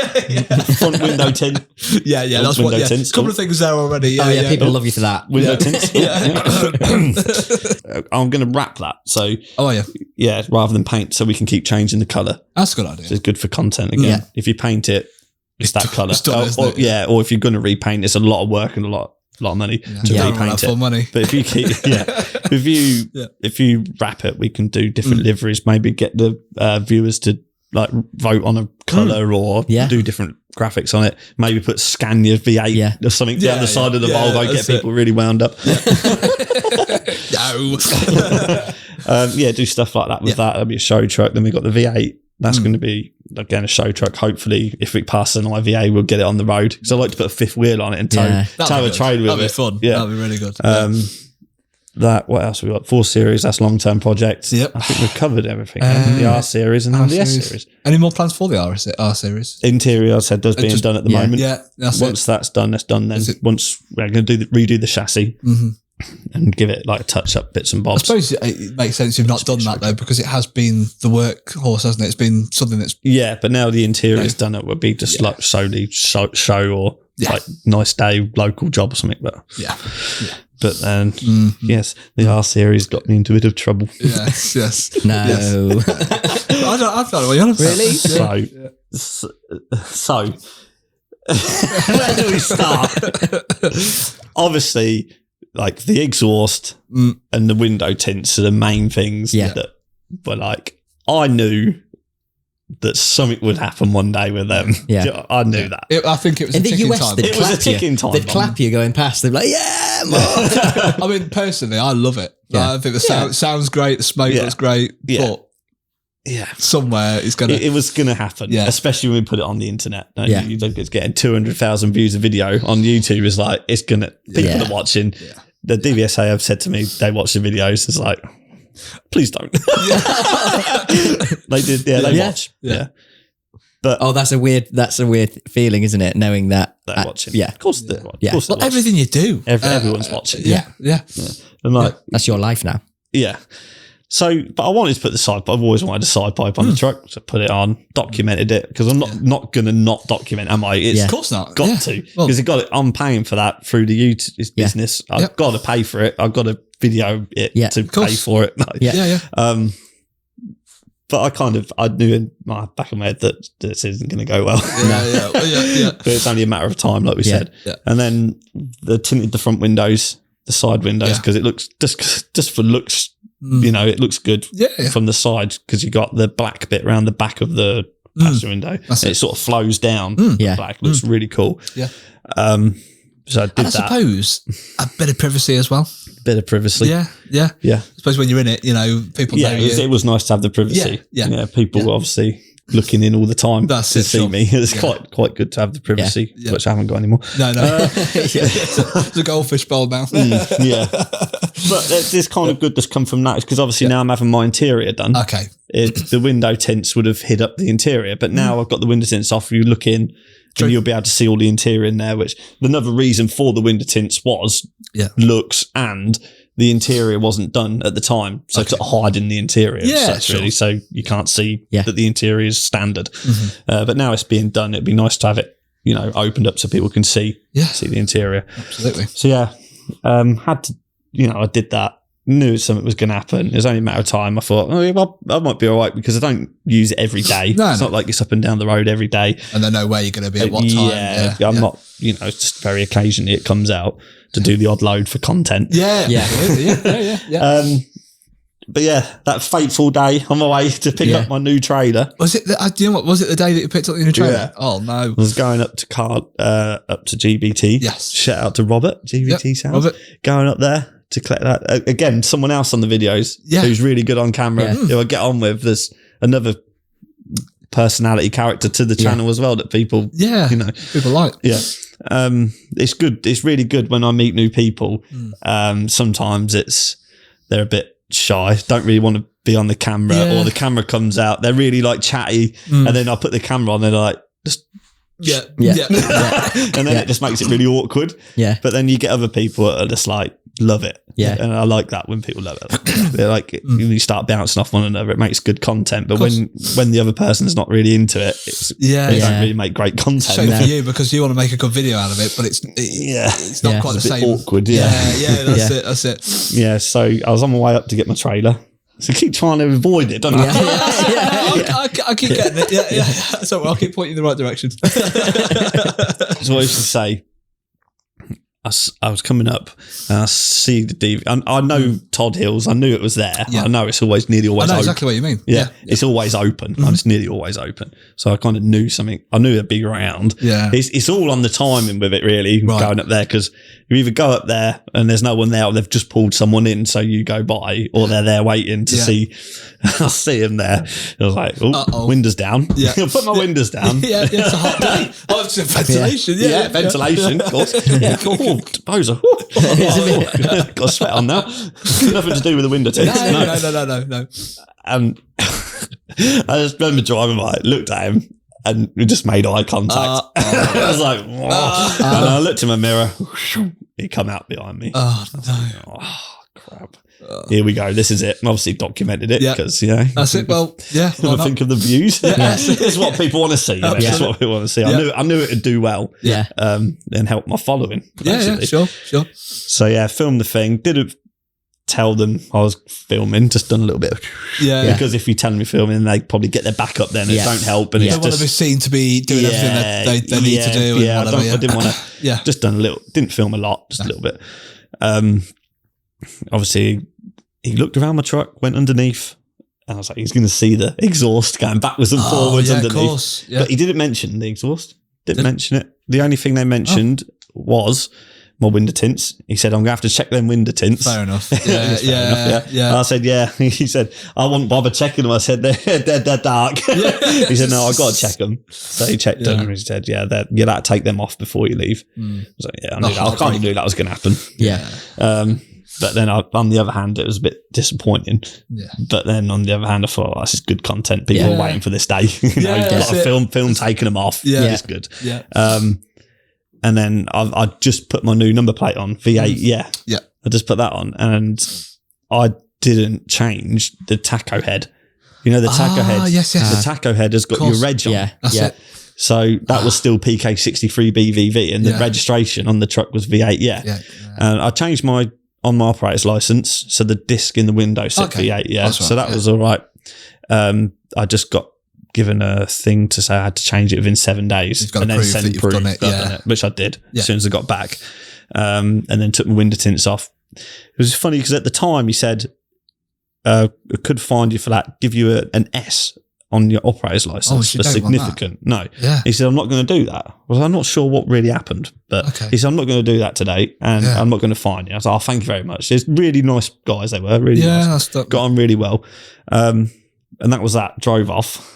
front window tint. That's what. A couple of things there already. People love you for that. Window tints. I'm going to wrap that. So, rather than paint, so we can keep changing the colour. That's a good idea. So it's good for content again. If you paint it, it's that colour. Or if you're going to repaint, it's a lot of work and a lot a lot of money to Don't run repaint out it. for money. But if you keep, if you wrap it, we can do different liveries. Maybe get the viewers to like vote on a colour or do different graphics on it. Maybe put Scania V8 or something down the side of the Volvo. Get people really wound up. Do stuff like that with that. That'll be a show truck. Then we got the V8. That's going to be again a show truck. Hopefully, if we pass an IVA, we'll get it on the road. Because I like to put a fifth wheel on it and tow a trailer with it. That'd be fun. Yeah, that'd be really good. What else we got? 4 Series. That's long term projects. Yep, I think we've covered everything. The R Series and then the S Series. Any more plans for the R Series? Interior, I said, being done at the moment. Yeah, once that's done, that's done. Then once we're going to redo the chassis. And give it like touch up bits and bobs. I suppose it makes sense you've not done that though, because it has been the workhorse, hasn't it? It's been something that's but now the interior is done. It would be just like solely show or like nice day local job or something. But but then yes, the R Series got me into a bit of trouble. Yes. No, I don't know what you're on about. Really? So where do we start? Obviously, like the exhaust and the window tints are the main things that were like, I knew that something would happen one day with them. Yeah. I knew that. I think it was in a the ticking US, time. it was a ticking time. They'd clap you going past. They'd be like, yeah, Mark. I mean, personally, I love it. I think the sound sounds great. The smoke looks great. But somewhere it's going to... It was going to happen, especially when we put it on the internet. You look, it's getting 200,000 views a video on YouTube. It's like, it's going to... People are watching. The DVSA have said to me, they watch the videos. It's like, please don't. They did, they watch. Yeah. But that's a weird feeling, isn't it? Knowing that they're watching. Yeah. Of course they're watching. Yeah. Well, everything you do. Everyone's watching. Yeah. And like, that's your life now. Yeah. So, but I wanted to put the side pipe. I've always wanted a side pipe on the truck. So put it on, documented it, because I'm not going to not document, am I? It's of course not. Got to. Because I'm paying for that through the YouTube business. I've got to pay for it. I've got to video it to pay for it. But I knew in my back of my head that this isn't going to go well. But it's only a matter of time, like we said. Yeah. And then tinted the front windows, the side windows, because it looks just for looks. It looks good from the side because you got the black bit around the back of the passenger window. It sort of flows down. The black looks really cool. Yeah. So I did that. I suppose a bit of privacy as well. Bit of privacy. Yeah. I suppose when you're in it, people know you. It was nice to have the privacy. Yeah. People obviously looking in all the time to see me. It's quite good to have the privacy, which I haven't got anymore. No. It's a goldfish bowl now. But it's kind of good that's come from that because obviously now I'm having my interior done. Okay. The window tints would have hid up the interior, but now I've got the window tints off. You look in and you'll be able to see all the interior in there, which another reason for the window tints was looks, and the interior wasn't done at the time. So to hide in the interior. Really. So you can't see that the interior is standard. But now it's being done. It'd be nice to have it, opened up so people can see the interior. Absolutely. So had to, I did that. Knew something was going to happen. It was only a matter of time. I thought, I might be all right because I don't use it every day. It's not like it's up and down the road every day. And they know where you're going to be at what time. I'm not, it's just very occasionally it comes out to do the odd load for content. Yeah. But that fateful day on my way to pick up my new trailer. Was it? Was it the day that you picked up your new trailer? Yeah. Oh no! I was going up to GBT. Yes. Shout out to Robert, GBT Sounds. Robert. Going up there to collect that. Again, someone else on the videos who's really good on camera, who I get on with. There's another personality character to the channel as well that people, people like. Yeah. It's good. It's really good when I meet new people. Sometimes they're a bit shy, don't really want to be on the camera, or the camera comes out, they're really like chatty, and then I put the camera on, they're like just and then it just makes it really awkward. But then you get other people that are just like love it, and I like that when people love it. They're like you start bouncing off one another, it makes good content. But when the other person's not really into it, they don't really make great content. Shame for you because you want to make a good video out of it, but it's not quite the same. Awkward. That's it. Yeah, so I was on my way up to get my trailer. So I keep trying to avoid it, don't I? I keep getting it. So I'll keep pointing in the right direction. So I used to say, I was coming up and I see the DV. I know Todd Hills. I knew it was there. Yeah. I know it's always nearly always I know open. exactly what you mean. Yeah, it's always open. It's nearly always open. So I kind of knew something. I knew it'd be around. Yeah. It's all on the timing with it, really, Right. going up there, because you either go up there and there's no one there, or they've just pulled someone in, so you go by, or they're there waiting to see. I see him there. I was like, windows down. Yeah. I'll put my windows down. Yeah, it's a hot day. Oh, it's a ventilation. Yeah, ventilation, of course. Yeah, cool. Bozo. Got sweat on now. Nothing to do with the window tint. No. And I just remember driving by, looked at him, and we just made eye contact. I was like, whoa. And I looked in my mirror. He come out behind me. Oh, no. Oh, crap. Here we go. This is it. And obviously documented it because, That's it. Well, yeah. I think of the views. It's what people want to see. It's what people want to see. I knew it would do well. Yeah. And help my following. Yeah, sure. So yeah, filmed the thing. Didn't tell them I was filming. Just done a little bit. Because if you tell them you're filming, they probably get their back up. Then it don't help. And they it's want to be seen to be doing everything that they need to do. Yeah, and whatever, I didn't want to. Just done a little. Didn't film a lot. Just a little bit. Obviously, he looked around my truck, went underneath, and I was like, he's going to see the exhaust going backwards and forwards underneath. Of course. Yeah. But he didn't mention the exhaust. Didn't mention it. The only thing they mentioned was my window tints. He said, I'm going to have to check them window tints. Fair enough. Yeah. And I said, yeah. He said, I won't bother checking them. I said, they're dark. He said, no, I got to check them. So he checked them and he said, you'll have to take them off before you leave. I was like, yeah, I kind of knew that was going to happen. Yeah. But then on the other hand, it was a bit disappointing. Yeah. But then on the other hand, I thought, this is good content. People are waiting for this day. A lot of film taking them off. Yeah. It's good. Yeah. And then I just put my new number plate on, V8. Yeah. I just put that on, and I didn't change the tacho head. You know, the tacho head. Yes. The tacho head has got your reg on. Yeah. That's it. So that was still PK63 BVV, and the registration on the truck was V8. Yeah. And I changed on my operator's license, so the disc in the window said V8. Yeah. Right, so that was all right. I just got given a thing to say I had to change it within 7 days, and then send proof that I've done it, which I did as soon as I got back, and then took my window tints off. It was funny because at the time he said, I could find you for that, give you an S on your operator's license for significant. No. Yeah. He said, I'm not going to do that. Well, I'm not sure what really happened, but he said, I'm not going to do that today, and I'm not going to fine you. I was like, thank you very much. There's really nice guys they were, really nice. Got on really well. And that was that. Drove off.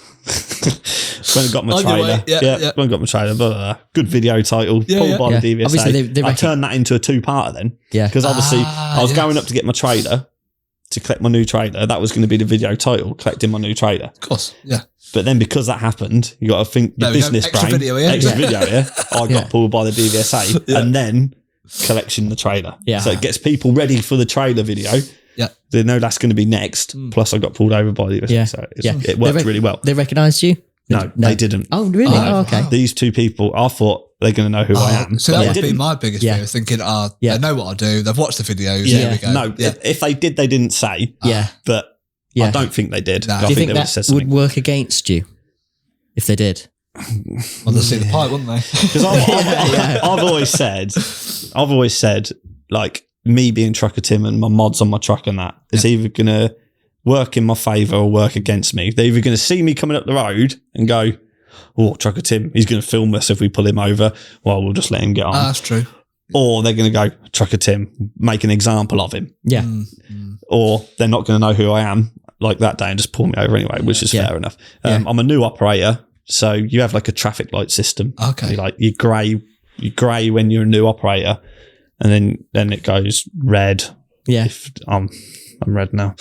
Went and got my trailer. Went and got my trailer. Blah, blah, blah. Good video title. Pulled by the DVSA. Obviously, I turned that into a 2-parter then. Yeah. Because obviously I was going up to get my trailer, to collect my new trailer. That was going to be the video title, collecting my new trailer. Of course, yeah. But then because that happened, you got to think your business brain. Extra video, I got pulled by the DVSA and then collection the trailer. Yeah. So it gets people ready for the trailer video. Yeah. They know that's going to be next. Plus I got pulled over by the DVSA. Yeah. So it worked really well. They recognised you? No, they didn't. Oh, really? Okay. These two people, I thought they're going to know who I am. So that would be my biggest fear, thinking, they know what I do. They've watched the videos. Yeah. Here we go. No, if they did, they didn't say. Yeah. But I don't think they did. Do you think that would work against you if they did? Well, they'll see the pipe, wouldn't they? Because I've always said, like, me being Trucker Tim and my mods on my truck and that, it's either going to work in my favour or work against me. They're either going to see me coming up the road and go, oh, Trucker Tim, he's going to film us if we pull him over. Well, we'll just let him get on. That's true. Or they're going to go, Trucker Tim, make an example of him. Yeah. Or they're not going to know who I am like that day and just pull me over anyway, which is fair enough. I'm a new operator, so you have like a traffic light system. Okay. You're grey when you're a new operator, and then it goes red. Yeah. If I'm red now.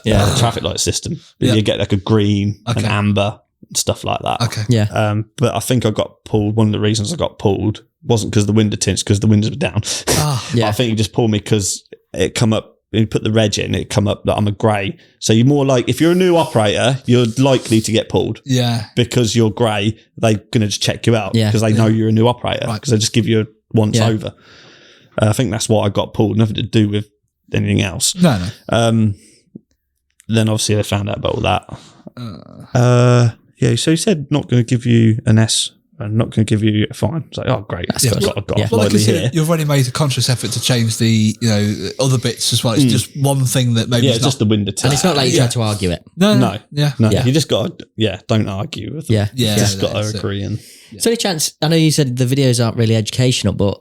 The traffic light system. You get like a green, an amber, stuff like that. Okay. Yeah. But I think I got pulled. One of the reasons I got pulled wasn't because the window tints, because the windows were down. I think he just pulled me because it come up. You put the reg in, it come up that I'm a grey. So you're more like, if you're a new operator, you're likely to get pulled. Yeah. Because you're grey, they're going to just check you out because they know you're a new operator, because they just give you a once over. I think that's why I got pulled. Nothing to do with anything else. No. Then obviously they found out about all that. So he said not going to give you an S I'm not going to give you a fine. It's like, oh, great. That's I've good. got Yeah. Well, lightly like here. you've already made a conscious effort to change the, other bits as well. It's just one thing that maybe Yeah, is just the window tint. And it's not like you try to argue it. No. Yeah. No, Yeah. you just got to, don't argue with them. Yeah. Yeah. You just got that's to it. agree. And So any chance, I know you said the videos aren't really educational, but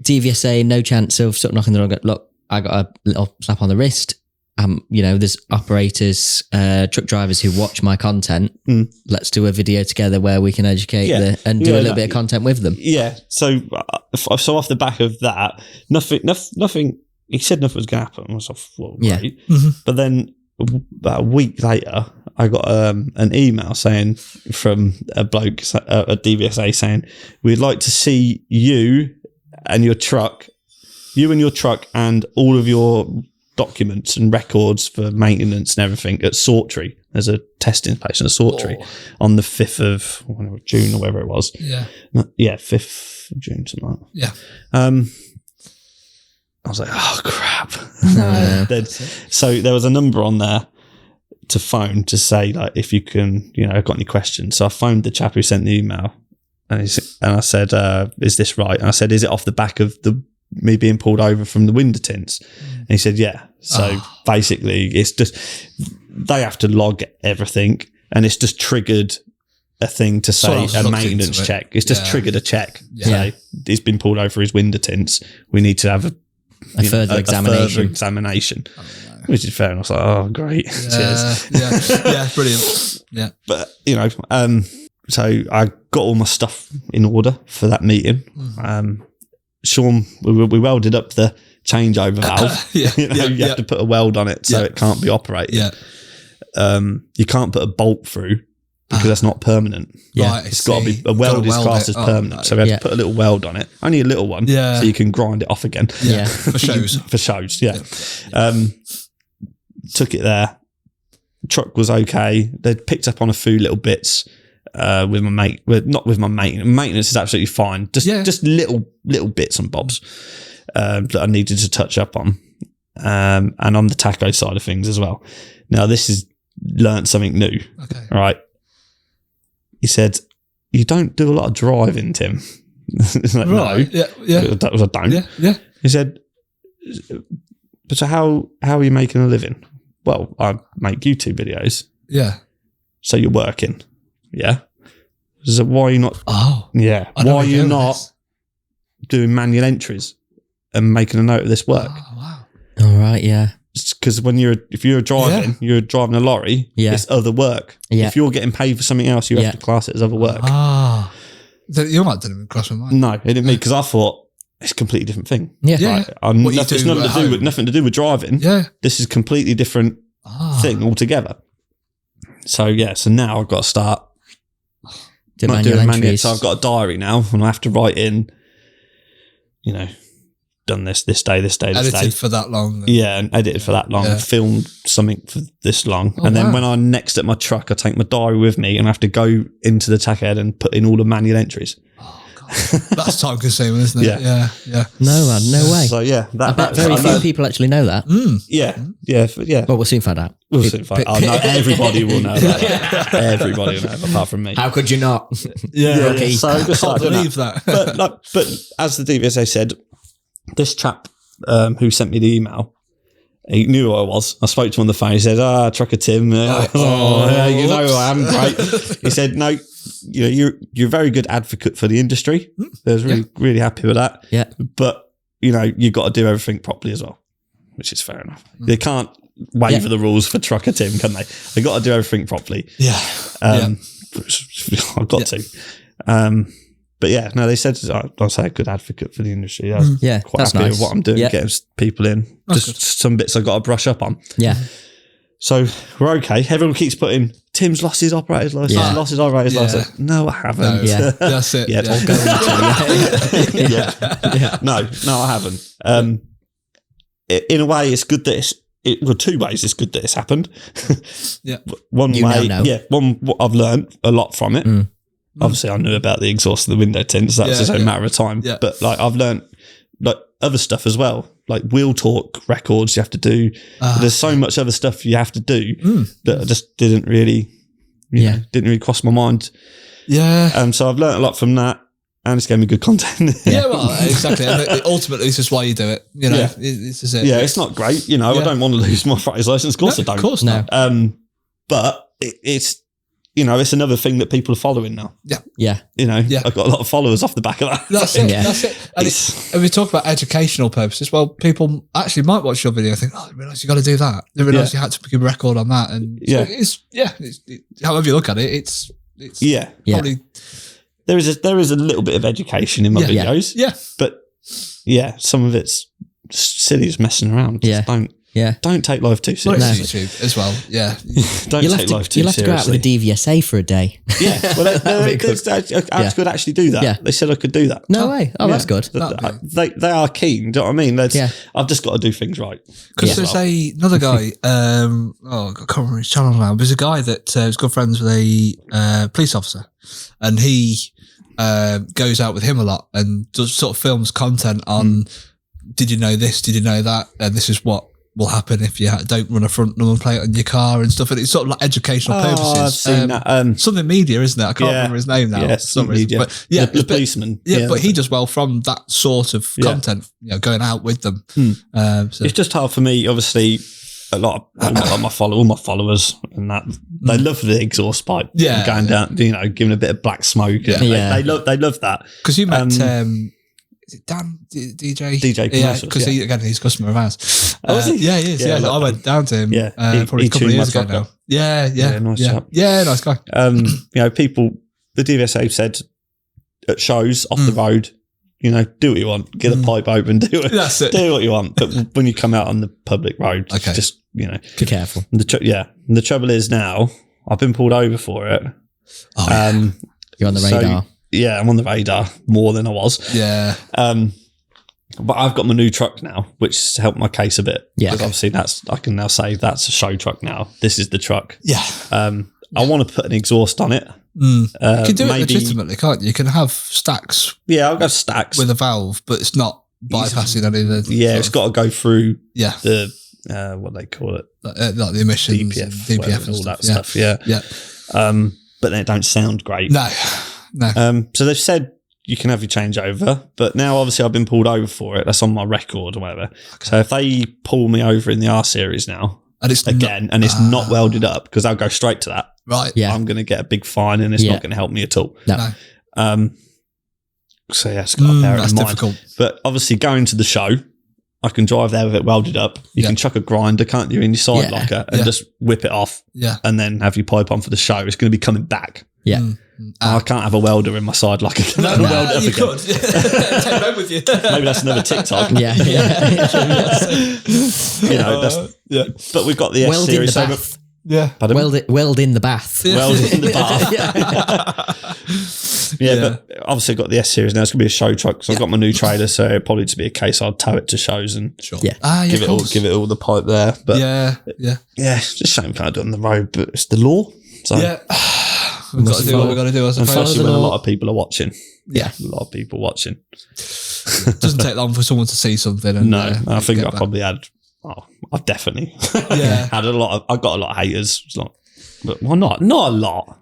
DVSA, no chance of sort of knocking the door and go, look, I got a little slap on the wrist. There's operators, truck drivers who watch my content. Let's do a video together where we can educate and do a little bit of content with them. yeah. So off the back of that, nothing, he said nothing was going to happen. I was like, well, Yeah. great. But then about a week later, I got an email saying from a bloke at DVSA saying, we'd like to see you and your truck and all of your documents and records for maintenance and everything at Sawtry. There's a testing place in Sawtry on the 5th of June or whatever it was. Yeah. Yeah, 5th of June, something like that. Yeah. I was like, oh, crap. So there was a number on there to phone to say, like, if you can, I've got any questions. So I phoned the chap who sent the email and I said, is this right? And I said, is it off the back of me being pulled over from the window tints? And he said, yeah. So basically it's just, they have to log everything and it's just triggered a thing to say Sort of a maintenance into it. check. It's just triggered a check. Yeah. So he's been pulled over his window tints. We need to have a further examination. Which is fair. And I was like, oh, great. Cheers. Yeah, brilliant. Yeah. But, so I got all my stuff in order for that meeting. Sean, we welded up the changeover valve. You have to put a weld on it so it can't be operated. Yeah. You can't put a bolt through because that's not permanent. Yeah. Right, It's got to be, a weld is classed as permanent. So we had to put a little weld on it. Only a little one. Yeah. So you can grind it off again. Yeah. For shows. For shows, yeah. Took it there. Truck was okay. They'd picked up on a few little bits with my mate. Not with my mate. Maintenance is absolutely fine. Just little bits and bobs that I needed to touch up on. And on the tacho side of things as well. Now, this is learnt something new. Okay. All right. He said, you don't do a lot of driving, Tim. It's like, Right. no. Yeah. That was a don't. Yeah. He said, but so how are you making a living? Well, I make YouTube videos. Yeah. So you're working. Yeah. So why are you not? Oh. Yeah. I know Why are where you you're going not with this. doing manual entries and making a note of this work? Oh, wow. All right. Yeah. Because if you're driving, you're driving a lorry. Yeah. It's other work. Yeah. If you're getting paid for something else, you have to class it as other work. Ah. You might didn't even cross my mind. No, it didn't mean because I thought it's a completely different thing. Yeah. Yeah. Right? What you It's do nothing at to do home. with nothing to do with driving. Yeah. This is a completely different thing altogether. So now I've got to start Do not manual doing entries. So I've got a diary now, and I have to write in, done this day, this day, this day. Edited for that long. Yeah, and edited for that long, Yeah. filmed something for this long. Oh, and then wow. when I'm next at my truck, I take my diary with me and I have to go into the tack head and put in all the manual entries. Oh, God. That's time consuming, isn't it? Yeah. Yeah. No, man. No way. So yeah, I bet very few people actually know that. Yeah. But we'll soon find out. We'll soon find out. Oh, no, everybody will know that. Everybody will know, apart from me. How could you not? Yeah, Rookie. so I just Can't started doing believe that. But as the DVSA said, this chap who sent me the email, he knew who I was. I spoke to him on the phone. He said, Trucker Tim. You know who I am. Great. He said, no, you're a very good advocate for the industry. I was really happy with that. Yeah. But, you've got to do everything properly as well, which is fair enough. They can't waiver the rules for Trucker Tim, can they? They got to do everything properly. Yeah. I've got to. But yeah, no, they said I'll say a good advocate for the industry. I was quite that's happy nice. with what I'm doing, getting people in. Just some bits I've got to brush up on. Yeah. So we're okay. Everyone keeps putting, Tim's lost his operator's license, lost his operator's license. No, I haven't. No. Yeah. That's it. Yeah. Yeah. No, I haven't. In a way, it's good that two ways it's good that it's happened. Yeah. One You way, now know. I've learned a lot from it. Obviously, I knew about the exhaust of the window tints. That was just a matter of time. Yeah. But I've learned other stuff as well, like wheel torque records you have to do. There's so much other stuff you have to do that I just didn't really, didn't really cross my mind Yeah. So I've learnt a lot from that, and it's gave me good content. Yeah, well, exactly. And ultimately, this is why you do it. You know, this is it. Yeah, it's not great. You know, I don't want to lose my practice license. Of course I don't. Of course not. But it's, you know, it's another thing that people are following now. Yeah. You know, I've got a lot of followers off the back of that. That's it. That's it. And we talk about educational purposes. Well, people actually might watch your video and think, oh, I didn't realise you got to do that. I didn't realise you had to give a record on that. And so however you look at it, it's probably... There is a little bit of education in my videos. Yeah. But some of it's silly, just messing around. Just don't take life too seriously. YouTube as well. Yeah. Don't take life too seriously. You'll have to go out with a DVSA for a day. Yeah. Well, I could actually do that. Yeah. They said I could do that. No way. Oh, that's good. They are keen. Do you know what I mean? I've just got to do things right. Because there's another guy, I can't remember his channel now, but there's a guy that was good friends with a police officer, and he goes out with him a lot and does sort of films content on did you know this, did you know that, and this is what will happen if you don't run a front number plate on your car and stuff. And it's sort of like educational purposes. I've seen that. Something media, isn't it? I can't remember his name now. Yeah, media. But the policeman. Yeah, but he does well from that sort of content, you know, going out with them. So. It's just hard for me, obviously. A lot of all my followers and that they love the exhaust pipe, going down, you know, giving a bit of black smoke. They love that. Because you met, is it Dan DJ? Yeah, because he's a customer of ours. Was he? Yeah, he is. Yeah, I went down to him. Probably a couple of years ago now. Nice chap. Yeah, nice guy. You know, people, the DVSA said at shows off the road, you know, do what you want, get the pipe open, do it. That's it. Do what you want. But when you come out on the public road, just, you know, be careful. The trouble is now, I've been pulled over for it. You're on the radar. I'm on the radar more than I was. Yeah. But I've got my new truck now, which has helped my case a bit. Yeah. Because obviously I can now say that's a show truck now. This is the truck. Yeah. I want to put an exhaust on it. You can do it legitimately, can't you? You can have stacks. Yeah, I'll have stacks. With a valve, but it's not bypassing any of the... Yeah, it's got to go through the... what they call it? Like the emissions. DPF and all that stuff, yeah. But then it don't sound great. No. So they've said you can have your changeover, but now obviously I've been pulled over for it. That's on my record or whatever. Okay. So if they pull me over in the R series now, and it's not welded up, because I'll go straight to that. Right. Yeah. I'm going to get a big fine, and it's not going to help me at all. No. So it's got to bear it in mind. Difficult. But obviously going to the show, I can drive there with it welded up. You can chuck a grinder, can't you, in your side locker and just whip it off. Yeah. And then have your pipe on for the show. It's going to be coming back. Yeah. I can't have a welder in my side locker. No, you could. Take that with you. Maybe that's another TikTok. Yeah. You know, but we've got the S series. Weld in the bath. Weld in the bath. But obviously I've got the S series now. It's going to be a show truck. So I've got my new trailer. So it'll probably just be a case I'll tow it to shows and give it all the pipe there. But it's just something I do on the road, but it's the law. So we've got to do what we've got to do. Especially when a lot of people are watching. Yeah. A lot of people watching. Doesn't take long for someone to see something. And, I think I probably had... I've definitely had a lot of... I've got a lot of haters. It's not... But, well, not a lot.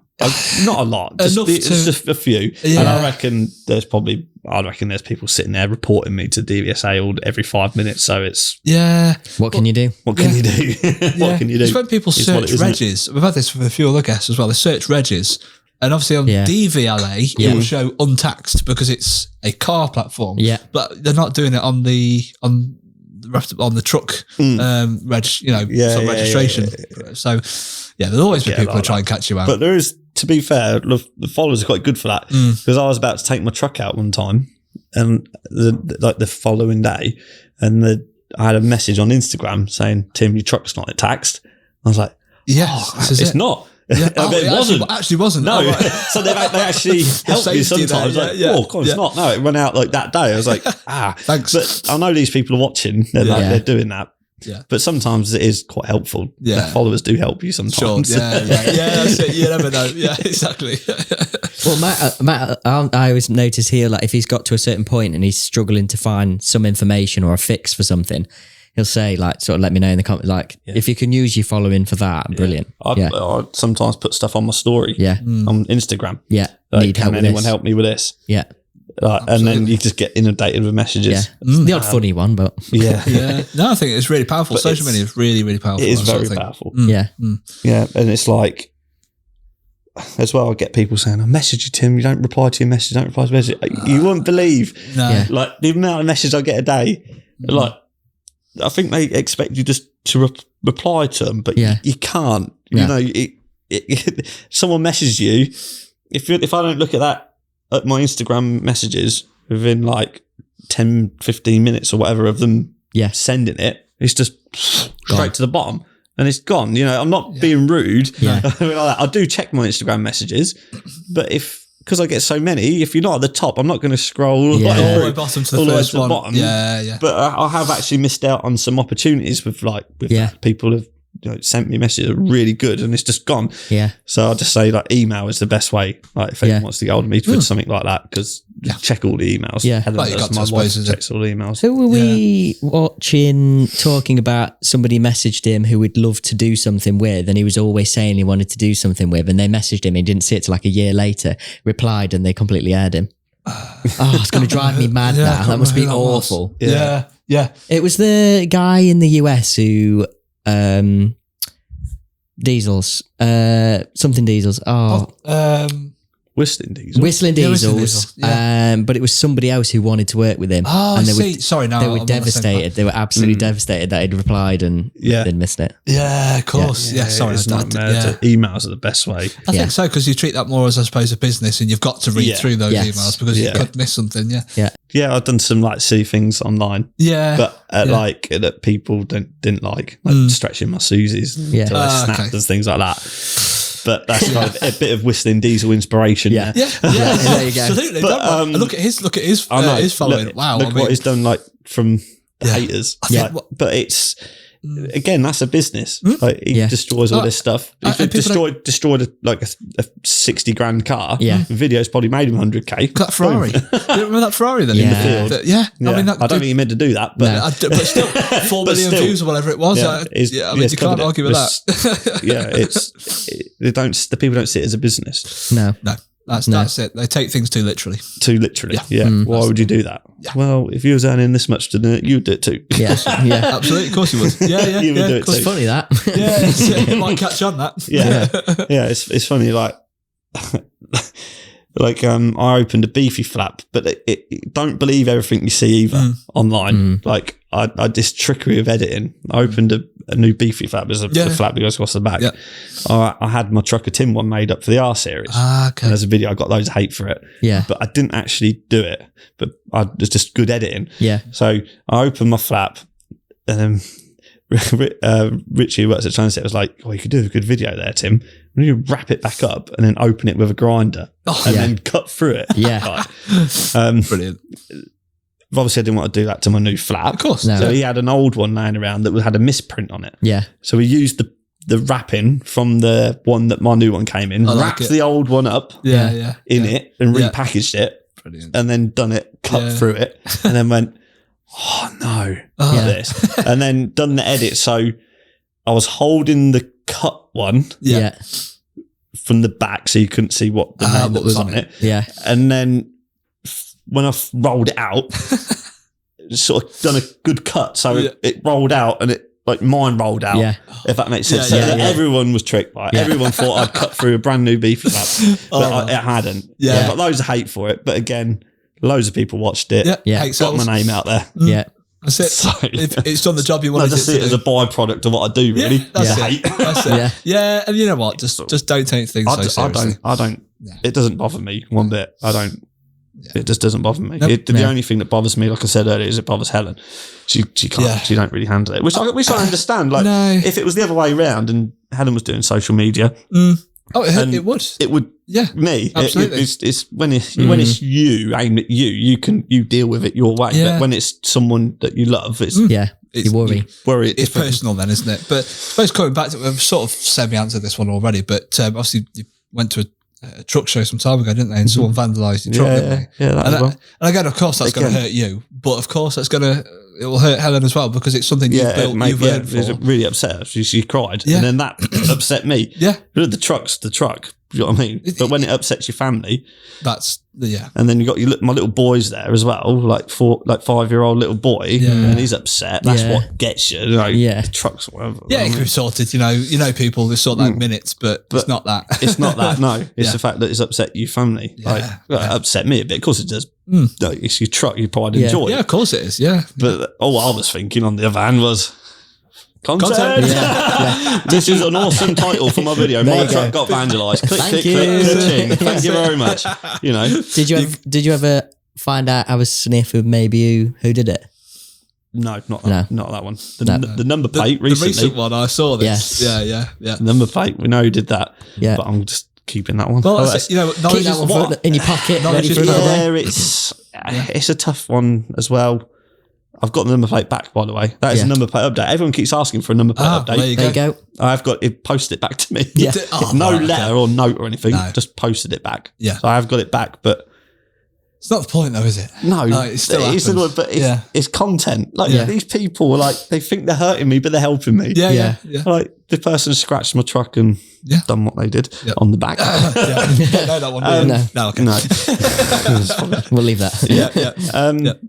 Not a lot. It's just a few. Yeah. And I reckon there's people sitting there reporting me to DVSA every 5 minutes. So it's... Yeah. What can you do? What can you do? What can you do? It's when people search regs. We've had this with a few other guests as well. They search regs. And obviously on DVLA, it will show untaxed because it's a car platform. Yeah. But they're not doing it on the truck registration. So there'll always be people who try and catch you out. But there is, to be fair, the followers are quite good for that, because I was about to take my truck out one time, and the following day, and I had a message on Instagram saying, "Tim, your truck's not taxed." I was like, it's not. Yeah. It actually wasn't. No. So they actually help me sometimes. It's not. No, it ran out like that day. I was like, thanks. But I know these people are watching. They're doing that. Yeah. But sometimes it is quite helpful. Yeah. The followers do help you sometimes. Sure. Yeah, that's it. You never know. Yeah, exactly. Well, Matt, I always notice here, like if he's got to a certain point and he's struggling to find some information or a fix for something, he'll say, like, sort of let me know in the comments, like, if you can use your following for that, brilliant. I sometimes put stuff on my story on Instagram. Yeah. Like, Need help can with anyone this. help me with this? Yeah. And then you just get inundated with Yeah. messages. The odd funny one, but Yeah. Yeah. No, I think it's really powerful. But Social media is really, really powerful. It is that sort very of thing. powerful. yeah. Yeah. And it's like, as well, I get people saying, I message you, Tim, you don't reply to your message, don't reply to your message. You wouldn't believe, No. Yeah. like, the amount of messages I get a day. Like, I think they expect you just to reply to them, but Yeah. you can't. Yeah. You know, someone messages you, if I don't look at that, at my Instagram messages within like 10, 15 minutes or whatever of them sending it, it's just straight to the bottom. And it's gone. You know, I'm not being rude. Yeah. I do check my Instagram messages, but because I get so many, if you're not at the top, I'm not going to scroll all the Yeah. way All the through, way bottom to all the the way first to the one. bottom. Yeah. But I have actually missed out on some opportunities with that. People have sent me messages that are really good, and it's just gone. Yeah. So I'll just say like email is the best way. Like if anyone wants to get hold of me for something like that, because check all the emails. Yeah. Helen Well, you does, got to, my I suppose, wife is it? checks all the emails. Who were we watching talking about somebody messaged him who would love to do something with, and he was always saying he wanted to do something with, and they messaged him, he didn't see it till like a year later, replied, and they completely aired him. Oh, it's going to drive me mad Yeah, I now. can't That must be remember who that was. awful. Yeah. It was the guy in the US who, Diesels, something Diesels. Whistling Diesel. Whistling Yeah, Whistling Diesels. Diesel, But it was somebody else who wanted to work with him. Oh, and I they see. were, Sorry, no. they I'm were on the same devastated. They were absolutely devastated that he'd replied and they'd missed it. page. Yeah, of course. Yeah, sorry. it's I not did- mad. Emails are the best way. I think so, because you treat that more as, I suppose, a business, and you've got to read through those Yes. emails because you could miss something. Yeah. Yeah, I've done some like silly things online, Yeah. but like that people didn't like stretching my Susies until they snapped okay. and things like that. But that's kind of a bit of Whistling Diesel inspiration. Yeah. there. Yeah. There you go. Absolutely. But, Don't worry. Look at his I know. his following. Look, Wow. Look I mean, what he's done, like from the Yeah. haters. I think Like, what- but it's again, that's a business. Like he destroys all this stuff. If and he people destroyed a 60,000 car, Yeah. the video's probably made him 100K. that Ferrari. Boom. You remember that Ferrari then? Yeah. In the field? Yeah. Yeah. I mean, that, I don't think he meant to do that, but but still, 4 But million still. views or whatever it was. Yeah, I it's- mean, it's you can't covered it. argue with It's- that. the people don't see it as a business. No. No, that's it. They take things too literally. Too literally. Yeah. Why would you do that? Well, if you was earning this much to do it, you'd do it too. Yeah. Yeah. Absolutely, of course you would. Yeah, You would do it of course. too. Funny that. Yeah, you might catch on that. Yeah. Yeah, it's funny, like I opened a beefy flap, but it don't believe everything you see either online. Like I this trickery of editing. I opened a new beefy flap. There's a flap that goes across the back. Yeah. I had my Trucker Tim one made up for the R series. Okay. And there's a video, I got loads of hate for it. Yeah. But I didn't actually do it. But it's just good editing. Yeah. So I opened my flap, and then Richie who works at Transit was like, "Oh, you could do a good video there, Tim. When you wrap it back up and then open it with a grinder and then cut through it." Yeah. Brilliant. Obviously, I didn't want to do that to my new flap. Of course. No. So he had an old one laying around that had a misprint on it. Yeah. So we used the wrapping from the one that my new one came in, I like wrapped it. the old one up Yeah. in it and Yeah. repackaged it. Brilliant. And then done it, cut through it, and then went, "Oh no, like this," and then done the edit. So I was holding the cut one Yeah. from the back, so you couldn't see what the name what was was on on it. Yeah. And then when I rolled it out, sort of done a good cut, so it rolled out, and it like mine rolled out. Yeah. If that makes sense. Yeah, So yeah, that yeah. everyone was tricked by it. Yeah. Everyone thought I'd cut through a brand new beefy flap, but it hadn't. Yeah. I got loads of hate for it, but again, loads of people watched it. Yeah. Yeah. Hate Got sells. my name out there. Yeah. That's it. So- If it's done the job you I wanted just it see to it as do. a byproduct of what I do, really. That's The it. hate. That's it. Yeah. Yeah, and you know what? Just don't take things so seriously. I don't. It doesn't bother me one bit. I don't. It just doesn't bother me. Nope. The only thing that bothers me, like I said earlier, is it bothers Helen. She can't. Yeah. She don't really handle it. Which I understand. Like No. if it was the other way around and Helen was doing social media, Oh, And it would. it would. Yeah. Me, Absolutely. it's when it's you aimed at you deal with it your way. Yeah. But when it's someone that you love, it's Yeah. It's- You worry. worry. It's personal then, isn't it? But I suppose coming back to, we've sort of semi-answered this one already, but obviously you went to a truck show some time ago, didn't they? And someone vandalised your truck, didn't they? Yeah, that And, as well. and again, of course, that's going to Again. hurt you, but of course, it will hurt Helen as well because it's something you've built, mate, you've earned it was for. really upset her. She cried, Yeah. and then that upset me. Yeah. But the truck, You know what I mean? But when it upsets your family, That's and then you got my little boys there as well, like 5-year-old little boy, and he's upset. That's what gets you. Trucks or whatever. Yeah, it could be sorted. You know, people they sort that in minutes, but it's not that. It's not that. No, it's the fact that it's upset your family. Like, it upset me a bit. Of course, it does. Like, it's your truck. You probably enjoy. Yeah, of course it is. Yeah, but all I was thinking on the other hand was. Content. This is an awesome title for my video. My truck got vandalised. Click, click, click. Thank you very much. You know. Did you ever find out I was sniff with maybe who did it? No, not that one. The number plate recently. The recent one, I saw this. Yeah. The number plate, we know who did that. Yeah. But I'm just keeping that one. Well, keep that one in your pocket. Ready for another one. It's a tough one as well. I've got the number plate back, by the way. That is a number plate update. Everyone keeps asking for a number plate update. There you go. I've got it posted back to me. Yeah. No letter or note or anything. No. Just posted it back. Yeah. So I have got it back, but it's not the point, though, is it? No, it still happens. But it's content. Like these people are like they think they're hurting me, but they're helping me. Yeah. Like the person scratched my truck and done what they did on the back. Don't know that one. No. Okay. No. We'll leave that.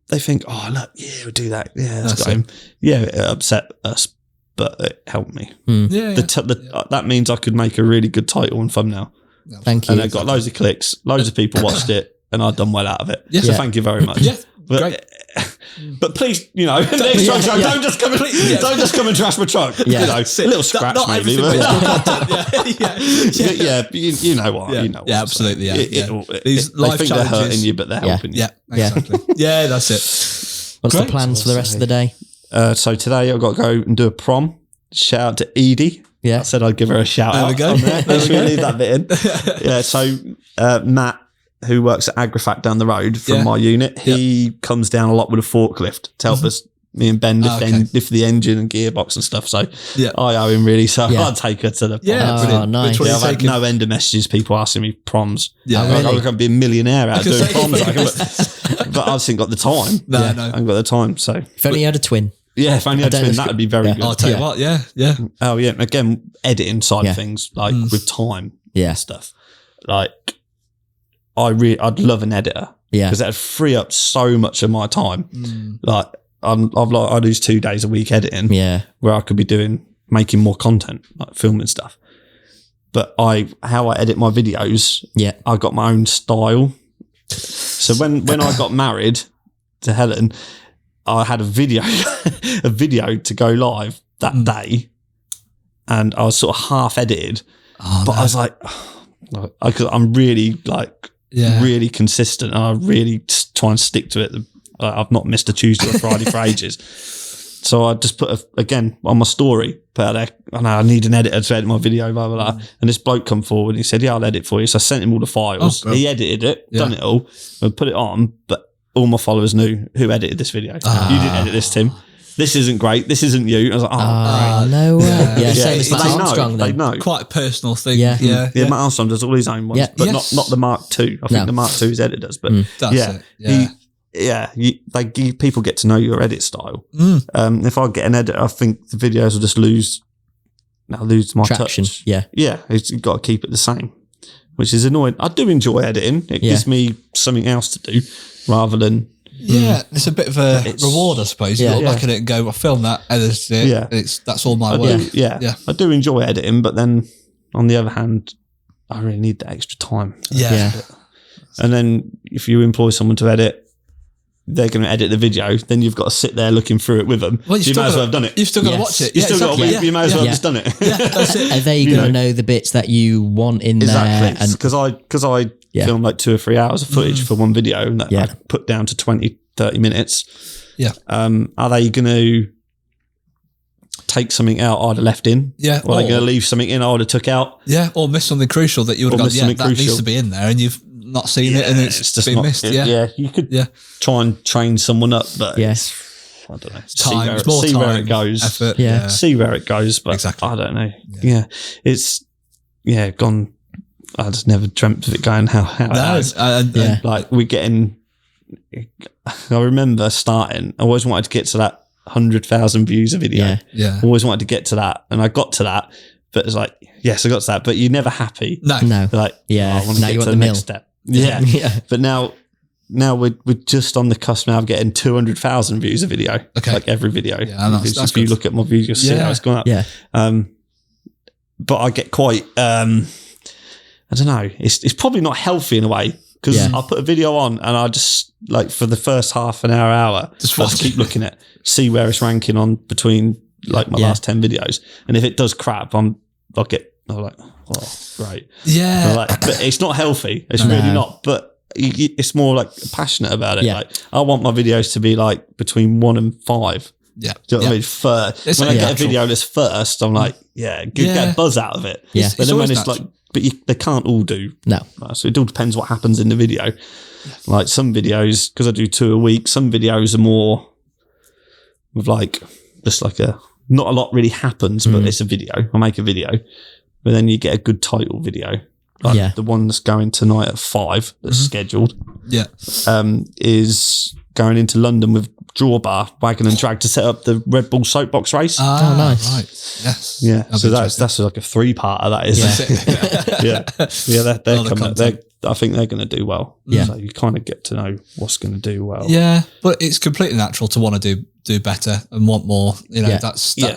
They think, oh look, we'll do that. Yeah, that's got him. Yeah, it upset us, but it helped me. That means I could make a really good title and thumbnail. Thank you. And I got loads of clicks, loads of people watched it, and I've done well out of it. Yeah. So thank you very much. Yeah, but, great. But please, next truck show, don't just come and trash my truck. Yeah. A little scratch maybe. You know what? Yeah. You know what absolutely. These they life think challenges. they're hurting you, but they're helping you. Yeah, exactly. Yeah, that's it. What's the plans for the rest of the day? So today I've got to go and do a prom. Shout out to Edie. Yeah. I said I'd give her a shout out. There we go. Make sure you leave that bit in. Yeah, so Matt, who works at Agrifact down the road from my unit, he comes down a lot with a forklift to help us, me and Ben, lift the engine and gearbox and stuff. So I owe him really. So I'll take her to the prom. Yeah, nice. I've had no end of messages, people asking me proms. Yeah, I was going to be a millionaire out doing proms. But I just ain't got the time. No. I haven't got the time. So If only you had a twin. Yeah, if only I had a twin, that would be very good. I'll tell you what, yeah. Oh, yeah. Again, editing side of things, like with time and stuff. Like, I'd love an editor. Yeah. Because that'd free up so much of my time. Like, I lose 2 days a week editing. Yeah. Where I could be making more content, like filming stuff. But how I edit my videos, I got my own style. So when I got married to Helen, I had a video to go live that day, and I was sort of half edited, but I was like, I'm really really consistent, and I really try and stick to it. I've not missed a Tuesday or Friday for ages. So I just put again on my story, put out there, I need an editor to edit my video, blah, blah, blah. And this bloke come forward and he said, I'll edit for you. So I sent him all the files. He edited it, done it all, and put it on, but all my followers knew who edited this video. You didn't edit this, Tim. This isn't great. This isn't you. I was like, great. No way. Yeah, same as Matt Armstrong then. They know. Quite a personal thing. Yeah. Matt Armstrong does all his own ones, but not the Mark II. I think the Mark II is editors, but people get to know your edit style. If I get an editor, I think the videos will just lose my traction. Touch. Yeah, you've got to keep it the same, which is annoying. I do enjoy editing. It gives me something else to do rather than it's a bit of a reward, I suppose. You look at it and go, I filmed that, edited it. That's all my work. I do enjoy editing, but then on the other hand, I really need the extra time. And then if you employ someone to edit, they're going to edit the video, then you've got to sit there looking through it with them. Well, you might as well have done it. You've still got to watch it. You might as well have just done it. That's it. Are they going to know the bits that you want in there? Because I filmed like 2 or 3 hours of footage for one video and that I put down to 20, 30 minutes. Yeah. Are they going to take something out I'd have left in? Yeah. Or are they going to leave something in I would have took out? Yeah. Or miss something crucial that you would have gone, that needs to be in there, and you've not seen it and it's just been missed. You could try and train someone up, but I don't know. See where it goes. Effort, see where it goes, but exactly. I don't know. It's gone. I just never dreamt of it going how it has. Like we're getting. I remember starting. I always wanted to get to that 100,000 views a video. Yeah. I always wanted to get to that, and I got to that. But it's like, yes, I got that, but you're never happy. No. Like, Yeah. I want to Now get you to want the the next mill. step. Yeah. Yeah. But now we're just on the cusp now of getting 200,000 views a video. Okay. Like every video. Yeah, that's if you good. look at my views, you'll see how it's gone up. Yeah. But I get quite, I don't know, it's probably not healthy in a way, because Yeah. I'll put a video on and I just, like, for the first half an hour, Just I'll watch keep it. looking at, see where it's ranking on between, like, my Yeah. last 10 videos. And if it does crap, I'm like, oh, great. Yeah. I'm like, but it's not healthy. It's No. really not. But it's more like passionate about it. Yeah. Like, I want my videos to be like between 1 and 5. Yeah. Do you know what I mean? First, It's when like I get natural. a video that's first, I'm like, get a buzz out of it. Yeah. But It's then when always it's like, but they can't all do. No. So it all depends what happens in the video. Like some videos, because I do 2 a week, some videos are more with like, just like not a lot really happens, but it's a video. I make a video, but then you get a good title video. Like Yeah. the one that's going tonight at 5, that's scheduled, Yeah. is going into London with drawbar, wagon and drag to set up the Red Bull soapbox race. Ah, nice. Right. Yes. Yeah, That'd so be that's like a 3-part of that, isn't it? Yeah, they're All the coming. content. I think they're going to do well. Yeah. So you kind of get to know what's going to do well. Yeah, but it's completely natural to want to do better and want more. You know, Yeah.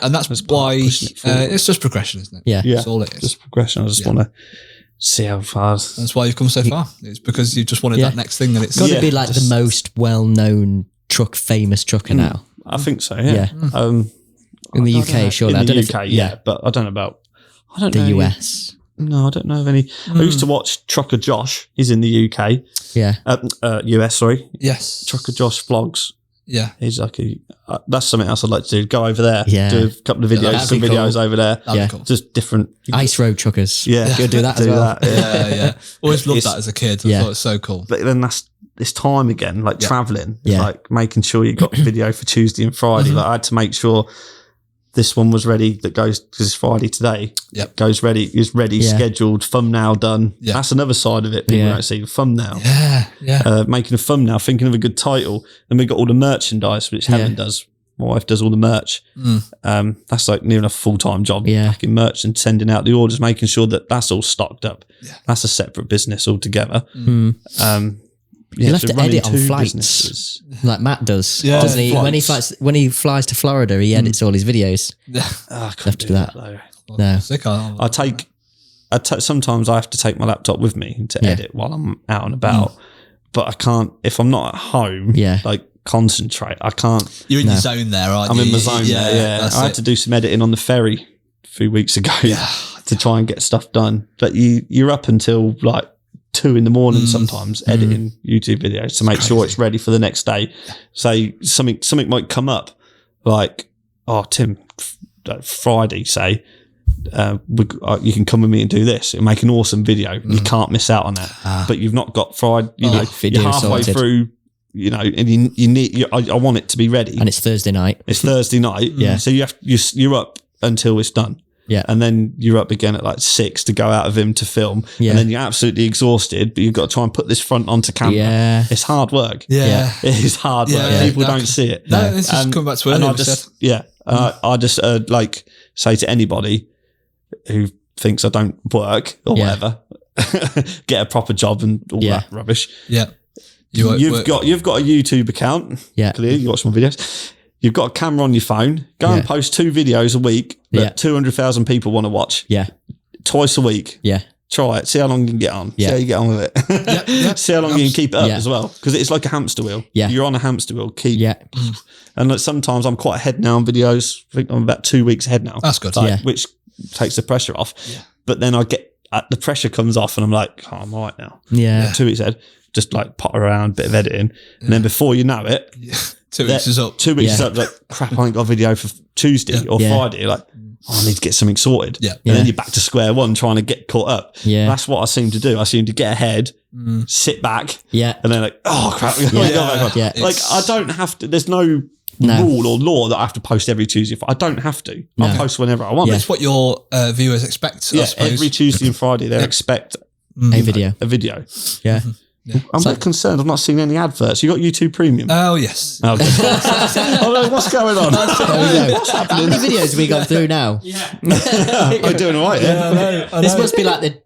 and that's It's part why of pushing it forward. it's just progression, isn't it? Yeah. Yeah, That's all it is. just progression. I just Yeah. want to see how far. That's why you've come so far. It's because you just wanted Yeah. that next thing that it's. Got to Yeah, be like just- the most well-known famous trucker now. I think so. Yeah. In the I UK, don't know. surely. In I the don't know UK, if, yeah, but I don't know about. I don't the know. US. No, I don't know of any. I used to watch Trucker Josh. He's in the UK, Yeah. US. Sorry, Yes. Trucker Josh vlogs. Yeah. He's like that's something else I'd like to do. Go over there, Yeah. do a couple of videos, that'd some be videos cool. over there. That'd Yeah. be cool. Just different. Ice road truckers. Yeah. You'll do that as well. Yeah. Always loved It's- that as a kid. I Yeah. thought it was so cool. But then it's time again, like traveling. It's Yeah. like making sure you got video for Tuesday and Friday. Like I had to make sure this one was ready that goes, because it's Friday today. Yep. Goes ready, is ready, Yeah. scheduled, thumbnail done. Yeah. That's another side of it. People Yeah. don't see the thumbnail. Yeah. Making a thumbnail, thinking of a good title. Then we got all the merchandise, which Helen does. My wife does all the merch. That's like near enough a full-time job. Yeah. Packing merch and sending out the orders, making sure that that's all stocked up. Yeah. That's a separate business altogether. You'll have so to running edit on 2 flights. businesses. Like Matt does. Yeah. Doesn't he? Flights. When he flies to Florida, he edits all his videos. I couldn't have to do that. though. No. Sick. Sometimes I have to take my laptop with me to Yeah. edit while I'm out and about, but I can't, if I'm not at home, Yeah. like concentrate. I can't, You're in No. your zone there, aren't I'm you? in my zone there. Yeah. That's I had it. to do some editing on the ferry a few weeks ago to try and get stuff done. But you're up until like 2 a.m. sometimes editing YouTube videos to make sure it's ready for the next day. Say something might come up like, oh, Tim, Friday, say, you can come with me and do this and make an awesome video. You can't miss out on that. But you've not got Friday, video you're halfway sorted. through, and you need, I want it to be ready. And it's Thursday night. It's Thursday night. Yeah. So you're up until it's done. Yeah. And then you're up again at like 6 to go out of him to film. Yeah. And then you're absolutely exhausted, but you've got to try and put this front onto camera. Yeah. It's hard work. Yeah. It is hard work. Yeah, People exactly. don't see it. No, this is coming back to and earlier. I we just, said. yeah. I just like say to anybody who thinks I don't work or Yeah. whatever, get a proper job and all Yeah. that rubbish. Yeah. You've got a YouTube account. Yeah. Clearly, you watch my videos. You've got a camera on your phone. Go and Yeah. post 2 videos a week that Yeah. 200,000 people want to watch. Yeah. Twice a week. Yeah. Try it. See how long you can get on. Yeah. See how you get on with it. See how long you can keep it up Yeah. as well. Because it's like a hamster wheel. Yeah. You're on a hamster wheel. Yeah. And like sometimes I'm quite ahead now on videos. I think I'm about 2 weeks ahead now. That's good. Like, Yeah. Which takes the pressure off. But then I get, the pressure comes off and I'm like, oh, I'm all right now. Yeah. 2 weeks ahead. Just like potter around, bit of editing. And then before you know it, 2 weeks is up. 2 weeks is Yeah. up, like, crap, I ain't got a video for Tuesday or Yeah. Friday. Like, oh, I need to get something sorted. Yeah. And Yeah. then you're back to square one trying to get caught up. Yeah. That's what I seem to do. I seem to get ahead, sit back, Yeah. and then like, oh, crap. Yeah. Like, I don't have to, there's no rule or law that I have to post every Tuesday. I don't have to. I'll post whenever I want. It's what your viewers expect, I Yeah, suppose. every Tuesday and Friday they expect A video. a video. Yeah. I'm a bit concerned. I've not seen any adverts. You got YouTube Premium? Oh yes. Oh, no, what's going on? There we go. What's happening? How many videos have we got through now? We're doing all right. Yeah. This must be like the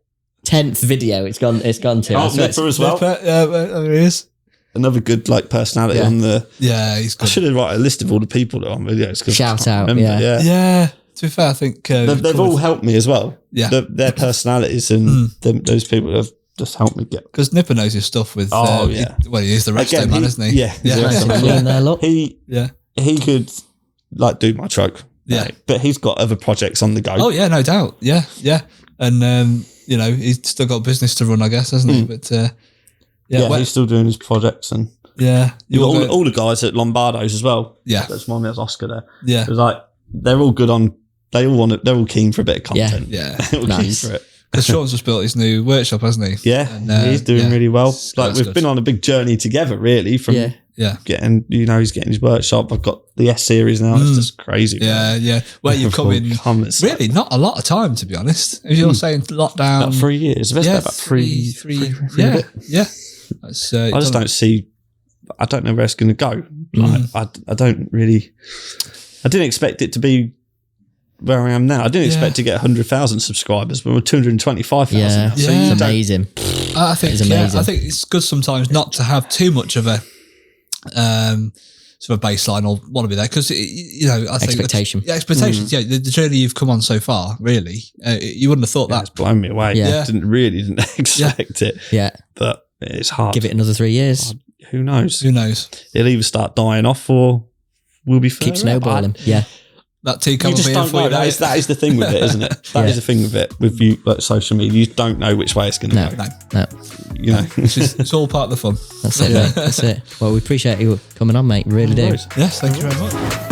10th video it's gone to. Oh, Nipper as well. There he is. Another good personality on the. Yeah, he's good. I should have write a list of all the people that are on videos. Shout out. Remember, Yeah. To be fair, I think they've all helped me as well. Yeah. Their personalities and those people have just helped me get. because Nipper knows his stuff with. He is the resto man, isn't he? Yeah, he's the resto man. Yeah, there, look. He could do my truck. Yeah. Right? But he's got other projects on the go. Oh yeah, no doubt. Yeah, and he's still got business to run, I guess, hasn't he? But he's still doing his projects and you got all the guys at Lombardo's as well. Yeah. That's mine. There's Oscar there. Yeah. It was like they're all good on. They're all keen for a bit of content. Yeah. They're all Nice. keen for it. Because Sean's just built his new workshop, hasn't he? Yeah, And, he's doing really well. Like we've good. been on a big journey together, really. From getting, he's getting his workshop. I've got the S series now. It's just crazy. Yeah. Where you've come in, really not a lot of time, to be honest. If you're saying lockdown, about 3 years. About three. Yeah. That's, I just don't see. I don't know where it's going to go. Like I don't really. I didn't expect it to be where I am now. I didn't expect to get 100,000 subscribers, but we're 225,000. Yeah, So it's amazing. I think It's amazing. I think it's good sometimes not to have too much of a sort of baseline or want to be there because I think Expectation. expectations. Yeah, the journey you've come on so far, really, you wouldn't have thought that. It's blown me away. Yeah. Didn't expect it. Yeah. But it's hard. Give it another 3 years. Who knows? Who knows? It'll either start dying off or we'll be Keep further snowballing. Yeah. That tea You cup will just be in don't for you. know. That is the thing with it, isn't it? That is the thing with it. With you, like social media, you don't know which way it's going to No. go. No. You know. It's all part of the fun. That's it, mate. That's it. Well, we appreciate you coming on, mate. Really do. Yes, thank you very much.